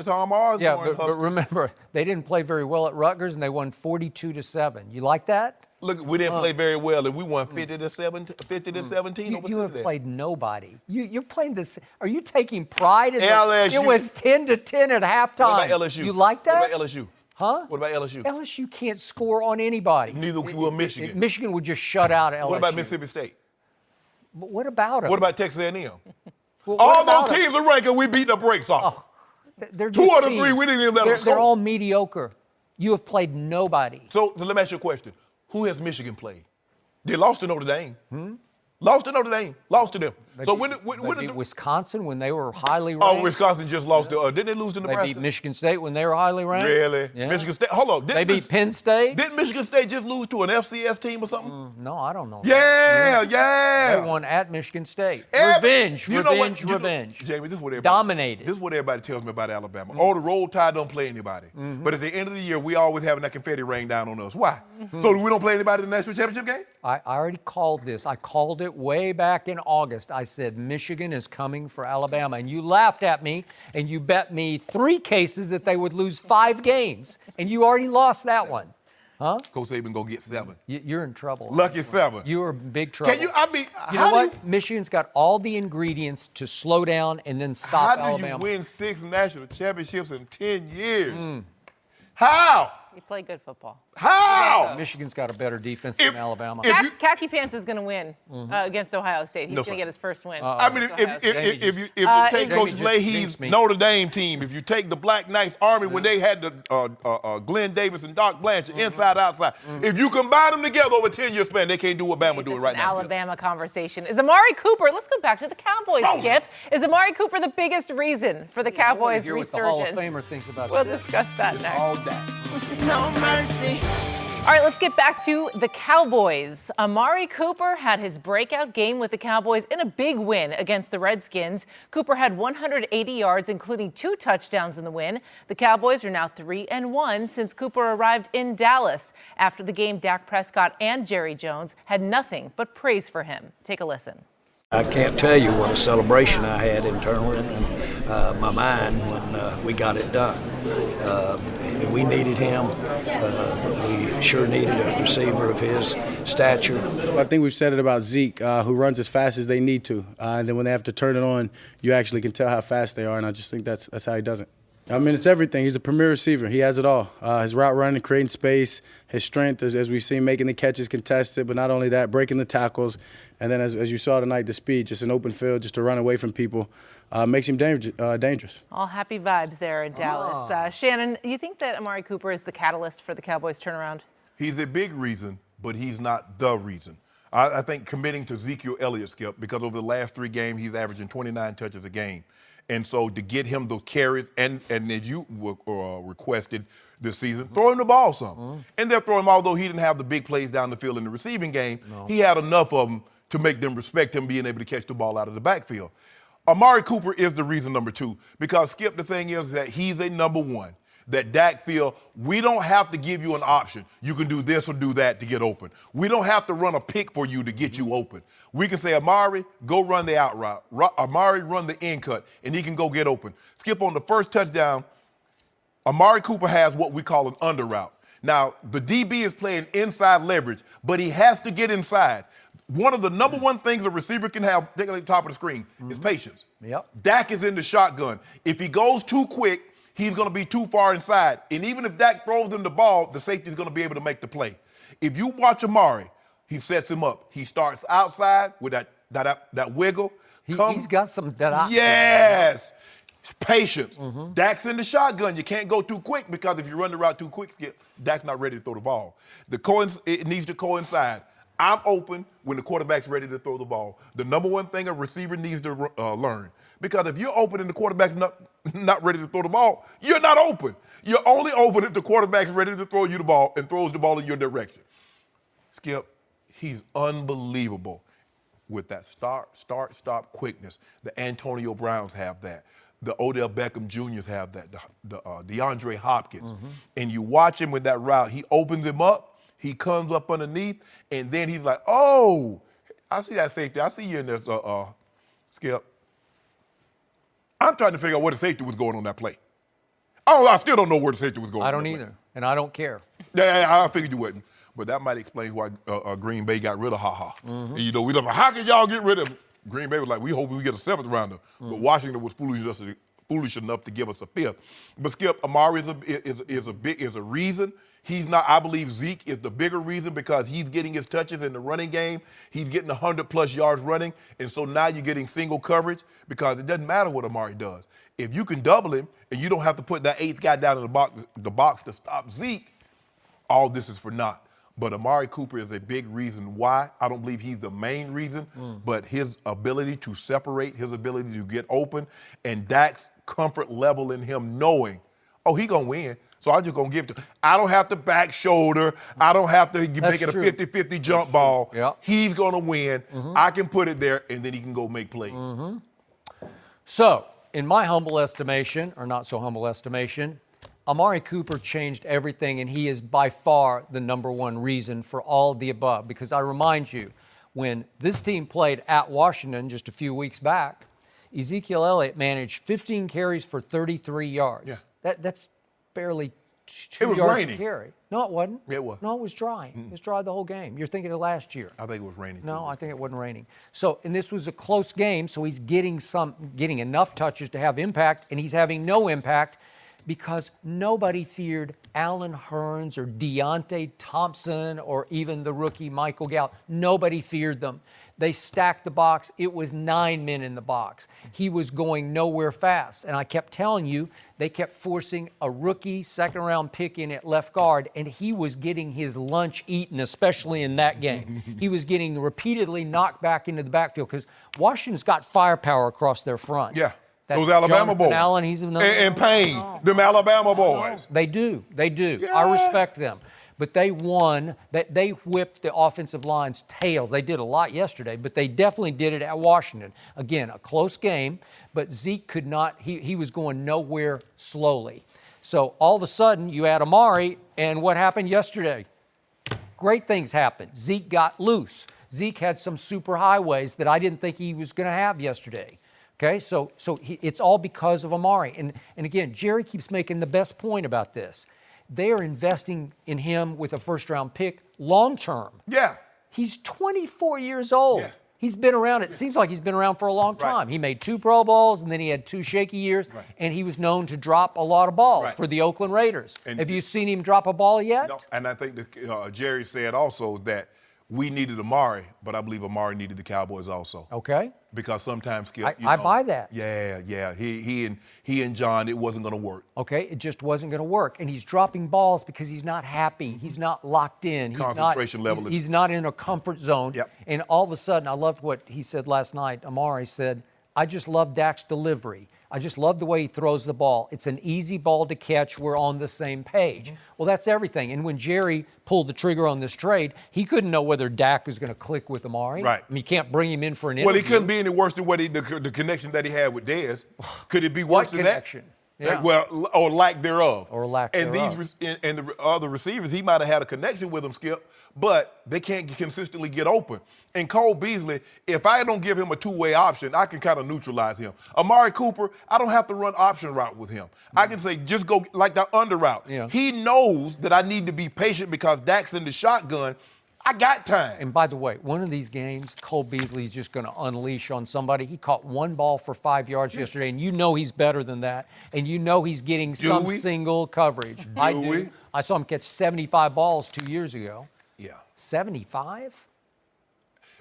Tom Osborne. Yeah, but remember, they didn't play very well at Rutgers, and they won 42-7. You like that? Look, we didn't play very well, and we won 50-17 over You have Cincinnati. played nobody. You're playing this. Are you taking pride in LSU. It was 10-10 at halftime. What about LSU? You like that? What about LSU? Huh? What about LSU? LSU can't score on anybody. Neither will Michigan. Michigan would just shut out LSU. What about Mississippi State? But what about them? What about Texas A&M? Well, All those teams are ranking, we beat the brakes off. They're 2 just out of teams. 3, we didn't even let them score. They're all mediocre. You have played nobody. So let me ask you a question. Who has Michigan played? They lost to Notre Dame. Lost to Notre Dame. Lost to them. They beat Wisconsin when they were highly ranked. Oh, Wisconsin just lost. Didn't they lose to Nebraska? They beat Michigan State when they were highly ranked. Really? Yeah. Michigan State. Hold on. They beat Penn State. Didn't Michigan State just lose to an FCS team or something? No, I don't know. Yeah. They won at Michigan State. Revenge. Jamie, this is what everybody dominated. This is what everybody tells me about Alabama. Oh, the Roll Tide don't play anybody. But at the end of the year, we always having that confetti rain down on us. Why? So we don't play anybody in the national championship game? I already called this. I called it way back in August. I said Michigan is coming for Alabama. And you laughed at me, and you bet me 3 cases that they would lose 5 games. And you already lost that one. Huh? Coach Saban go get 7. You're in trouble. Lucky 7. You're in big trouble. You know what? Michigan's got all the ingredients to slow down and then stop Alabama. How do you win 6 national championships in 10 years? How? You play good football. How? Michigan's got a better defense than Alabama. Khaki Pants is going to win against Ohio State. He's going to get his first win. I mean, if you take Coach Leahy's Notre Dame team, if you take the Black Knights Army when they had the Glenn Davis and Doc Blanchard inside, outside, if you combine them together over a 10-year span, they can't do what Bama do it right now. Alabama conversation. Is Amari Cooper, let's go back to the Cowboys, Skip. Is Amari Cooper the biggest reason for the Cowboys' hear resurgence? what the Hall of Famer thinks about We'll discuss that next. All that. No mercy. All right, let's get back to the Cowboys. Amari Cooper had his breakout game with the Cowboys in a big win against the Redskins. Cooper had 180 yards, including 2 touchdowns in the win. The Cowboys are now 3-1 since Cooper arrived in Dallas. After the game, Dak Prescott and Jerry Jones had nothing but praise for him. Take a listen. I can't tell you what a celebration I had internally in my mind when we got it done. We needed him, but we sure needed a receiver of his stature. I think we've said it about Zeke, who runs as fast as they need to. And then when they have to turn it on, you actually can tell how fast they are, and I just think that's how he does it. I mean, it's everything. He's a premier receiver. He has it all. His route running, creating space, his strength, as we've seen, making the catches contested, but not only that, breaking the tackles. And then as you saw tonight, the speed, just an open field, just to run away from people, makes him dangerous. All happy vibes there in Dallas. Shannon, you think that Amari Cooper is the catalyst for the Cowboys turnaround? He's a big reason, but he's not the reason. I think committing to Ezekiel Elliott, Skip, because over the last 3 games, he's averaging 29 touches a game. And so to get him those carries, and as you requested this season, throw him the ball some. And they're throwing him, although he didn't have the big plays down the field in the receiving game, he had enough of them to make them respect him being able to catch the ball out of the backfield. Amari Cooper is the reason number 2, because, Skip, the thing is that he's a number 1. That Dak feel, we don't have to give you an option. You can do this or do that to get open. We don't have to run a pick for you to get you open. We can say, Amari, go run the out route. Amari, run the in cut, and he can go get open. Skip, on the first touchdown, Amari Cooper has what we call an under route. Now, the DB is playing inside leverage, but he has to get inside. One of the number 1 things a receiver can have, at the top of the screen, is patience. Yep. Dak is in the shotgun. If he goes too quick, he's going to be too far inside. And even if Dak throws him the ball, the safety is going to be able to make the play. If you watch Amari, he sets him up. He starts outside with that wiggle. He's got some that. Yes. Patience. Dak's in the shotgun. You can't go too quick, because if you run the route too quick, Skip, Dak's not ready to throw the ball. It needs to coincide. I'm open when the quarterback's ready to throw the ball. The number 1 thing a receiver needs to learn. Because if you're open and the quarterback's not ready to throw the ball, you're not open. You're only open if the quarterback's ready to throw you the ball and throws the ball in your direction. Skip, he's unbelievable with that start, stop quickness. The Antonio Browns have that. The Odell Beckham Jr.'s have that. The DeAndre Hopkins. And you watch him with that route. He opens him up. He comes up underneath, and then he's like, oh, I see that safety. I see you in there, Skip. I'm trying to figure out where the safety was going on that play. I still don't know where the safety was going. I don't either, and I don't care. Yeah, I figured you wouldn't. But that might explain why Green Bay got rid of Ha-Ha. And, we don't know, how can y'all get rid of him? Green Bay was like, we hope we get a 7th rounder. But Washington was foolish enough to give us a 5th. But, Skip, Amari is a reason. He's not. I believe Zeke is the bigger reason, because he's getting his touches in the running game. He's getting 100+ yards running, and so now you're getting single coverage, because it doesn't matter what Amari does. If you can double him and you don't have to put that 8th guy down in the box to stop Zeke, all this is for naught. But Amari Cooper is a big reason why. I don't believe he's the main reason, but his ability to separate, his ability to get open, and Dak's comfort level in him knowing, he gonna win. So I'm just going to give it to him. I don't have to back shoulder. I don't have to make it a 50-50 jump ball. Yep. He's going to win. I can put it there, and then he can go make plays. So, in my humble estimation, or not so humble estimation, Amari Cooper changed everything, and he is by far the number 1 reason for all of the above. Because I remind you, when this team played at Washington just a few weeks back, Ezekiel Elliott managed 15 carries for 33 yards. Yeah. That's barely 2 It was yards raining. a carry. No, it wasn't. Yeah, it was. No, it was dry. It was dry the whole game. You're thinking of last year. I think it was raining. No, I think it wasn't raining. So, and this was a close game, so he's getting enough touches to have impact, and he's having no impact because nobody feared Allen Hurns or Deontay Thompson or even the rookie Michael Gallup. Nobody feared them. They stacked the box. It was 9 men in the box. He was going nowhere fast. And I kept telling you, they kept forcing a rookie second-round pick in at left guard, and he was getting his lunch eaten, especially in that game. He was getting repeatedly knocked back into the backfield because Washington's got firepower across their front. Yeah. That Those Alabama Jonathan boys. Allen, he's another and Payne, them Alabama boys. They do. Yeah. I respect them. But they won, that they whipped the offensive line's tails. They did a lot yesterday, but they definitely did it at Washington. Again, a close game, but Zeke could not, he was going nowhere slowly. So all of a sudden, you add Amari, and what happened yesterday? Great things happened. Zeke got loose. Zeke had some super highways that I didn't think he was going to have yesterday. Okay, so it's all because of Amari. And again, Jerry keeps making the best point about this. They are investing in him with a first-round pick long-term. Yeah. He's 24 years old. Yeah. He's been around. It seems like he's been around for a long time. Right. He made 2 Pro Bowls, and then he had 2 shaky years, and he was known to drop a lot of balls for the Oakland Raiders. And have you seen him drop a ball yet? No, and I think that, Jerry said also that we needed Amari, but I believe Amari needed the Cowboys also. Okay. Because sometimes, Skip, I buy that. Yeah. He and John, it wasn't going to work. Okay, it just wasn't going to work. And he's dropping balls because he's not happy. He's not locked in. Concentration level. He's not in a comfort zone. Yep. And all of a sudden, I loved what he said last night. Amari said, I just love Dak's delivery. I just love the way he throws the ball. It's an easy ball to catch. We're on the same page. Mm-hmm. Well, that's everything. And when Jerry pulled the trigger on this trade, he couldn't know whether Dak was going to click with Amari. Right. I mean, you can't bring him in for an interview. Well, he couldn't be any worse than what the connection that he had with Dez. Could it be worse what than connection? that? Yeah. Well, or lack thereof. Or lack thereof. And the other receivers, he might have had a connection with them, Skip, but they can't consistently get open. And Cole Beasley, if I don't give him a two-way option, I can kind of neutralize him. Amari Cooper, I don't have to run option route with him. I can say just go like the under route. Yeah. He knows that I need to be patient because Dak's in the shotgun. I got time. And by the way, one of these games, Cole Beasley's just going to unleash on somebody. He caught 1 ball for 5 yards yesterday, and you know he's better than that. And you know he's getting some single coverage. I do. I saw him catch 75 balls 2 years ago. Yeah. 75?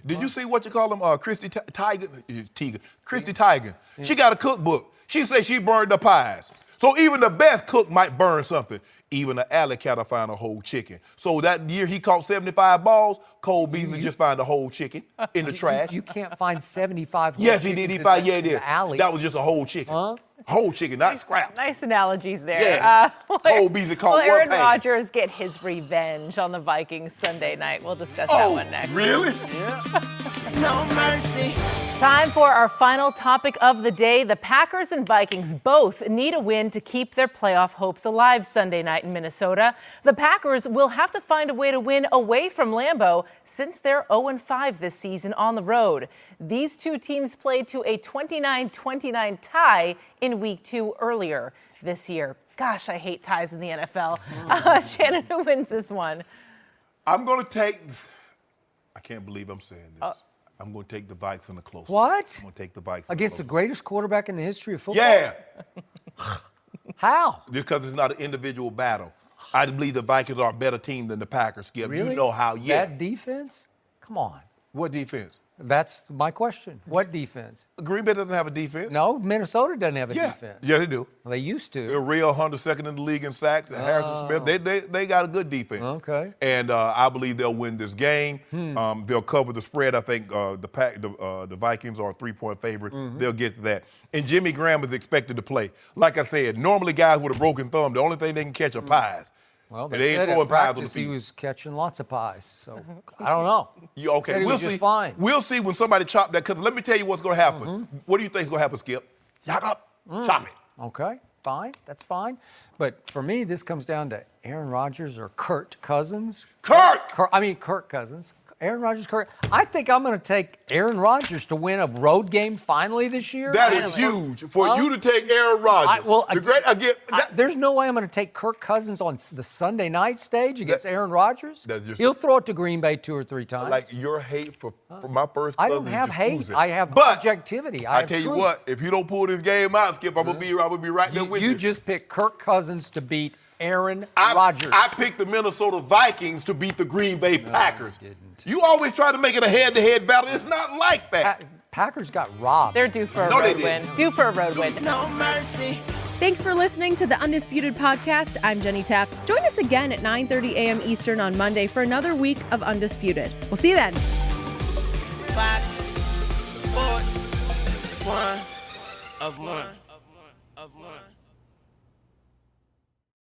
Did you see what you call him, Christy Teigen? Christy Teigen. Yeah. She got a cookbook. She said she burned the pies. So even the best cook might burn something. Even an alley cat will find a whole chicken. So that year he caught 75 balls, Cole Beasley just found a whole chicken in the trash. You can't find 75 whole Yes, he did. He found, yeah, he did. Alley. That was just a whole chicken. Huh? Whole chicken, not scraps. Nice analogies there. Yeah. Cole Beasley caught will Aaron one Rodgers get his revenge on the Vikings Sunday night? We'll discuss that one next. Really? Yeah. No mercy. Time for our final topic of the day. The Packers and Vikings both need a win to keep their playoff hopes alive Sunday night in Minnesota. The Packers will have to find a way to win away from Lambeau since they're 0-5 this season on the road. These two teams played to a 29-29 tie in Week 2 earlier this year. Gosh, I hate ties in the NFL. Shannon, who wins this one? I'm going to take, I can't believe I'm saying this. I'm going to take the Vikes in a close. What? I'm going to take the Vikes against the greatest quarterback in the history of football? Yeah. How? Just because it's not an individual battle. I believe the Vikings are a better team than the Packers, Skip. Really? You know how, yeah. That defense? Come on. What defense? That's my question. What defense? Green Bay doesn't have a defense. No, Minnesota doesn't have a defense. Yeah, they do. Well, they used to. They're real 102nd in the league in sacks. And Harrison Smith, they got a good defense. Okay. And I believe they'll win this game. They'll cover the spread. I think the Vikings are a 3-point favorite. They'll get to that. And Jimmy Graham is expected to play. Like I said, normally guys with a broken thumb, the only thing they can catch are pies. Well, they said in practice he was catching lots of pies, so I don't know. Okay, we'll see. Fine. We'll see when somebody chop that, because let me tell you what's going to happen. What do you think is going to happen, Skip? Chop it. Okay, fine. That's fine. But for me, this comes down to Aaron Rodgers or Kirk Cousins. Kirk Cousins. Aaron Rodgers, Kirk. I think I'm going to take Aaron Rodgers to win a road game finally this year. That is huge for you to take Aaron Rodgers. There's no way I'm going to take Kirk Cousins on the Sunday night stage against Aaron Rodgers. He'll throw it to Green Bay 2 or 3 times. Like your hate for my first cousin. I don't have hate. Oozing. I have objectivity. I tell you what, if you don't pull this game out, Skip, I'm gonna be right there with you. You just picked Kirk Cousins to beat Aaron Rodgers. I picked the Minnesota Vikings to beat the Green Bay Packers. You always try to make it a head-to-head battle. It's not like that. Packers got robbed. They're due for a road win. Due for a road win. No mercy. Thanks for listening to the Undisputed Podcast. I'm Jenny Taft. Join us again at 9:30 a.m. Eastern on Monday for another week of Undisputed. We'll see you then. Fox Sports 1 of 1.